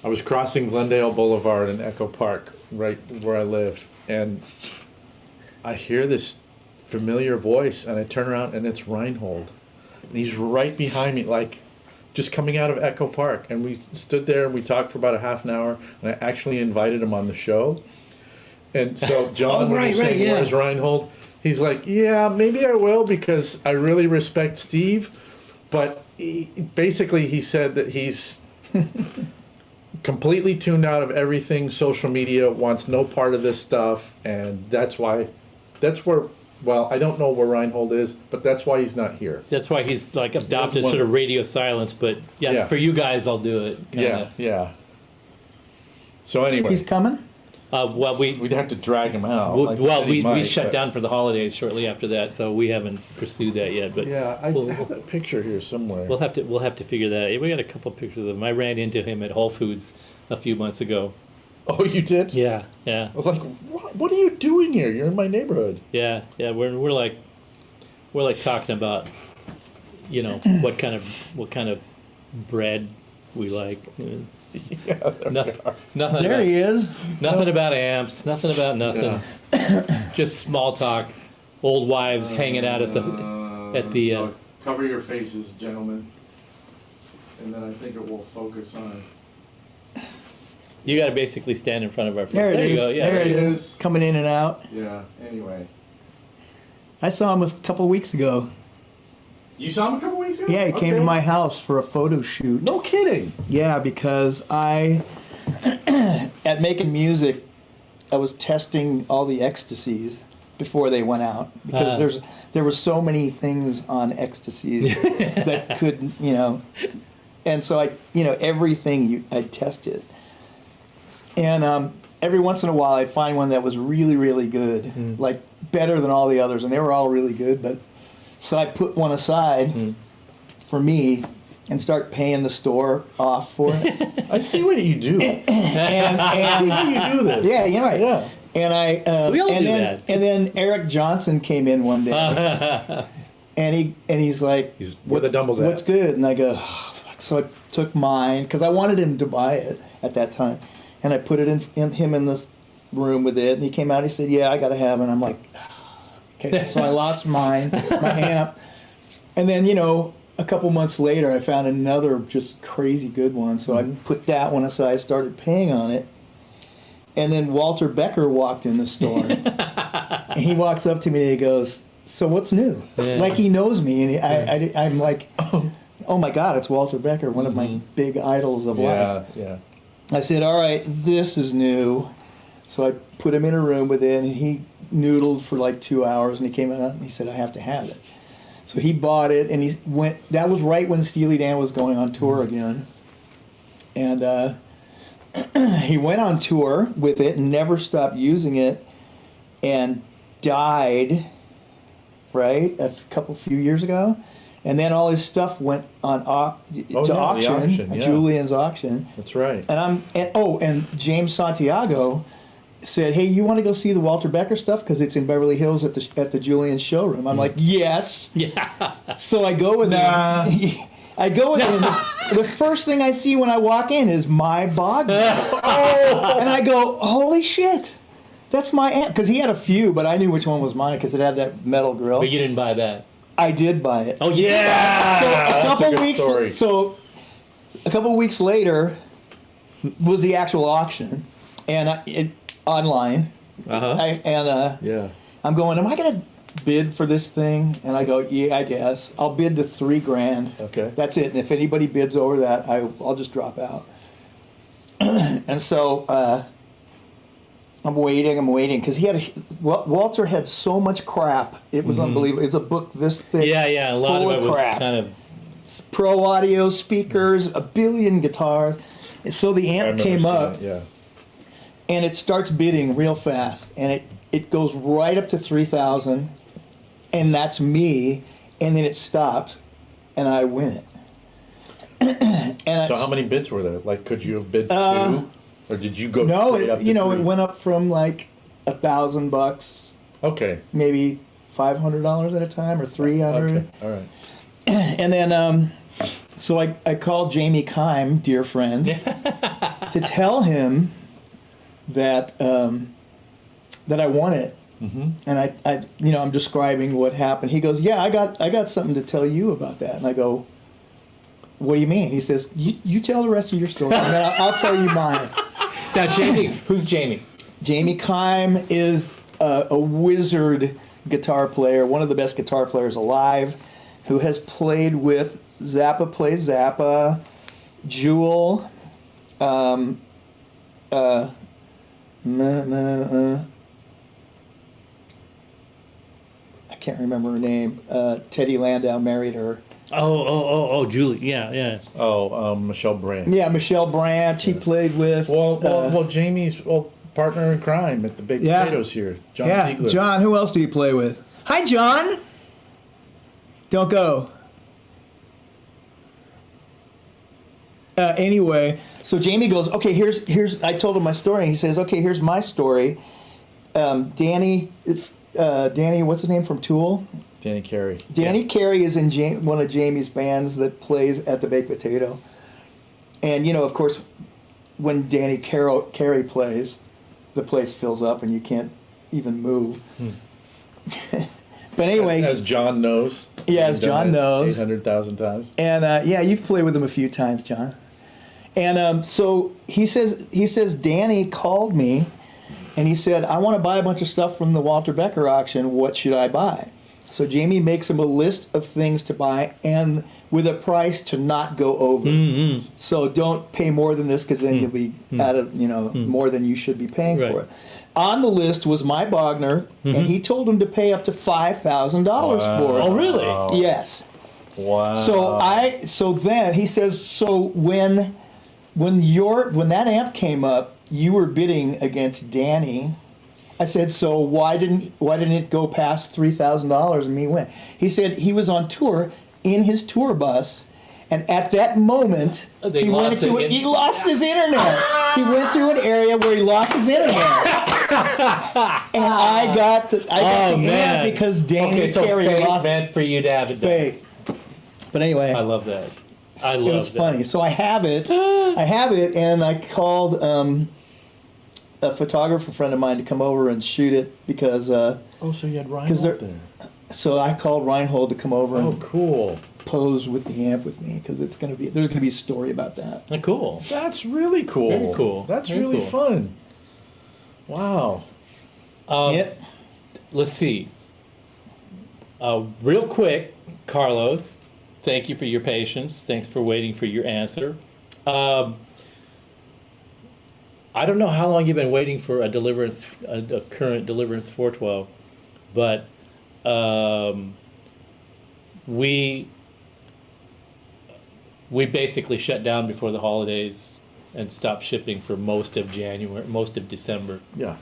I was crossing Glendale Boulevard in Echo Park, right where I live, and I hear this familiar voice, and I turn around, and it's Reinhold. And he's right behind me, like just coming out of Echo Park. And we stood there and we talked for about a half an hour, and I actually invited him on the show. And so John, when you're saying, "Where's Reinhold?" He's like, "Yeah, maybe I will, because I really respect Steve." But basically he said that he's completely tuned out of everything social media, wants no part of this stuff, and that's where, well, I don't know where Reinhold is, but that's why he's not here. That's why he's like adopted sort of radio silence, but yeah, for you guys, I'll do it. Kinda. Yeah. So anyway, he's coming? Well, we'd have to drag him out. we shut down for the holidays shortly after that, so we haven't pursued that yet. But Yeah, I have that picture here somewhere. we'll have to figure that out. We got a couple pictures of him. I ran into him at Whole Foods a few months ago. Oh, you did? Yeah. I was like, what are you doing here? You're in my neighborhood. Yeah. We're like talking about, what kind of bread we like. Yeah, Nothing. There he is. Nothing about amps. Nothing about nothing. Just small talk. Old wives hanging out at the. So cover your faces, gentlemen, and then I think it will focus on. You got to basically stand in front of our. There it is. You go. Yeah. There it it is. is. Coming in and out. Yeah. Anyway, I saw him a couple weeks ago. you saw him a couple weeks ago. Yeah, he came to my house for a photo shoot. No kidding. Yeah, because at Making Music, I was testing all the ecstasies before they went out, because there were so many things on ecstasies that could, and so everything I tested, and every once in a while I'd find one that was really, really good, like better than all the others, and they were all really good, but so I put one aside for me and start paying the store off for it. I see what you do. and How you do this? yeah, you're right. Yeah. And I We all and do then that. and then Eric Johnson came in one day, and he's like, Where the Dumbles at? "What's good?" And I go, "Oh, fuck." So I took mine because I wanted him to buy it at that time, and I put it in him in the room with it, and he came out. He said, "Yeah, I gotta have it." And I'm like, Okay, so I lost my amp. And then, a couple months later, I found another just crazy good one. So I put that one aside, started paying on it. And then Walter Becker walked in the store. And he walks up to me and he goes, so what's new? Yeah. Like he knows me. And I'm like, oh my God, it's Walter Becker, one of my big idols of life. Yeah. I said, all right, this is new. So I put him in a room with it, and he noodled for like 2 hours, and he came out and he said, I have to have it. So he bought it, and he went. That was right when Steely Dan was going on tour again. And he went on tour with it and never stopped using it, and died, right, few years ago. And then all his stuff went on auction, Julian's auction. That's right. And James Santiago said, hey, you want to go see the Walter Becker stuff? Because it's in Beverly Hills at the Julian showroom. I'm like, yes. Yeah. So I go with him. I go with him. The first thing I see when I walk in is my Bogner. And I go, holy shit. That's my amp. Because he had a few, but I knew which one was mine because it had that metal grill. But you didn't buy that. I did buy it. Oh, yeah. So That's a good story. So a couple weeks later was the actual auction, and online. Yeah. I'm going, am I going to bid for this thing? And I go, yeah, I guess. I'll bid to $3,000. Okay. That's it. And if anybody bids over that, I'll just drop out. And so I'm waiting because Walter had so much crap. It was unbelievable. It's a book this thick. Yeah. A lot of it was crap. kind of. Pro audio speakers, a billion guitars. And so the amp came up, and it starts bidding real fast, and it goes right up to 3,000, and that's me, and then it stops, and I win it. So how many bids were there? Like, could you have bid 2? Or did you go straight up to 3? It went up from like $1,000, Okay. maybe $500 at a time, or $300. Okay. All right. And then, so I called Jamie Kime, dear friend, to tell him that that I won it. Mm-hmm. And I'm describing what happened. He goes, yeah, I got something to tell you about that. And I go, what do you mean? He says, you tell the rest of your story, and then I'll tell you mine. Now, Jamie, who's Jamie? Jamie Kime is a wizard guitar player, one of the best guitar players alive, who has played with Zappa Plays Zappa, Jewel, I can't remember her name. Teddy Landau married her. Oh, Julie. Yeah. Oh, Michelle Brandt. Yeah, Michelle Brandt. She played with. Well, Jamie's partner in crime at the Baked Potatoes here, John Ziegler. John. Who else do you play with? Hi, John. Don't go. Anyway, so Jamie goes, okay, here's. I told him my story, and he says, okay, here's my story. Danny, what's his name from Tool? Danny Carey. Danny Carey is in one of Jamie's bands that plays at the Baked Potato. And, of course, when Danny Carey plays, the place fills up and you can't even move. But anyway. As John knows. Yeah, as John knows. 800,000 times. And, you've played with him a few times, John. And so he says Danny called me and he said, I want to buy a bunch of stuff from the Walter Becker auction. What should I buy? So Jamie makes him a list of things to buy and with a price to not go over. Mm-hmm. So don't pay more than this because then you'll be out of, more than you should be paying for it. On the list was my Bogner, and he told him to pay up to $5,000 for it. Oh, really? Yes. Wow. So then he says, so when that amp came up, you were bidding against Danny. I said, so why didn't it go past $3,000 and me win? He said he was on tour in his tour bus, and at that moment he lost his internet. He went to an area where he lost his internet, and I got the amp because Danny Carey lost. Meant for you to have it done. Fate. But anyway, I love that. It was funny. So I have it, and I called a photographer friend of mine to come over and shoot it because Oh, so you had Ryan they're- out there. so I called Reinhold to come over Oh, and cool. pose with the amp with me because there's gonna be a story about that. Cool. That's really cool. Very cool. That's Very really cool. fun. Wow. Yep. Let's see. Real quick, Carlos, thank you for your patience. Thanks for waiting for your answer. I don't know how long you've been waiting for a current Deliverance 412, but we basically shut down before the holidays and stopped shipping for most of December. Yeah.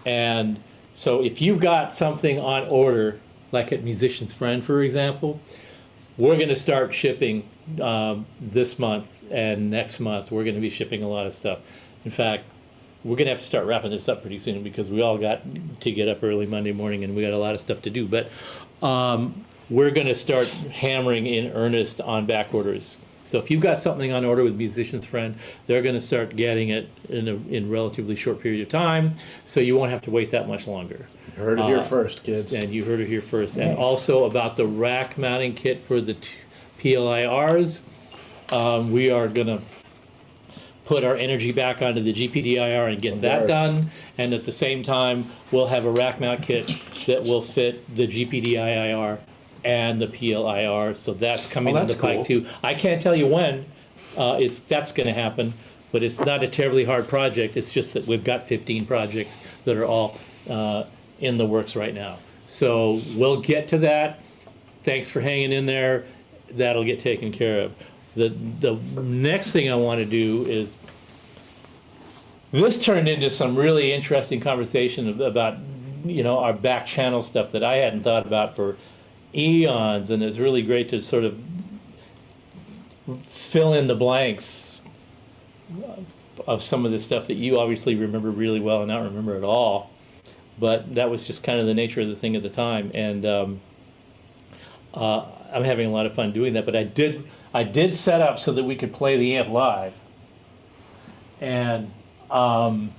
And so if you've got something on order, like at Musician's Friend, for example, we're going to start shipping this month and next month. We're going to be shipping a lot of stuff. In fact, we're going to have to start wrapping this up pretty soon because we all got to get up early Monday morning and we got a lot of stuff to do. But we're going to start hammering in earnest on back orders. So if you've got something on order with Musician's Friend, they're going to start getting it in relatively short period of time, so you won't have to wait that much longer. You heard it here first, kids. And you heard it here first. And also about the rack mounting kit for the PLIRs, we are going to put our energy back onto the GPDIR and get that done. And at the same time, we'll have a rack mount kit that will fit the GPDIR and the PLIR. So that's coming down the pike too. I can't tell you when that's going to happen, but it's not a terribly hard project. It's just that we've got 15 projects that are all in the works right now. So we'll get to that. Thanks for hanging in there. That'll get taken care of. The next thing I want to do is, this turned into some really interesting conversation about, our back channel stuff that I hadn't thought about for eons, and it's really great to sort of fill in the blanks of some of the stuff that you obviously remember really well and not remember at all. But that was just kind of the nature of the thing at the time, and I'm having a lot of fun doing that. But I did set up so that we could play the amp live, and so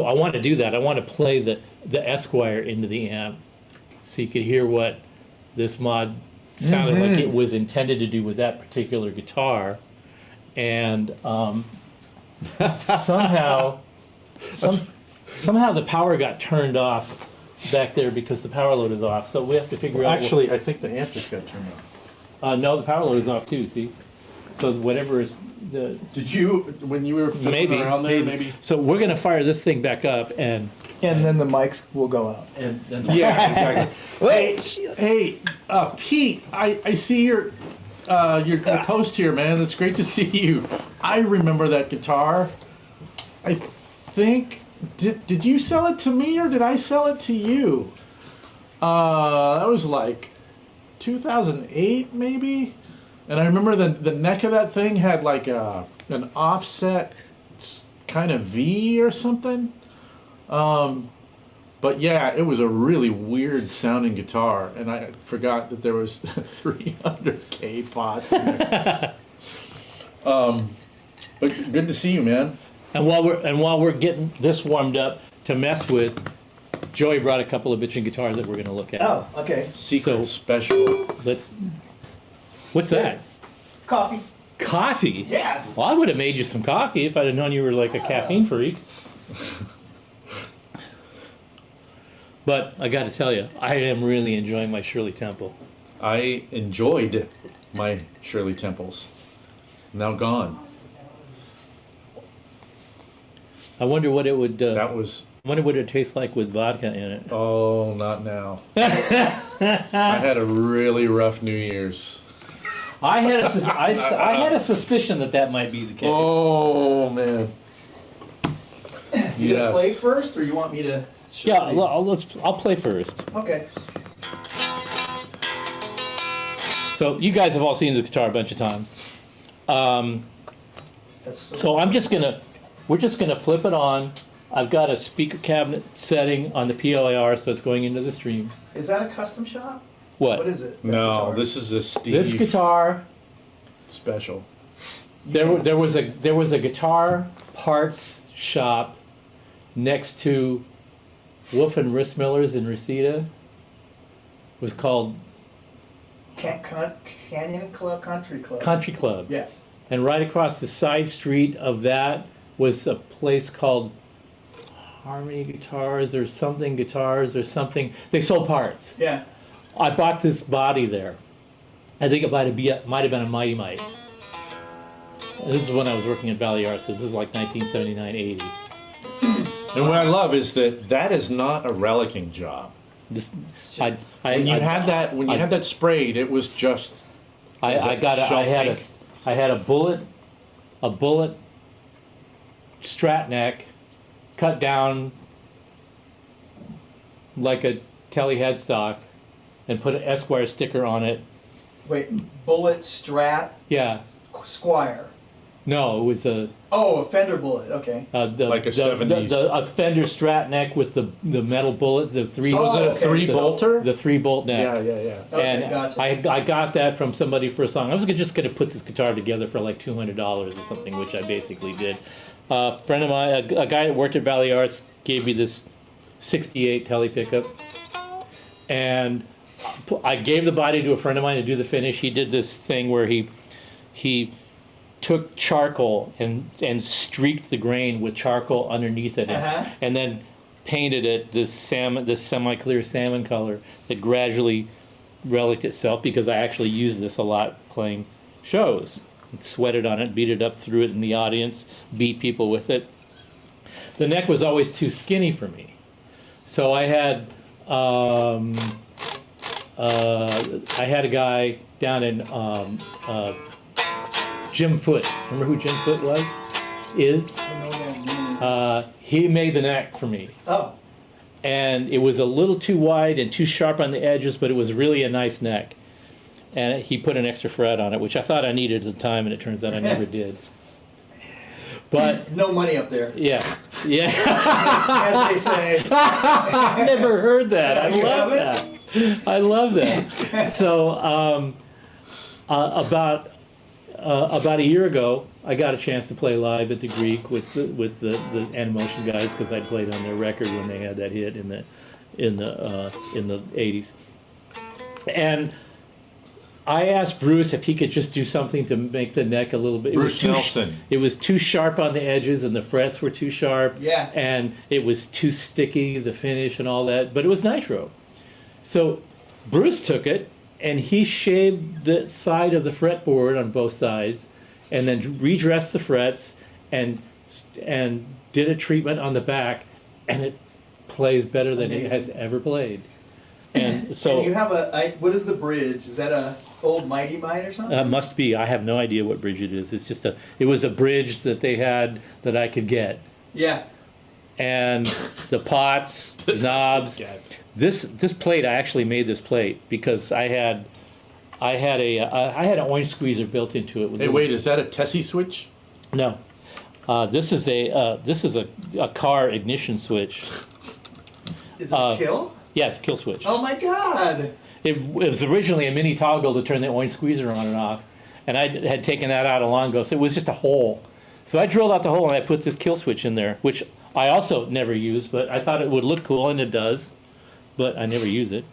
I want to do that. I want to play the Esquire into the amp, so you could hear what this mod sounded like it was intended to do with that particular guitar, and somehow the power got turned off back there because the power load is off. So we have to figure out. Actually, I think the amp just got turned off. No, the power load is off too. See, so whatever is the Did you, when you were fiddling around there, maybe? So we're gonna fire this thing back up and then the mics will go out. then Yeah, exactly. Wait, Hey, Pete, I see your post here, man. It's great to see you. I remember that guitar. I think, did you sell it to me or did I sell it to you? That was like 2008 maybe. And I remember the neck of that thing had like an offset kind of V or something. But yeah, it was a really weird sounding guitar, and I forgot that there was 300K pots in there. But good to see you, man. And while we're getting this warmed up to mess with, Joey brought a couple of bitchin' guitars that we're gonna look at. Oh, okay. Secret special. What's that? Coffee. Coffee? Yeah. Well, I would have made you some coffee if I'd have known you were like a caffeine freak. But I got to tell you, I am really enjoying my Shirley Temple. I enjoyed my Shirley Temples. Now gone. I wonder what it would. That was. I wonder what it tastes like with vodka in it. Oh, not now. I had a really rough New Year's. I had a suspicion that might be the case. Oh man. You gonna play first, or you want me to? Yeah, I'll play first. Okay. So you guys have all seen the guitar a bunch of times. So we're just gonna flip it on. I've got a speaker cabinet setting on the PLIR, so it's going into the stream. Is that a custom shop? What? What is it? that No, guitar? this is a Steve This guitar. special. There was a guitar parts shop next to Wolf and Rissmiller's in Reseda. It was called Canyon Club, Country Club. Country Club. Yes. And right across the side street of that was a place called Harmony Guitars or something Guitars or something. They sold parts. Yeah. I bought this body there. I think it might have been a Mighty Mite. This is when I was working at Valley Arts, so this is like 1979, 80. And what I love is that is not a relicking job. This, When you had that sprayed, it was just. I had a bullet strat neck cut down like a Telly headstock and put an Esquire sticker on it. Wait, bullet, strat, Yeah. Squire. No, it was a Oh, a Fender bullet. Okay. Like a 70s. a Fender strat neck with the metal bullet, the three. So was it a the- 3-bolter? The 3-bolt neck. Yeah. Okay, And gotcha. I got that from somebody for a song. I was just going to put this guitar together for like $200 or something, which I basically did. A friend of mine, a guy that worked at Valley Arts, gave me this 68 Telly pickup. And I gave the body to a friend of mine to do the finish. He did this thing where he took charcoal and streaked the grain with charcoal underneath it, and then painted it this semi-clear salmon color that gradually reliced itself, because I actually used this a lot playing shows. Sweated on it, beat it up, threw it in the audience, beat people with it. The neck was always too skinny for me, so I had a guy down in Jim Foote. Remember who Jim Foote was? Is? I know that name. He made the neck for me. Oh. And it was a little too wide and too sharp on the edges, but it was really a nice neck. And he put an extra fret on it, which I thought I needed at the time, and it turns out I never did. But No money up there, yeah. as they say. I never heard that. I You love haven't? that. I love that. So about a year ago, I got a chance to play live at the Greek with the Animotion guys, because I played on their record when they had that hit in the 80s. And I asked Bruce if he could just do something to make the neck a little bit. Bruce Nelson. It was too sharp on the edges, and the frets were too sharp. Yeah. And it was too sticky, the finish and all that. But it was nitro. So Bruce took it and he shaved the side of the fretboard on both sides, and then redressed the frets and did a treatment on the back, and it plays better than it has ever played. And so And you have what is the bridge? Is that a old Mighty Mite or something? must be. I have no idea what bridge it is. It's just it was a bridge that they had that I could get. Yeah. And the pots, the knobs. This plate, I actually made this plate because I had an orange squeezer built into it. With Hey, wait, is that a Tessie switch? No, this is a car ignition switch. Is it a kill? Yeah, it's a kill switch. Oh my God. It was originally a mini toggle to turn the orange squeezer on and off, and I had taken that out long ago, so it was just a hole. So I drilled out the hole and I put this kill switch in there, which I also never use, but I thought it would look cool, and it does, but I never use it.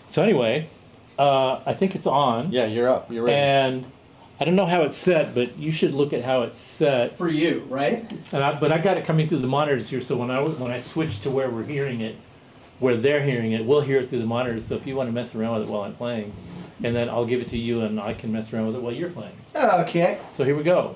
So anyway, I think it's on. Yeah, you're up. You're ready. And I don't know how it's set, but you should look at how it's set. For you, right? But I got it coming through the monitors here, so when I switch to where we're hearing it, where they're hearing it, we'll hear it through the monitors. So if you want to mess around with it while I'm playing, and then I'll give it to you, and I can mess around with it while you're playing. Okay. So here we go.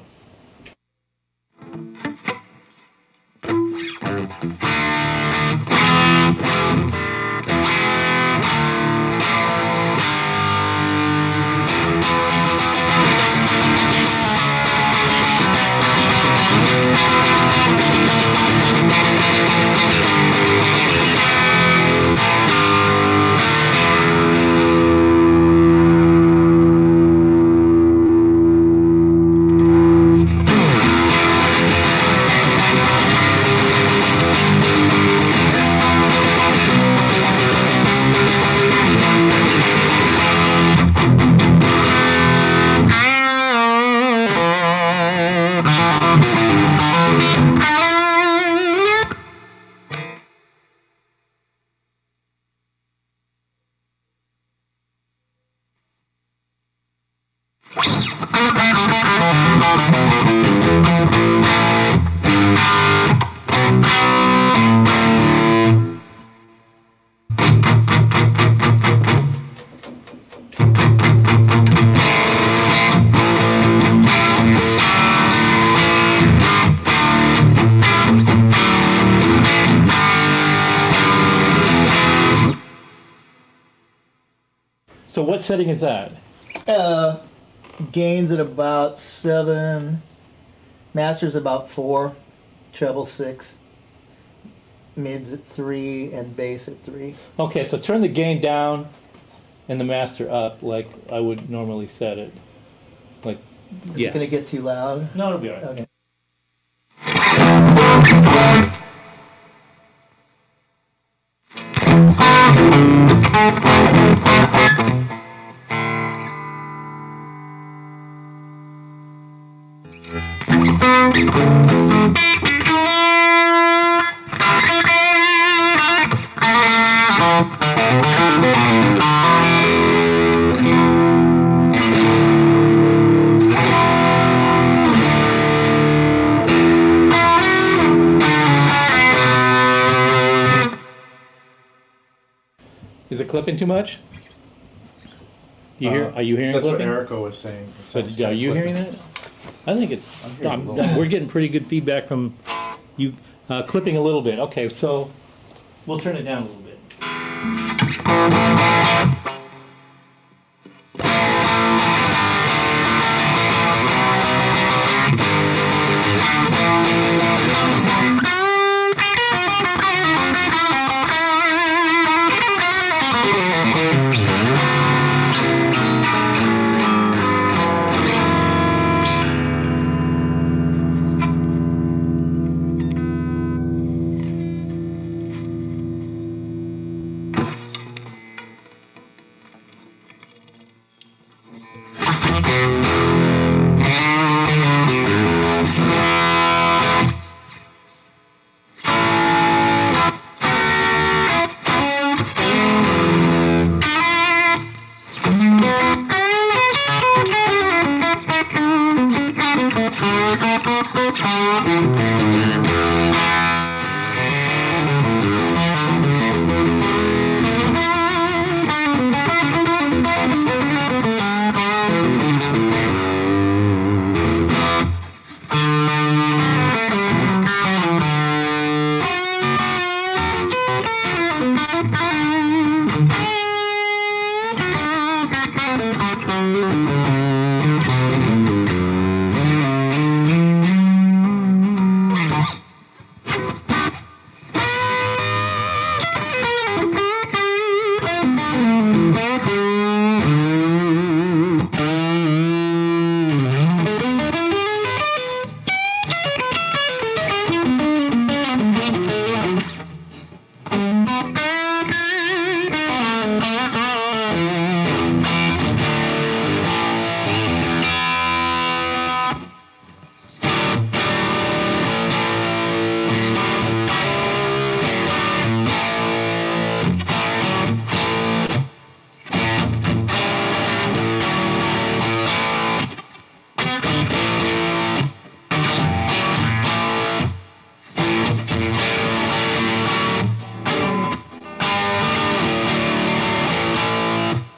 So what setting is that? Gains at about 7, masters about 4, treble 6, mids at 3, and bass at 3. Okay, so turn the gain down and the master up like I would normally set it. Like, Is it gonna get too loud? No, it'll be all right. Okay. Is it clipping too much? You hear? Are you hearing That's what clipping? Erica was saying. So are you hearing it? I think it. hearing a little. We're getting pretty good feedback from you, clipping a little bit. Okay, so we'll turn it down a little bit.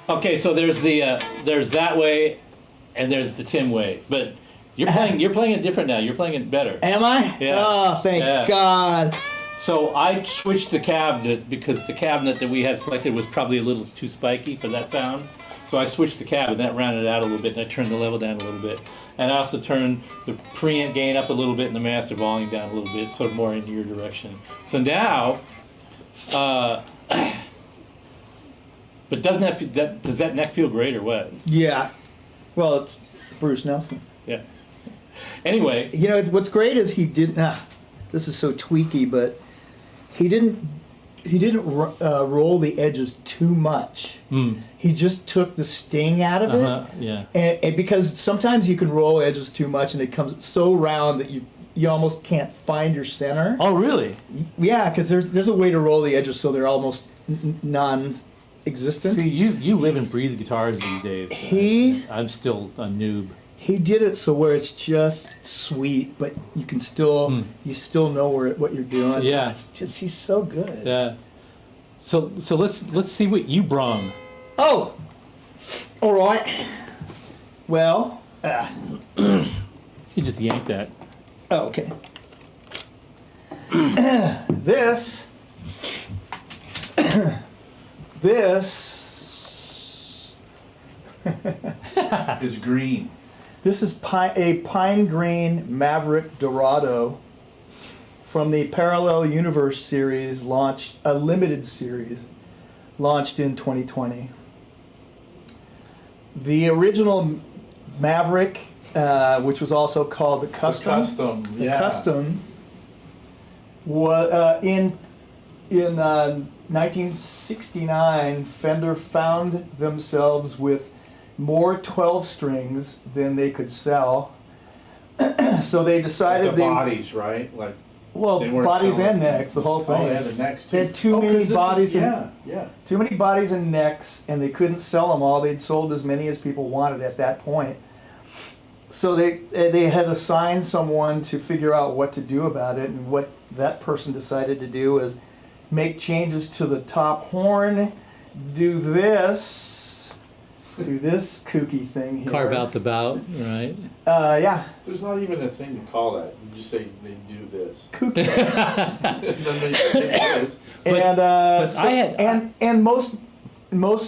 Okay, so there's that way, and there's the Tim way. But you're playing it different now. You're playing it better. Am I? Yeah. Oh, thank Yeah. God. So I switched the cabinet because the cabinet that we had selected was probably a little too spiky for that sound. So I switched the cabinet, that rounded it out a little bit, and I turned the level down a little bit. And I also turned the preamp gain up a little bit and the master volume down a little bit, sort of more in your direction. So now, but does that neck feel great or what? Yeah. Well, it's Bruce Nelson. Yeah. Anyway. You know, what's great is he didn't. This is so tweaky, but he didn't roll the edges too much. He just took the sting out of it. Yeah. And because sometimes you can roll edges too much and it comes so round that you almost can't find your center. Oh, really? Yeah, because there's a way to roll the edges so they're almost non-existent. See, you live and breathe guitars these days. I'm still a noob. He did it so where it's just sweet, but you can still you still know what you're doing. Yeah. It's just he's so good. Yeah. So let's see what you brung. Oh, all right. Well, You just yanked that. oh, okay. This It's green. This is a pine green Maverick Dorado from the Parallel Universe series, launched a limited series, launched in 2020. The original Maverick, which was also called the Custom, The Custom, was in 1969. Fender found themselves with more 12 strings than they could sell, so they decided The bodies, right? Like, well, they weren't bodies selling- and necks, the whole thing. oh, yeah, the necks too. They had too 'cause many this is- bodies yeah, and too many bodies and necks, and they couldn't sell them all. They'd sold as many as people wanted at that point. So they had assigned someone to figure out what to do about it, and what that person decided to do was make changes to the top horn, do this kooky thing here. Carve out the bout, right? Yeah, There's not even a thing to call that. You just say they do this. kooky. And then they do this. And but I had- and most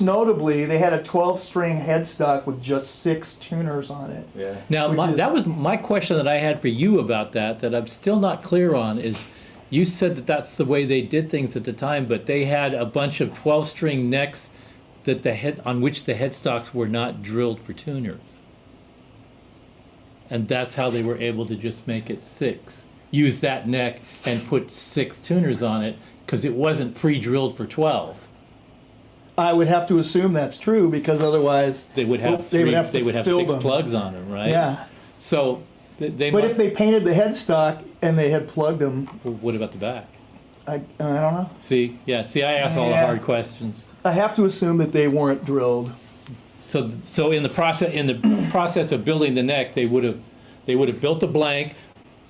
notably, they had a 12-string headstock with just 6 tuners on it. Yeah. Now, Which is- that was my question that I had for you about that I'm still not clear on is you said that that's the way they did things at the time, but they had a bunch of 12-string necks that on which the headstocks were not drilled for tuners. And that's how they were able to just make it 6. Use that neck and put 6 tuners on it because it wasn't pre-drilled for 12. I would have to assume that's true, because otherwise They would have they would three. have to They would have fill 6 them. plugs on them, right? Yeah. So they. But must, if they painted the headstock and they had plugged them, what about the back? I don't know. See, I ask all the Yeah. hard questions. I have to assume that they weren't drilled. So in the process of building the neck, they would have built the blank,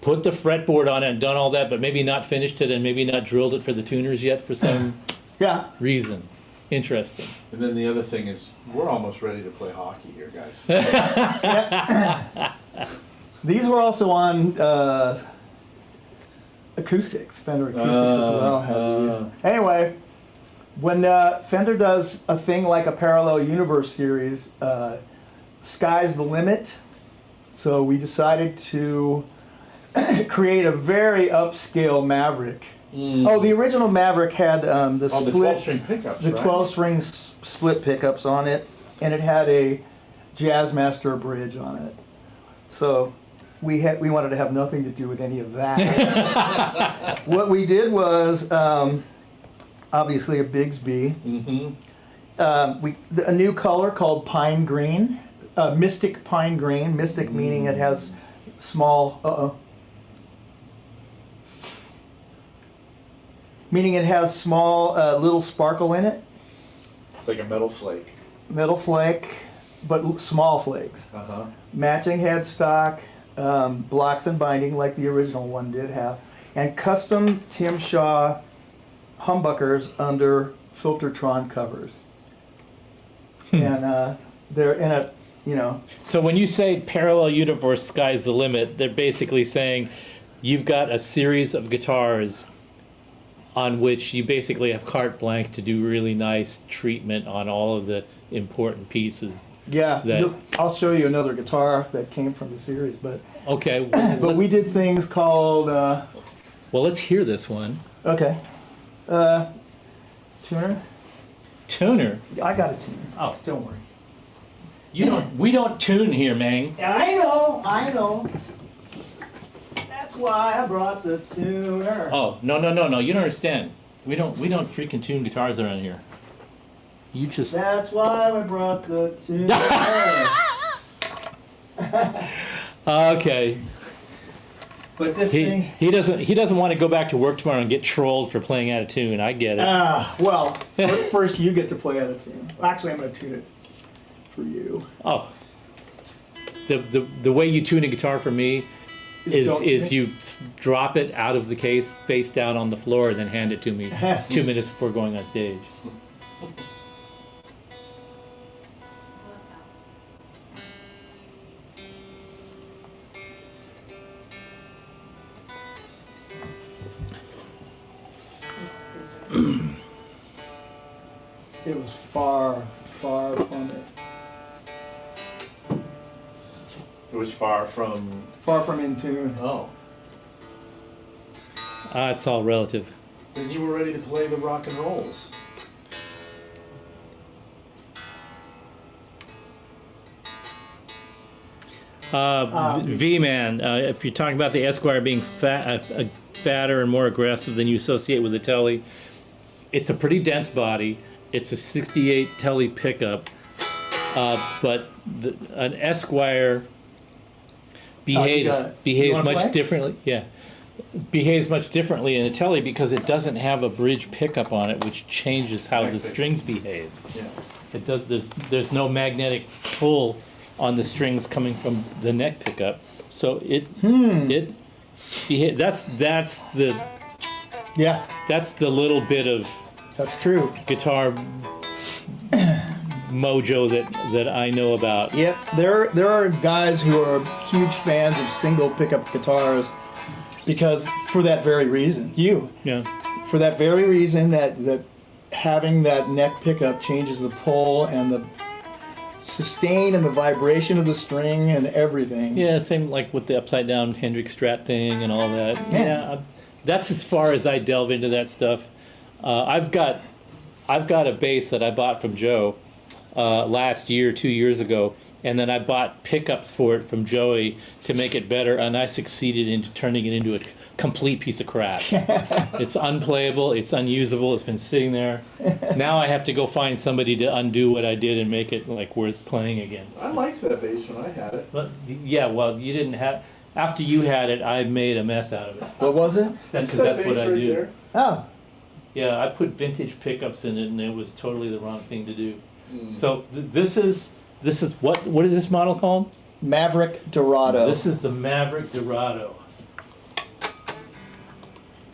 put the fretboard on it, and done all that, but maybe not finished it, and maybe not drilled it for the tuners yet for some Yeah. reason. Interesting. And then the other thing is, we're almost ready to play hockey here, guys. These were also on acoustics, Fender acoustics as well. Anyway, when Fender does a thing like a Parallel Universe series, sky's the limit. So we decided to create a very upscale Maverick. Oh, the original Maverick had the Oh, the split, 12-string pickups, the right? 12-string split pickups on it, and it had a Jazzmaster bridge on it. So we wanted to have nothing to do with any of that. What we did was obviously a Bigsby. A new color called pine green, mystic pine green. Mystic meaning it has small. Meaning it has small little sparkle in it, It's like a metal flake. metal flake, but small flakes. Uh-huh. Matching headstock, blocks and binding like the original one did have, and custom Tim Shaw humbuckers under Filtertron covers. And they're in a, So when you say Parallel Universe, sky's the limit, they're basically saying you've got a series of guitars on which you basically have carte blanche to do really nice treatment on all of the important pieces. yeah. That- I'll show you another guitar that came from the series, but Okay, but we did things called well, let's hear this one. okay, tuner. Tuner. I got a tuner. Oh, don't worry. We don't tune here, man. I know. That's why I brought the tuner. Oh, no, you don't understand. We don't freaking tune guitars around here. You just That's why I brought the tuner. okay. But this He thing. he doesn't want to go back to work tomorrow and get trolled for playing out of tune. I get it. Well, first you get to play out of tune. Actually, I'm going to tune it for you. Oh, the way you tune a guitar for me don't- is you drop it out of the case face down on the floor and then hand it to me 2 minutes before going on stage. It was far, far from it. It was far from. Far from in tune. Oh. It's all relative. Then you were ready to play the rock and rolls. V-Man, if you're talking about the Esquire being fatter and more aggressive than you associate with the Telly, it's a pretty dense body. It's a 68 Telly pickup, but an Esquire behaves You wanna much play? differently. Yeah, behaves much differently in a Telly because it doesn't have a bridge pickup on it, which changes how the strings behave. Yeah. It does. There's no magnetic pull on the strings coming from the neck pickup, so that's the Yeah, that's the little bit of that's true. guitar mojo that I know about. Yep, there are guys who are huge fans of single pickup guitars because for that very reason. Yeah. For that very reason that having that neck pickup changes the pull and the sustain and the vibration of the string and everything. Yeah, same like with the upside down Hendrix Strat thing and all that. Yeah. That's as far as I delve into that stuff. I've got a bass that I bought from Joe last year, 2 years ago, and then I bought pickups for it from Joey to make it better, and I succeeded in turning it into a complete piece of crap. It's unplayable, it's unusable, it's been sitting there. Now I have to go find somebody to undo what I did and make it like worth playing again. I liked that bass when I had it. But yeah, well, you didn't have. After you had it, I made a mess out of it. What was it? That's Just that because that's what bass I right do. there. Oh, Yeah, I put vintage pickups in it, and it was totally the wrong thing to do. So this is what is this model called? Maverick Dorado. This is the Maverick Dorado.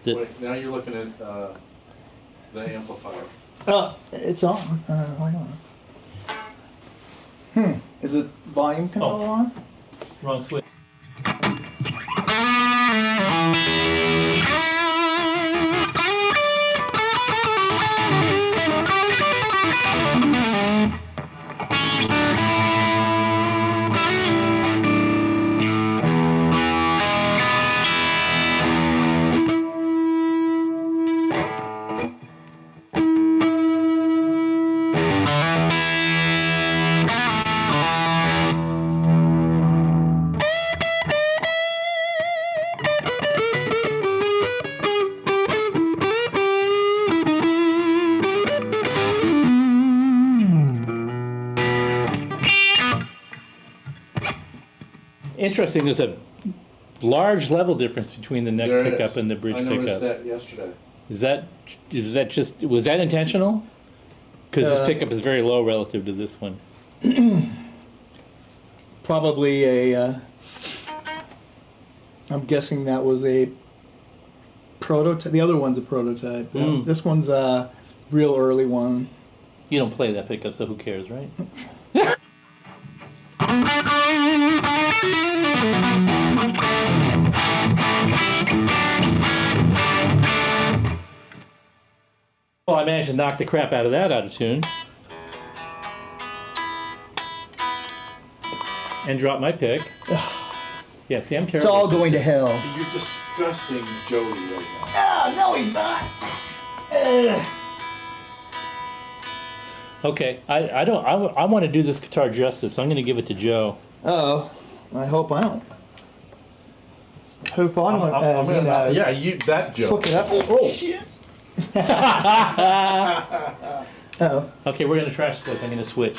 Wait, now you're looking at the amplifier. Oh, it's on. Hold on. Is it volume control on? Wrong switch. Interesting, there's a large level difference between the neck There pickup is. and the bridge I noticed pickup. that yesterday. Is that just, was that intentional? Because this pickup is very low relative to this one. Probably I'm guessing that was a prototype. The other one's a prototype. This one's a real early one. You don't play that pickup, so who cares, right? Well, I managed to knock the crap out of that out of tune. And drop my pick. Yeah, see, I'm It's terrible. all going to hell. You're disgusting Jody right now. Ah, no, he's not. Okay, I want to do this guitar justice. I'm going to give it to Joe. Uh-oh. I hope I don't. Hope I don't. I'm gonna, yeah, you that joke. Fuck it up. Oh, shit. Uh-oh. Okay, we're going to trash this. I'm going to switch.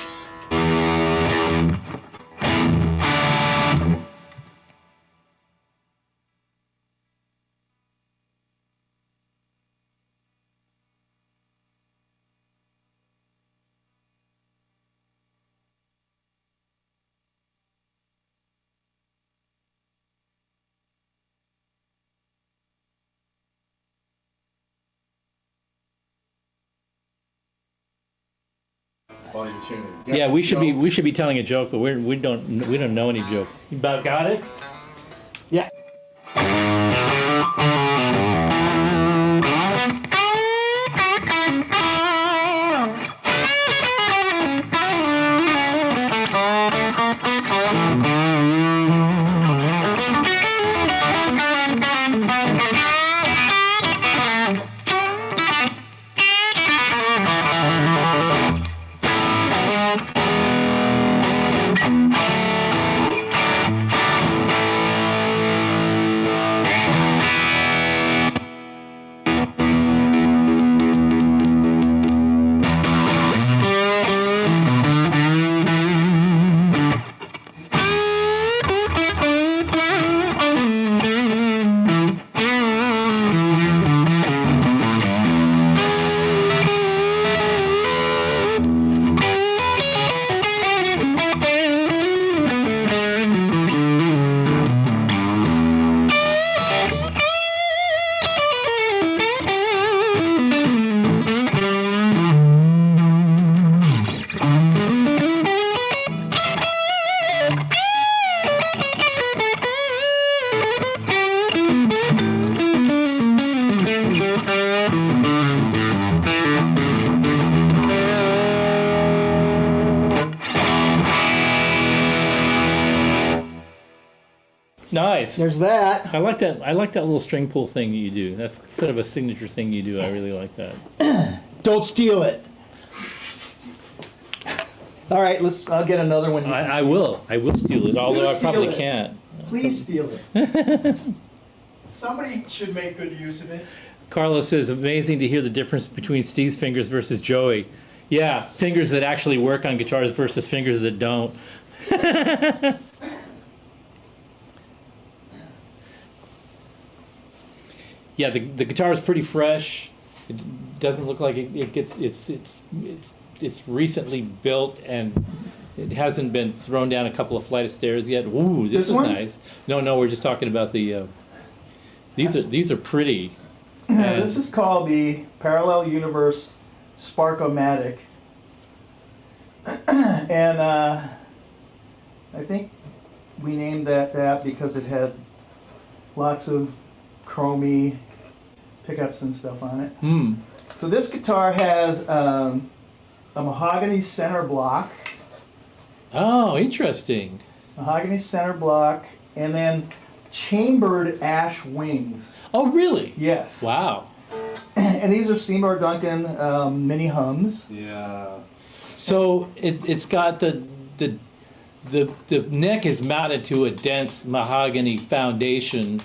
while you're tuning. Yeah, we should be telling a joke, but we don't know any jokes. You about got it? Yeah. Nice. There's that. I like that. I like that little string pull thing that you do. That's sort of a signature thing you do. I really like that. Don't steal it. All right, I'll get another one. I will. I will steal it, although I probably Steal it. can't. Please steal it. Somebody should make good use of it. Carlos says, amazing to hear the difference between Steve's fingers versus Joey. Yeah, fingers that actually work on guitars versus fingers that don't. Yeah, the guitar is pretty fresh. It doesn't look like it gets it's recently built and it hasn't been thrown down a couple of flight of stairs yet. Ooh, this is one? nice. No, we're just talking about the. These are pretty. This is called the Parallel Universe Sparco-Matic. And I think we named that because it had lots of chromey pickups and stuff on it. So this guitar has a mahogany center block. Oh, interesting. Mahogany center block, and then chambered ash wings. Oh, really? Yes. Wow. And these are Seymour Duncan mini hums. Yeah. So it's got the neck is mounted to a dense mahogany foundation,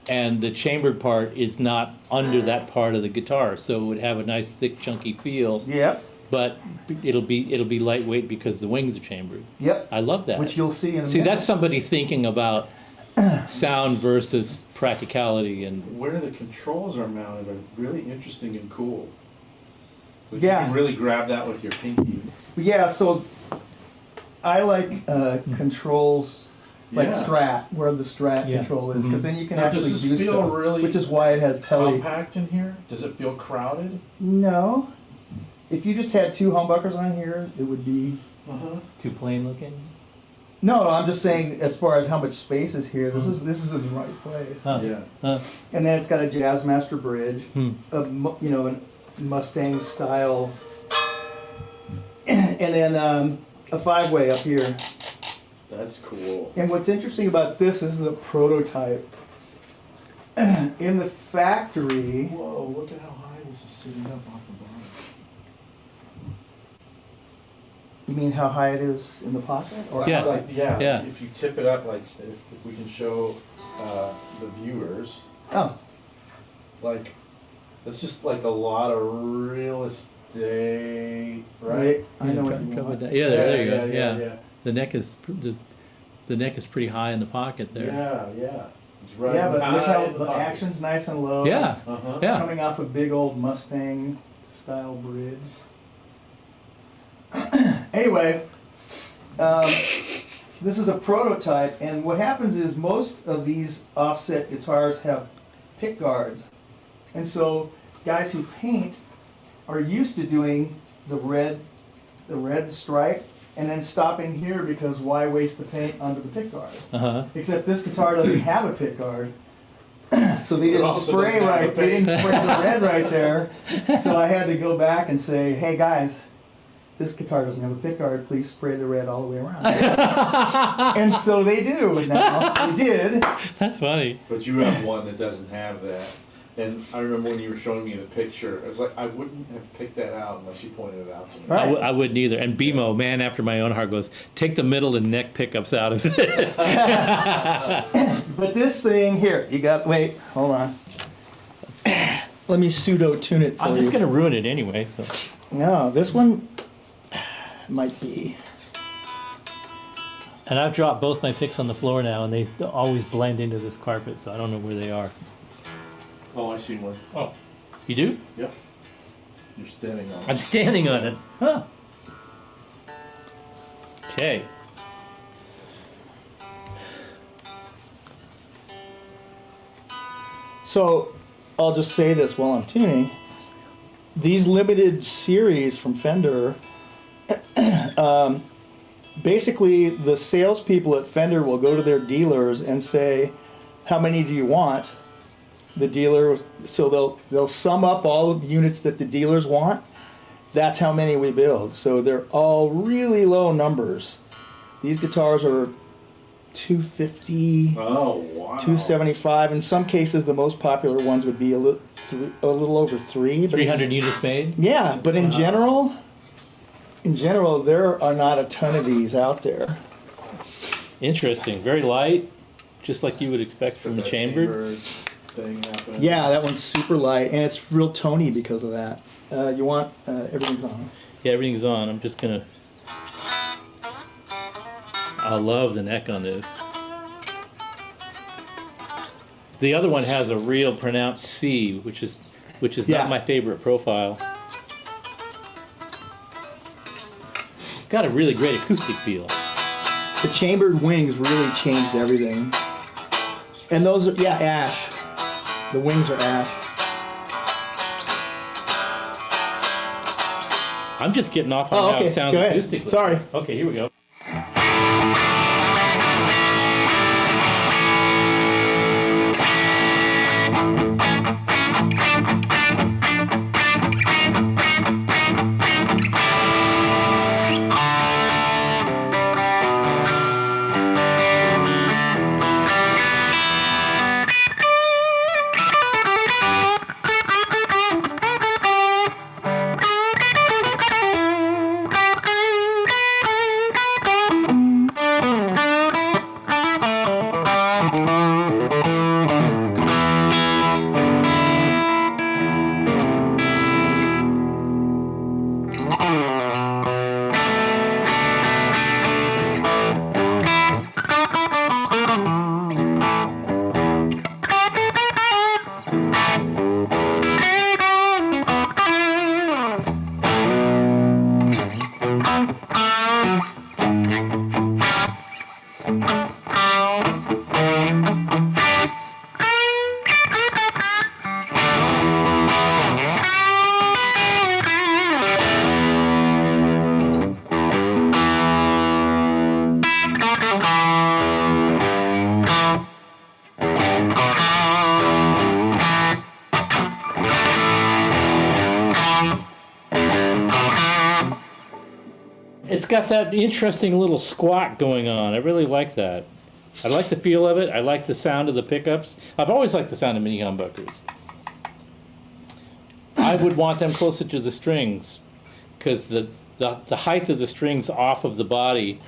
and the chambered part is not under that part of the guitar, so it would have a nice thick chunky feel. Yep. But it'll be lightweight because the wings are chambered. Yep. I love that. Which you'll see in a See, minute. that's somebody thinking about sound versus practicality and. Where the controls are mounted are really interesting and cool. So Yeah. you can really grab that with your pinky. Yeah, so I like controls like Yeah. Strat, where the Strat Yeah. control is, because then you can Now, actually does do this feel stuff, really which is why it has tele. Compact in here? Does it feel crowded? No. If you just had two humbuckers on here, it would be... Too plain looking? No, I'm just saying as far as how much space is here, this is in the right place. Huh. Yeah. And then it's got a Jazzmaster bridge, a Mustang style, and then a 5-way up here. That's cool. And what's interesting about this is a prototype. In the factory, Whoa, look at how high this is sitting up off the bottom. you mean how high it is in the pocket? Or Yeah. how high? Yeah, Yeah. If you tip it up, like if we can show the viewers, Oh, like it's just like a lot of real estate, right? right. I know what you Drop it want. down. Yeah, there you go. Yeah. yeah. The neck is the neck is pretty high in the pocket there. Yeah. It's right Yeah, but look high how in the pocket. action's nice and low. Yeah. It's Uh-huh. Yeah. coming off a big old Mustang style bridge. Anyway, this is a prototype, and what happens is most of these offset guitars have pick guards. And so guys who paint are used to doing the red the red stripe, and then stopping here because why waste the paint onto the pick guard? Uh-huh. Except this guitar doesn't have a pick guard, so they didn't also spray doesn't have right. the They didn't paint. spray the red right there, so I had to go back and say, "Hey guys, this guitar doesn't have a pick guard. Please spray the red all the way around." And so they do now. They did. That's funny. But you have one that doesn't have that. And I remember when you were showing me the picture, I was like, I wouldn't have picked that out unless you pointed it out to me. Right. I wouldn't either. And BMO, man after my own heart, goes, take the middle and neck pickups out of it. But this thing here, you got. Wait, hold on. Let me pseudo tune it for I'm you. just going to ruin it anyway. So No, this one might be. And I've dropped both my picks on the floor now, and they always blend into this carpet, so I don't know where they are. Oh, I see one. Oh, you do? Yep. You're standing on I'm it. standing on it. Huh. Okay. So, I'll just say this while I'm tuning. These limited series from Fender, basically the salespeople at Fender will go to their dealers and say, "How many do you want?" The dealer, so they'll sum up all the units that the dealers want. That's how many we build. So they're all really low numbers. These guitars are 250. Oh, wow. 275. In some cases, the most popular ones would be a little over 3. 300 units made? Yeah, but in general, there are not a ton of these out there. Interesting. Very light, just like you would expect from the That chambered. thing happened. Yeah, that one's super light, and it's real tony because of that. You want everything's on. Yeah, everything's on. I'm just gonna. I love the neck on this. The other one has a real pronounced C, which is Yeah. not my favorite profile. It's got a really great acoustic feel. The chambered wings really changed everything. And those are, yeah, ash. The wings are ash. I'm just getting off on Oh, how okay. it sounds Go ahead. acoustically. Sorry. Okay, here we go. It's got that interesting little squat going on. I really like that. I like the feel of it. I like the sound of the pickups. I've always liked the sound of mini humbuckers. I would want them closer to the strings because the height of the strings off of the body,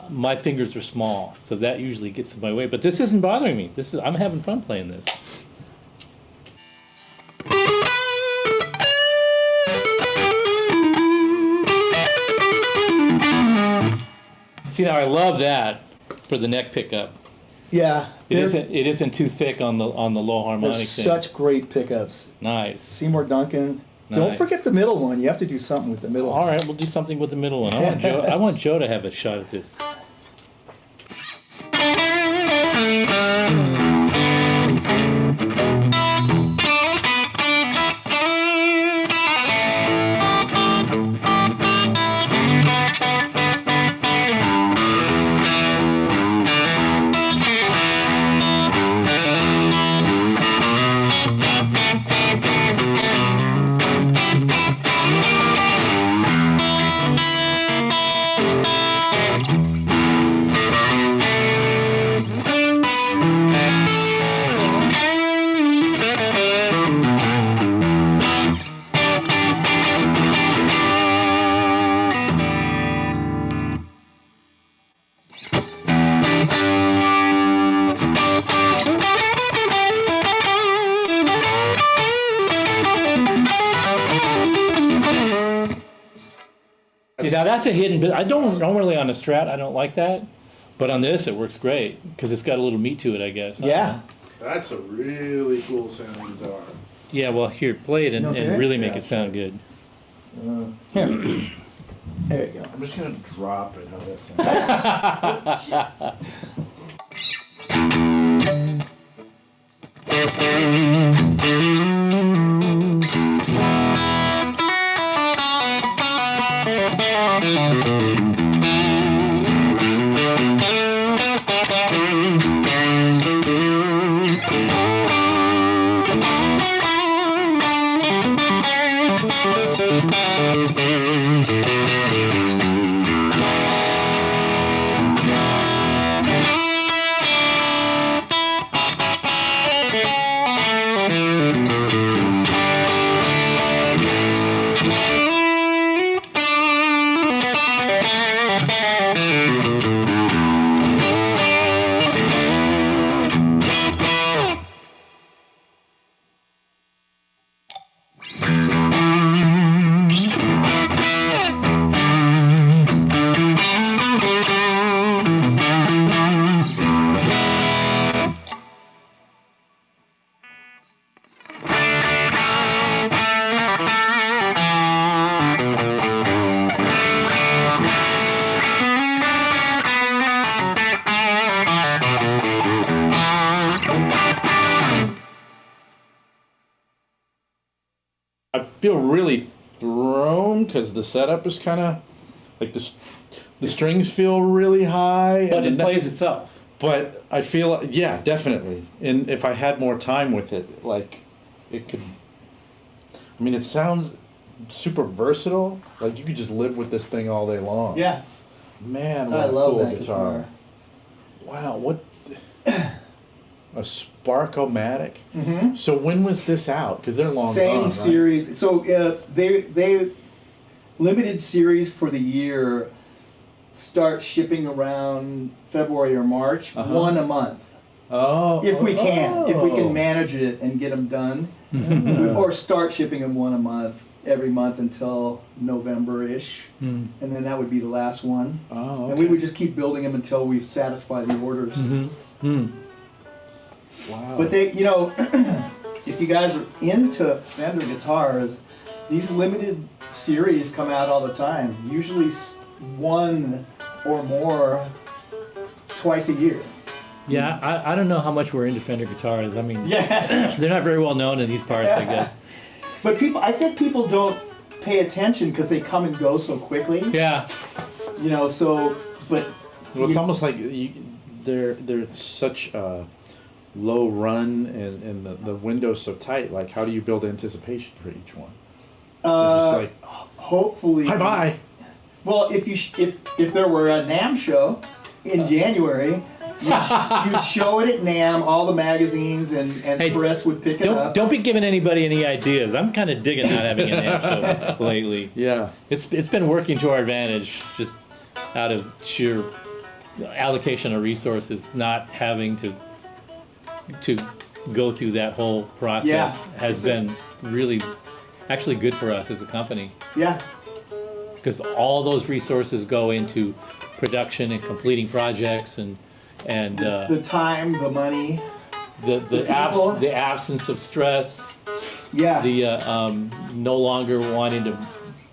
my fingers are small, so that usually gets in my way. But this isn't bothering me. I'm having fun playing this. See, now I love that for the neck pickup. Yeah. It isn't too thick on the low harmonic They're thing. such great pickups. Nice. Seymour Duncan. Don't Nice. forget the middle one. You have to do something with the middle All one. right, we'll do something with the middle one. I want Joe to have a shot at this. See, now that's a hidden bit. I don't normally on a Strat. I don't like that, but on this it works great because it's got a little meat to it, I guess. Yeah. That's a really cool sounding guitar. Yeah. Well, here, play it and, No, and really make yeah. it sound good. Here. There you go. I'm just gonna drop it. How that sounds. I feel really thrown because the setup is kind of like the strings feel really high, But and it plays itself. But I feel, yeah, definitely. And if I had more time with it, like it could. I mean, it sounds super versatile. Like you could just live with this thing all day long. Yeah. Man, I what a love cool that guitar. Wow, what a Sparco-Matic. Mm-hmm. So when was this out? Because they're long Same gone, right? series. So they limited series for the year start shipping around February or March, one a month. Oh, If we oh. can manage it and get them done, Yeah. or start shipping them one a month every month until November-ish, and then that would be the last one. Oh, okay. And we would just keep building them until we satisfy the orders. Wow. But they, if you guys are into Fender guitars, these limited series come out all the time. Usually one or more twice a year. Yeah, I don't know how much we're into Fender guitars. I mean, Yeah. they're not very well known in these parts, I guess. But I think people don't pay attention because they come and go so quickly. Yeah. But Well, it's almost like they're such a low run, and the window's so tight. Like, how do you build anticipation for each one? Just like, hopefully. bye. Well, if there were a NAMM show in January, you'd show it at NAMM, all the magazines, and Hey, press would pick it up. Don't be giving anybody any ideas. I'm kind of digging not having an NAMM show lately. Yeah. It's been working to our advantage, just out of sheer allocation of resources, not having to go through that whole process has been really actually good for us as a company, Yeah. because all those resources go into production and completing projects and The time, the money. the people. the absence of stress, Yeah. the no longer wanting to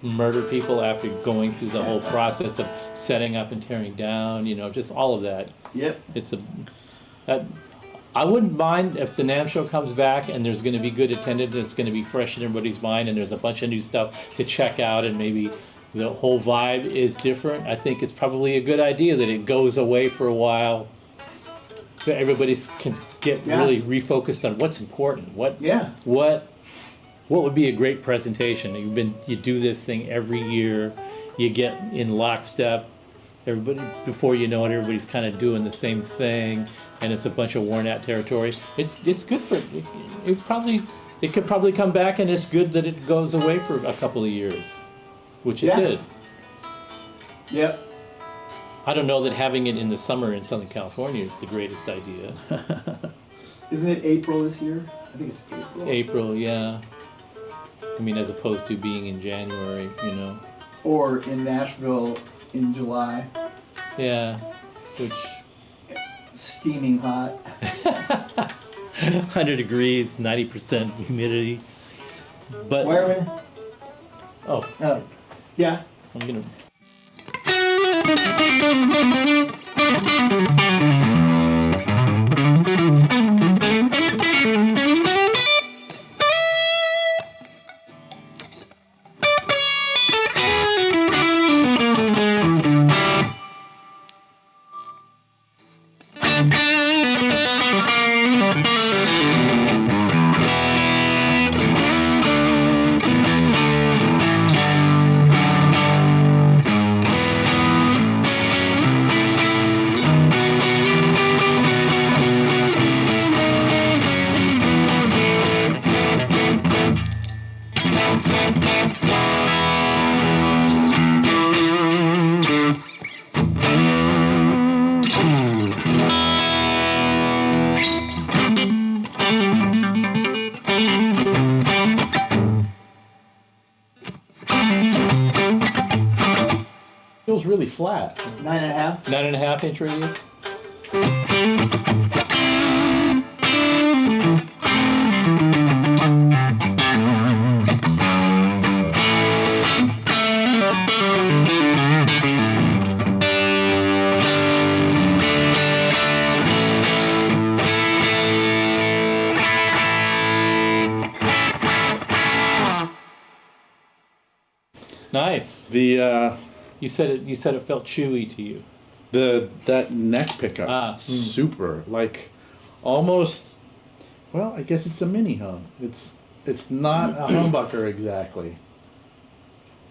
murder people after going through the whole process of setting up and tearing down, just all of that. Yep. I wouldn't mind if the NAMM show comes back and there's going to be good attendance and it's going to be fresh in everybody's mind and there's a bunch of new stuff to check out and maybe the whole vibe is different. I think it's probably a good idea that it goes away for a while so everybody can get really refocused on what's important. What would be a great presentation? You do this thing every year. You get in lockstep. Everybody, before you know it, everybody's kind of doing the same thing, and it's a bunch of worn out territory. It's good for it could probably come back, and it's good that it goes away for a couple of years, which it did. Yep. I don't know that having it in the summer in Southern California is the greatest idea. Isn't it April this year? I think it's April. April, yeah. I mean, as opposed to being in January, or in Nashville in July, Yeah, which steaming hot. 100 degrees, 90% humidity. But Where are we? oh, Oh, yeah. I'm gonna. Feels really flat. 9.5. 9.5-inch radius. Nice. The You said it felt chewy to you. that neck pickup, super, like almost. Well, I guess it's a mini hum. It's not a humbucker exactly.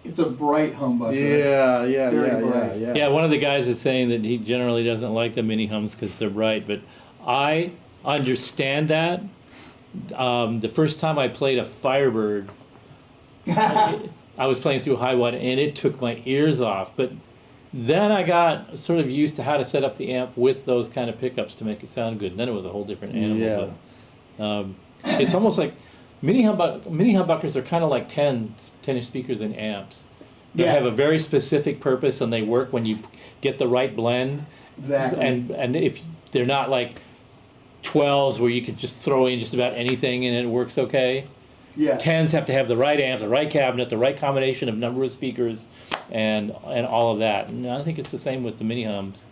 It's a bright humbucker. Yeah, Very bright. Yeah, one of the guys is saying that he generally doesn't like the mini hums because they're bright, but I understand that. The first time I played a Firebird, I was playing through high watt and it took my ears off. But then I got sort of used to how to set up the amp with those kind of pickups to make it sound good. And then it was a whole different animal. Yeah. But, it's almost like mini humbuckers are kind of like 10-inch speakers and amps. They Yeah. have a very specific purpose and they work when you get the right blend. Exactly. And if they're not like 12s where you can just throw in just about anything and it works okay. Yeah. 10s have to have the right amp, the right cabinet, the right combination of number of speakers, and all of that. And I think it's the same with the mini hums.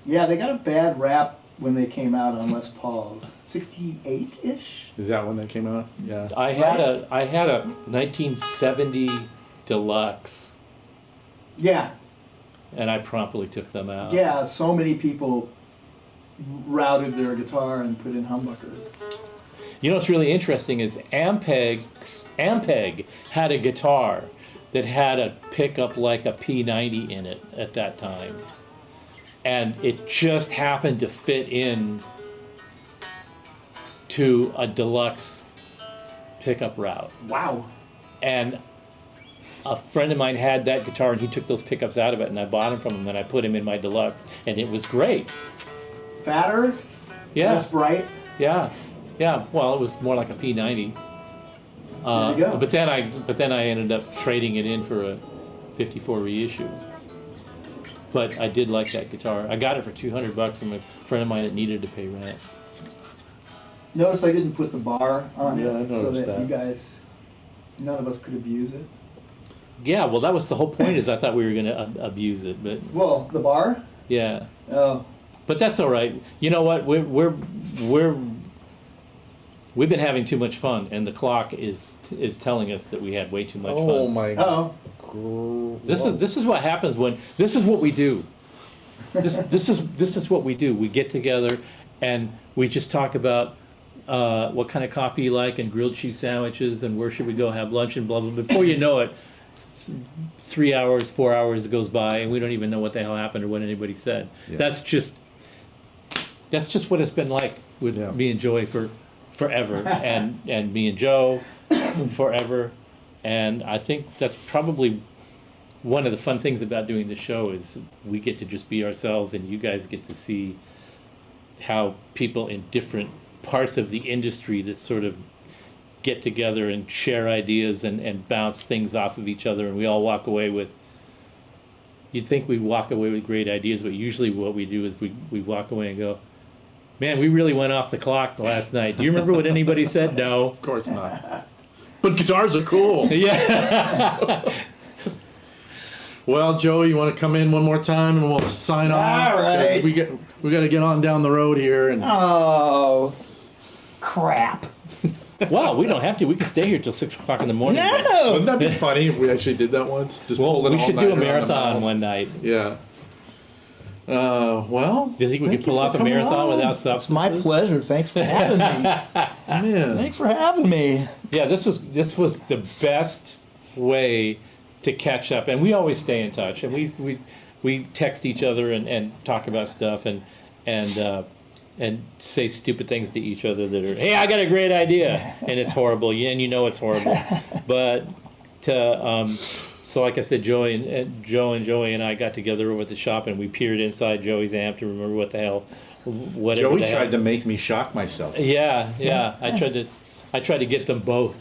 Yeah, they got a bad rap when they came out on Les Pauls. 68-ish? Is that when that came out? Yeah. I had a 1970 Deluxe, Yeah. and I promptly took them out. Yeah, so many people routed their guitar and put in humbuckers. You know what's really interesting is Ampeg had a guitar that had a pickup like a P90 in it at that time. And it just happened to fit in to a Deluxe pickup route. Wow. And a friend of mine had that guitar and he took those pickups out of it and I bought them from him and I put him in my Deluxe and it was great. Fatter? Yeah. Less bright? Yeah. Yeah, well, it was more like a P90. There you go. But then I ended up trading it in for a 54 reissue. But I did like that guitar. I got it for $200 from a friend of mine that needed to pay rent. Notice I didn't put the bar on Yeah, I it so noticed that that. you guys, none of us could abuse it. Yeah, well, that was the whole point. Is I thought we were going to abuse it, but Well, the bar? yeah. Oh. But that's all right. You know what? We've been having too much fun, and the clock is telling us that we had way too much Oh fun. my. Uh-oh. This is what happens when this is what we do. This is what we do. We get together and we just talk about what kind of coffee you like and grilled cheese sandwiches and where should we go have lunch and blah blah. Before you know it, 3 hours, 4 hours goes by and we don't even know what the hell happened or what anybody said. Yeah. That's just what it's been like with Yeah. me and Joy for forever and me and Joe forever. And I think that's probably one of the fun things about doing the show is we get to just be ourselves and you guys get to see how people in different parts of the industry that sort of get together and share ideas and bounce things off of each other and we all walk away with you'd think we'd walk away with great ideas, but usually what we do is we walk away and go, man, we really went off the clock last night. Do you remember what anybody said? No. Of course not. But guitars are cool. Yeah. Well, Joe, you want to come in one more time and we'll sign off? All right. We got to get on down the road here. And Oh, crap. Well, we don't have to. We can stay here till 6 o'clock in the morning. No. wouldn't that be funny if we actually did that once? Just Well, pulled an we should do a all-nighter on the marathon mouse. one night. Yeah. Well, Do you think we thank could pull you for off a coming marathon on. without It's substances? my pleasure. Thanks for having me. Man. Thanks for having me. Yeah, this was the best way to catch up, and we always stay in touch, and we text each other and talk about stuff and say stupid things to each other that are, hey, I got a great idea, and it's horrible, and you know it's horrible, but so like I said, Joe and Joey and I got together over at the shop, and we peered inside Joey's amp to remember what the hell, whatever. Joey the hell. tried to make me shock myself. Yeah. I tried to get them both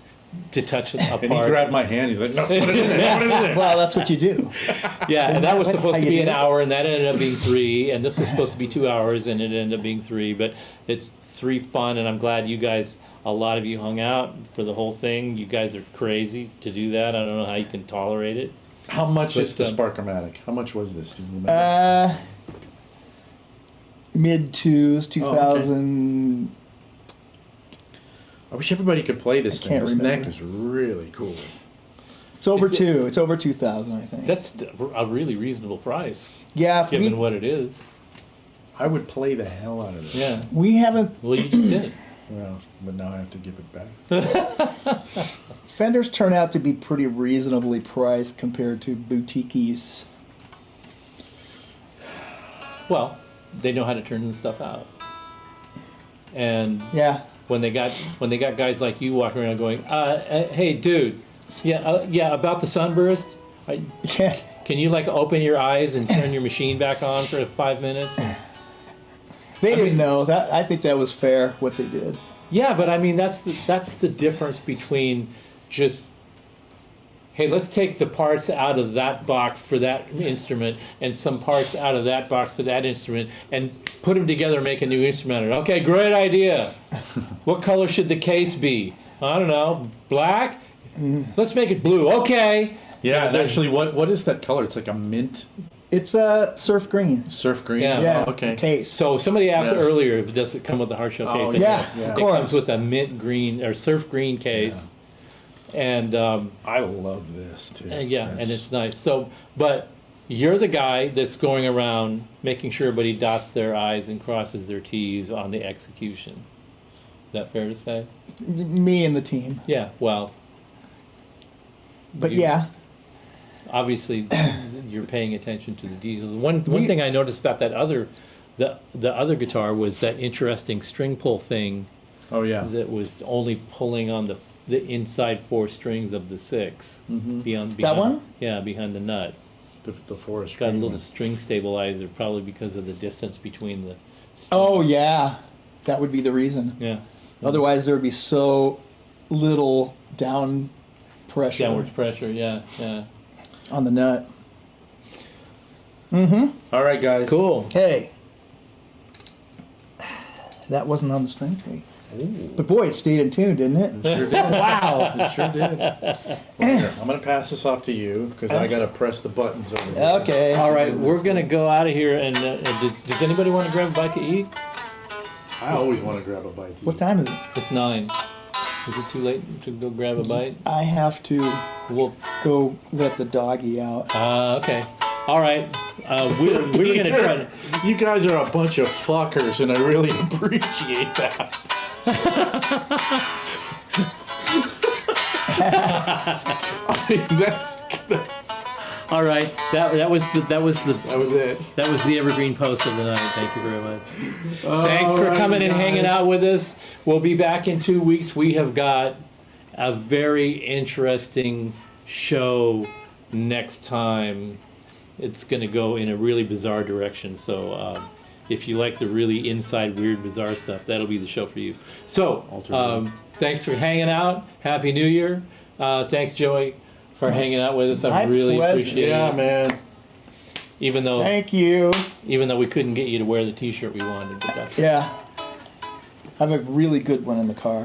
to touch apart. And he grabbed my hand. He's like, no, put it in there. Put it in there. Well, that's what you do. Yeah, and that was That's supposed how to you be do an it. hour, and that ended up being 3, and this was supposed to be 2 hours, and it ended up being 3, but it's 3 fun, and I'm glad you guys, a lot of you hung out for the whole thing. You guys are crazy to do that. I don't know how you can tolerate it. How much But, is the Sparco-Matic? How much was this? Do you remember? Mid-twos, okay. 2000. I wish everybody could play this thing. can't This remember. neck is really cool. It's over two. It's over 2,000, I think. That's a really reasonable price, Yeah, given what it is. I would play the hell out of this. Yeah. we haven't. Well, you just did. Well, but now I have to give it back. Fenders turn out to be pretty reasonably priced compared to boutiques. Well, they know how to turn the stuff out. And Yeah. when they got guys like you walking around going, hey, dude, yeah, about the sunburst, Yeah. can you like open your eyes and turn your machine back on for 5 minutes? They didn't know that. I think that was fair what they did. Yeah, but I mean that's the difference between just, hey, let's take the parts out of that box for that instrument and some parts out of that box for that instrument and put them together and make a new instrument. Okay, great idea. What color should the case be? I don't know, black? Let's make it blue. Okay. Yeah, there's- actually, what is that color? It's like a mint It's a surf green. surf green. Yeah. Yeah. Oh, okay. Case. So somebody asked Yeah. earlier if it does it come with a hard shell Oh, case. yeah, yeah. of It course. comes with a mint green or surf green case. And I love this too. yeah, and That's- it's nice. So, but you're the guy that's going around making sure everybody dots their I's and crosses their T's on the execution. Is that fair to say? Me and the team. Yeah, well, But You- yeah. obviously you're paying attention to the details. One thing I noticed about that the other guitar was that interesting string pull thing Oh yeah. that was only pulling on the inside 4 strings of the 6 beyond That one? Yeah, behind the nut. The forest. It's got a green little one. string stabilizer, probably because of the distance between the strings. Oh yeah. That would be the reason. Yeah, Otherwise, there would be so little down pressure downwards pressure. Yeah. on the nut. All right, guys. Cool. Hey, that wasn't on the string tree. But boy, it stayed in tune, didn't it? Sure did. Wow. It sure did. Well, here, I'm gonna pass this off to you because I gotta press the buttons over here. Okay. All right, we're gonna go out of here. And does anybody want to grab a bite to eat? I always want to grab a bite. to What eat. time is it? It's 9. Is it too late to go grab a bite? I have to Well, go let the doggy out. okay. All right. We're gonna try to. You guys are a bunch of fuckers, and I really appreciate that. I mean, that's All right. That was the evergreen post of the night. Thank you very much. Thanks for Alright, coming and guys. hanging out with us. We'll be back in 2 weeks. We have got a very interesting show next time. It's going to go in a really bizarre direction. So if you like the really inside, weird, bizarre stuff, that'll be the show for you. So thanks for hanging out. Happy New Year. Thanks, Joey, for hanging out with us. I My really pleasure. appreciate yeah, it. man. Even though we couldn't get you to wear the T-shirt we wanted, but that's Yeah. I have a really good one in the car.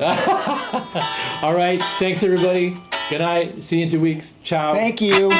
all right. Thanks everybody. Good night. See you in 2 weeks. Ciao. Thank you.